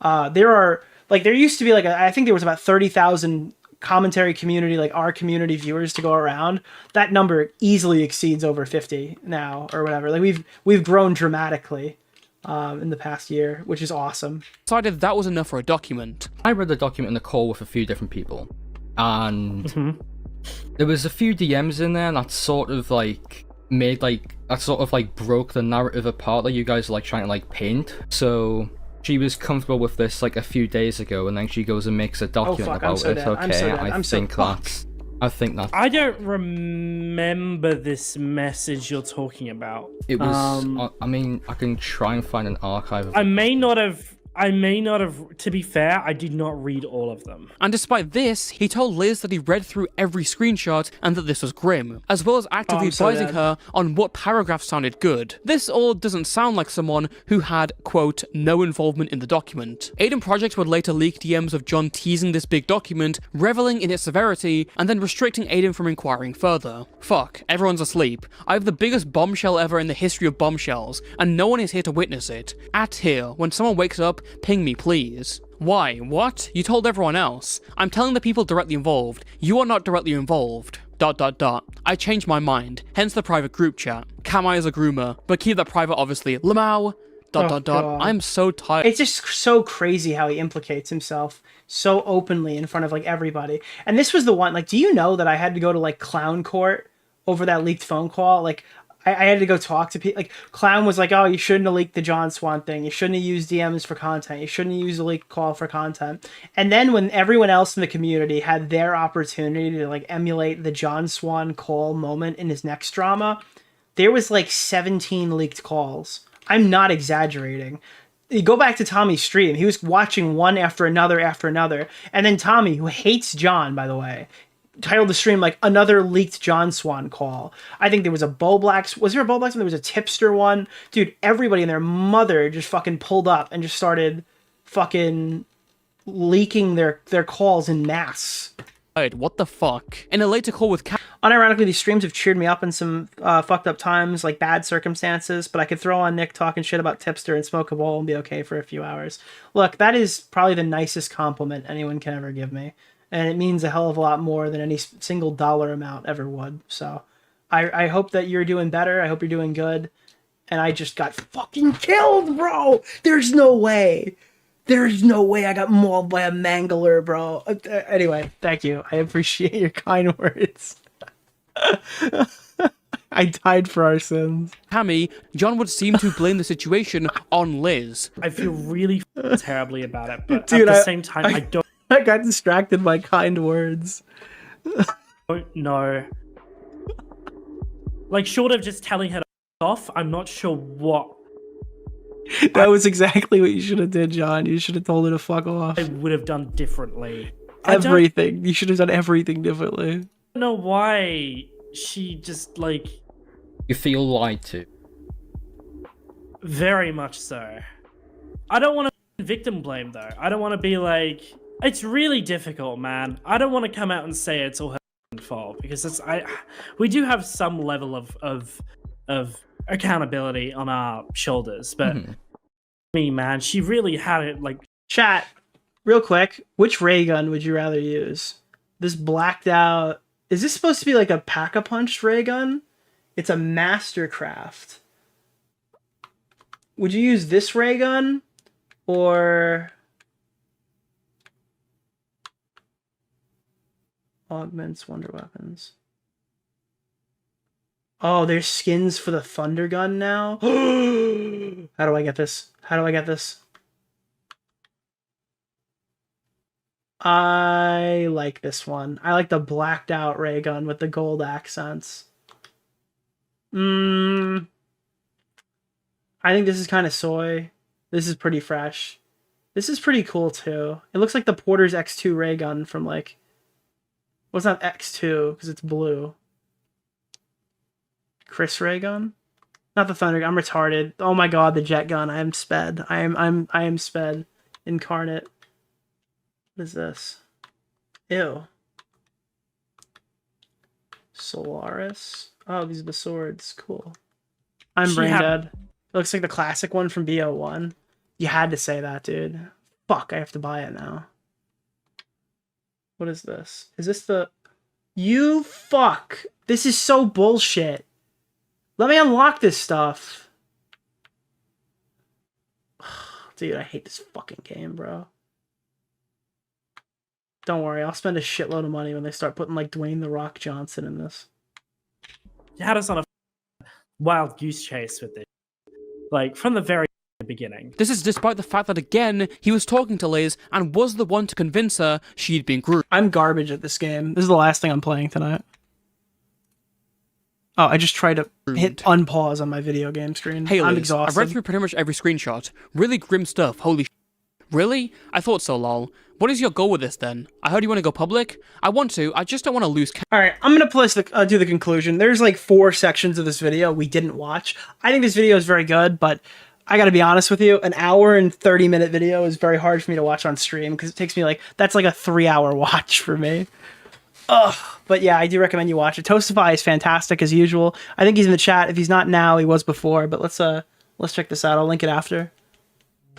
There used to be like, I think there was about 30,000 commentary community, like our community viewers to go around. That number easily exceeds over 50 now or whatever. Like we've grown dramatically in the past year, which is awesome. Decided that was enough for a document. I read the document in the call with a few different people, and there was a few DMs in there that sort of like made like broke the narrative apart that you guys are like trying to like paint. So she was comfortable with this like a few days ago, and then she goes and makes a document about it. Okay, I think that. I don't remember this message you're talking about. It was. I mean, I can try and find an archive. I may not have. To be fair, I did not read all of them. And despite this, he told Liz that he read through every screenshot and that this was grim, as well as actively advising her on what paragraphs sounded good. This all doesn't sound like someone who had, quote, no involvement in the document. Aiden Project would later leak DMs of John teasing this big document, reveling in its severity, and then restricting Aiden from inquiring further. Fuck, everyone's asleep. I have the biggest bombshell ever in the history of bombshells, and no one is here to witness it. At here, when someone wakes up, ping me, please. Why? What? You told everyone else. I'm telling the people directly involved. You are not directly involved. ... I changed my mind, hence the private group chat. Camy is a groomer, but keep that private obviously. Lamau. ... I'm so tired. It's just so crazy how he implicates himself so openly in front of like everybody. And this was the one, like, do you know that I had to go to like clown court over that leaked phone call? Like, I had to go talk to people. Like, Clown was like, oh, you shouldn't have leaked the John Swan thing. You shouldn't have used DMs for content. You shouldn't have used a leaked call for content. And then when everyone else in the community had their opportunity to, like, emulate the John Swan call moment in his next drama, there was, like, 17 leaked calls. I'm not exaggerating. You go back to Tommy's stream. He was watching one after another. And then Tommy, who hates John, by the way, titled the stream like another leaked John Swan call. I think there was a Bo Blacks. Was there a Bo Blacks? And there was a Tipster one. Dude, everybody and their mother just fucking pulled up and just started fucking leaking their calls in mass. What the fuck? In a later call with Unironically, these streams have cheered me up in some fucked up times, like bad circumstances, but I could throw on Nick talking shit about Tipster and smoke a bowl and be okay for a few hours. Look, that is probably the nicest compliment anyone can ever give me. And it means a hell of a lot more than any single dollar amount ever would. So I hope that you're doing better. I hope you're doing good. And I just got fucking killed, bro. There's no way. There's no way I got mauled by a mangler, bro. Anyway, thank you. I appreciate your kind words. I died for our sins. Camy, John would seem to blame the situation on Liz. I feel really terribly about it, but dude, at the same time, I don't. I got distracted by kind words. No. Like, short of just telling her to off, I'm not sure what. That was exactly what you should have did, John. You should have told her to fuck off. I would have done differently. Everything. You should have done everything differently. I don't know why she just, like... You feel lied to. Very much so. I don't want to victim blame, though. I don't want to be like... It's really difficult, man. I don't want to come out and say it's all her fault, because we do have some level of accountability on our shoulders, but me, man, she really had it like... Chat, real quick, which ray gun would you rather use? This blacked out... Is this supposed to be like a pack-a-punch ray gun? It's a Mastercraft. Would you use this ray gun? Or... Augments wonder weapons. Oh, there's skins for the thunder gun now? How do I get this? How do I get this? I like this one. I like the blacked out ray gun with the gold accents. I think this is kind of soy. This is pretty fresh. This is pretty cool too. It looks like the Porter's X2 ray gun from like... Well, it's not X2 because it's blue. Chris ray gun? Not the thunder gun. I'm retarded. Oh my god, the jet gun. I am sped. I am sped. Incarnate. What is this? Ew. Solaris. Oh, these are the swords. Cool. I'm brain dead. It looks like the classic one from BO1. You had to say that, dude. Fuck, I have to buy it now. What is this? Is this the... You fuck! This is so bullshit. Let me unlock this stuff. Dude, I hate this fucking game, bro. Don't worry, I'll spend a shitload of money when they start putting, like, Dwayne The Rock Johnson in this. You had us on a wild goose chase with this. Like, from the very beginning. This is despite the fact that, again, he was talking to Liz and was the one to convince her she'd been groomed. I'm garbage at this game. This is the last thing I'm playing tonight. Oh, I just tried to hit unpause on my video game screen. Hey, Liz, I'm exhausted. I've read through pretty much every screenshot. Really grim stuff, holy Really? I thought so, lol. What is your goal with this, then? I heard you want to go public? I want to, I just don't want to lose... Alright, I'm gonna do the conclusion. There's like 4 sections of this video we didn't watch. I think this video is very good, but I gotta be honest with you, an hour and 30-minute video is very hard for me to watch on stream, because it takes me like... That's like a 3-hour watch for me. Ugh. But yeah, I do recommend you watch it. Toastify is fantastic as usual. I think he's in the chat. If he's not now, he was before, but let's check this out. I'll link it after.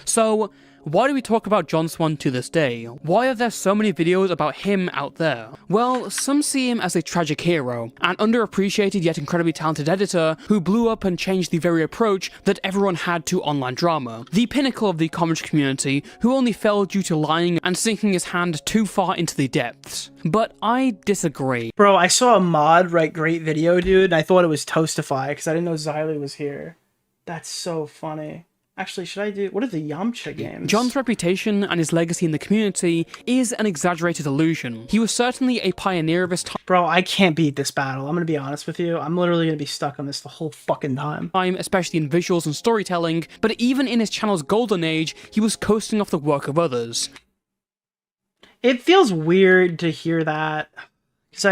So... why do we talk about John Swan to this day? Why are there so many videos about him out there? Well, some see him as a tragic hero, an underappreciated yet incredibly talented editor who blew up and changed the very approach that everyone had to online drama. The pinnacle of the comics community who only fell due to lying and sinking his hand too far into the depths. But I disagree. Bro, I saw a mod write great video, dude, and I thought it was Toastify because I didn't know Xylee was here. That's so funny. Actually, should I do... what are the Yamcha games? John's reputation and his legacy in the community is an exaggerated illusion. He was certainly a pioneer of his time. Bro, I can't beat this battle. I'm gonna be honest with you. I'm literally gonna be stuck on this the whole fucking time. Especially in visuals and storytelling, but even in his channel's golden age, he was coasting off the work of others. It feels weird to hear that, because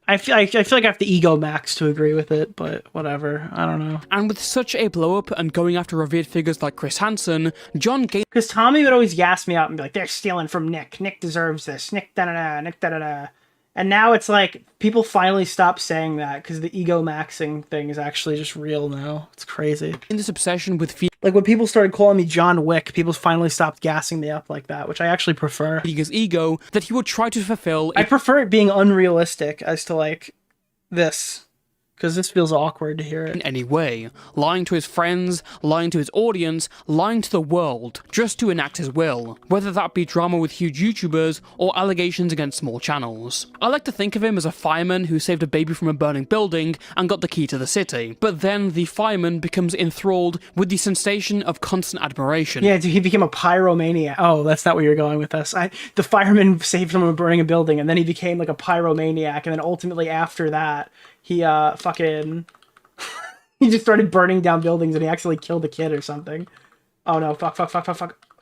I feel like I have to ego max to agree with it, but whatever. I don't know. And with such a blow-up and going after revered figures like Chris Hansen, John gained... because Tommy would always gas me up and be like, they're stealing from Nick. Nick deserves this. Nick da-da-da, Nick da-da-da. And now it's like, people finally stop saying that because the ego maxing thing is actually just real now. It's crazy. In this obsession with feeding... like when people started calling me John Wick, people finally stopped gassing me up like that, which I actually prefer. His ego that he would try to fulfill... I prefer it being unrealistic as to like this. Because this feels awkward to hear it. In any way, lying to his friends, lying to his audience, lying to the world, just to enact his will, whether that be drama with huge YouTubers or allegations against small channels. I like to think of him as a fireman who saved a baby from a burning building and got the key to the city, but then the fireman becomes enthralled with the sensation of constant admiration. Yeah, he became a pyromaniac. Oh, that's not where you're going with this. The fireman saved someone from burning a building, and then he became like a pyromaniac, and then ultimately after that, he fucking he just started burning down buildings and he actually killed a kid or something. Oh no, fuck.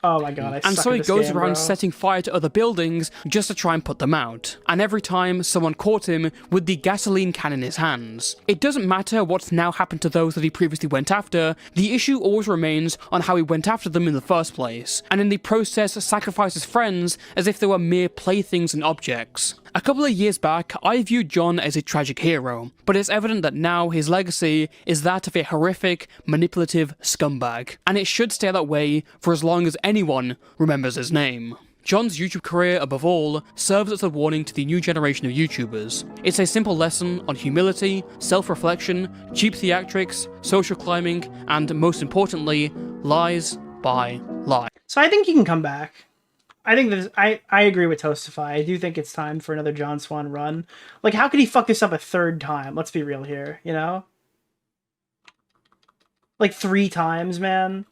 Oh my god, and so he goes around setting fire to other buildings just to try and put them out. And every time someone caught him with the gasoline can in his hands. It doesn't matter what's now happened to those that he previously went after, the issue always remains on how he went after them in the first place, and in the process sacrificed his friends as if they were mere playthings and objects. A couple of years back, I viewed John as a tragic hero, but it's evident that now his legacy is that of a horrific, manipulative scumbag, and it should stay that way for as long as anyone remembers his name. John's YouTube career, above all, serves as a warning to the new generation of YouTubers. It's a simple lesson on humility, self-reflection, cheap theatrics, social climbing, and most importantly, lies by lie. So I think he can come back. I think that I agree with Toastify. I do think it's time for another John Swan run. Like, how could he fuck this up a third time? Let's be real here, you know? Like 3 times, man.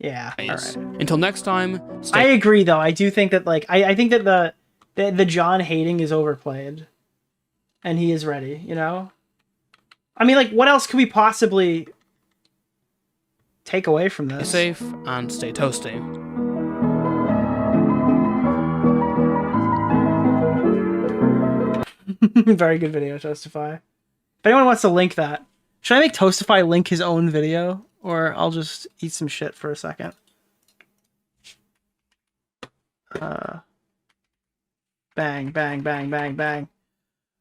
Yeah. All right. Until next time. I agree, though. I do think that like I think that the John hating is overplayed, and he is ready. You know. I mean, like, what else could we possibly take away from this? Stay safe and stay toasty. Very good video, Toastify. If anyone wants to link that, should I make Toastify link his own video? Or I'll just eat some shit for a second. Bang, bang, bang, bang, bang.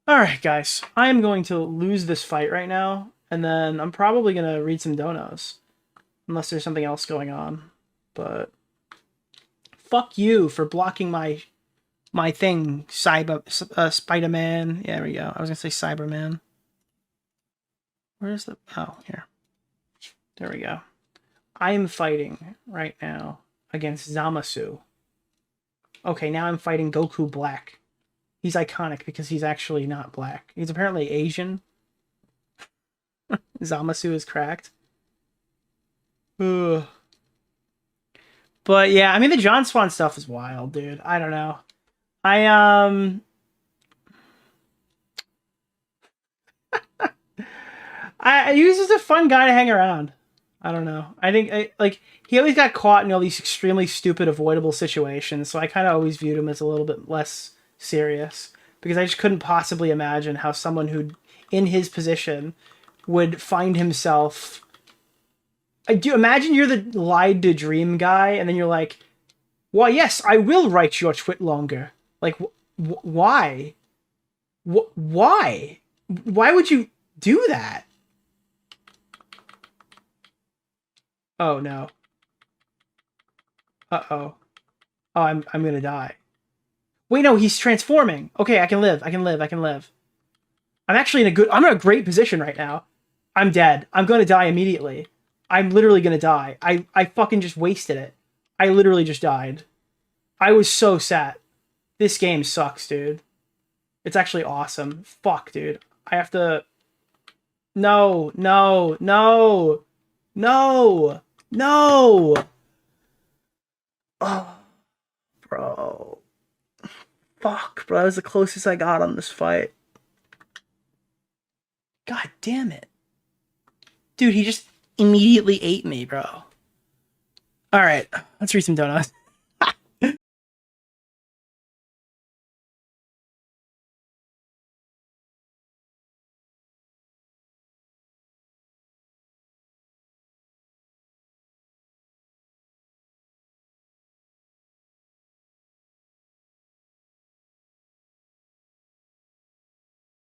Alright, guys. I am going to lose this fight right now, and then I'm probably going to read some donos. Unless there's something else going on. But fuck you for blocking my thing, Spider-Man. Yeah, there we go. I was going to say Cyberman. Where's the... Oh, here. There we go. I am fighting right now against Zamasu. Okay, now I'm fighting Goku Black. He's iconic because he's actually not black. He's apparently Asian. Zamasu is cracked. Ugh. But yeah, I mean, the John Swan stuff is wild, dude. I don't know. He was just a fun guy to hang around. I don't know. I think, like, he always got caught in all these extremely stupid, avoidable situations, so I kind of always viewed him as a little bit less serious, because I just couldn't possibly imagine how someone who, in his position, would find himself... Do you imagine you're the lied to dream guy, and then you're like, why, yes, I will write your twit longer. Like, why? Why? Why would you do that? Oh, no. Uh-oh. Oh, I'm gonna die. Wait, no, he's transforming. Okay, I can live. I'm actually I'm in a great position right now. I'm dead. I'm gonna die immediately. I'm literally gonna die. I fucking just wasted it. I literally just died. I was so sad. This game sucks, dude. It's actually awesome. Fuck, dude. I have to... No. Oh, bro. Fuck, bro. That was the closest I got on this fight. God damn it. Dude, he just immediately ate me, bro. Alright, let's read some donuts.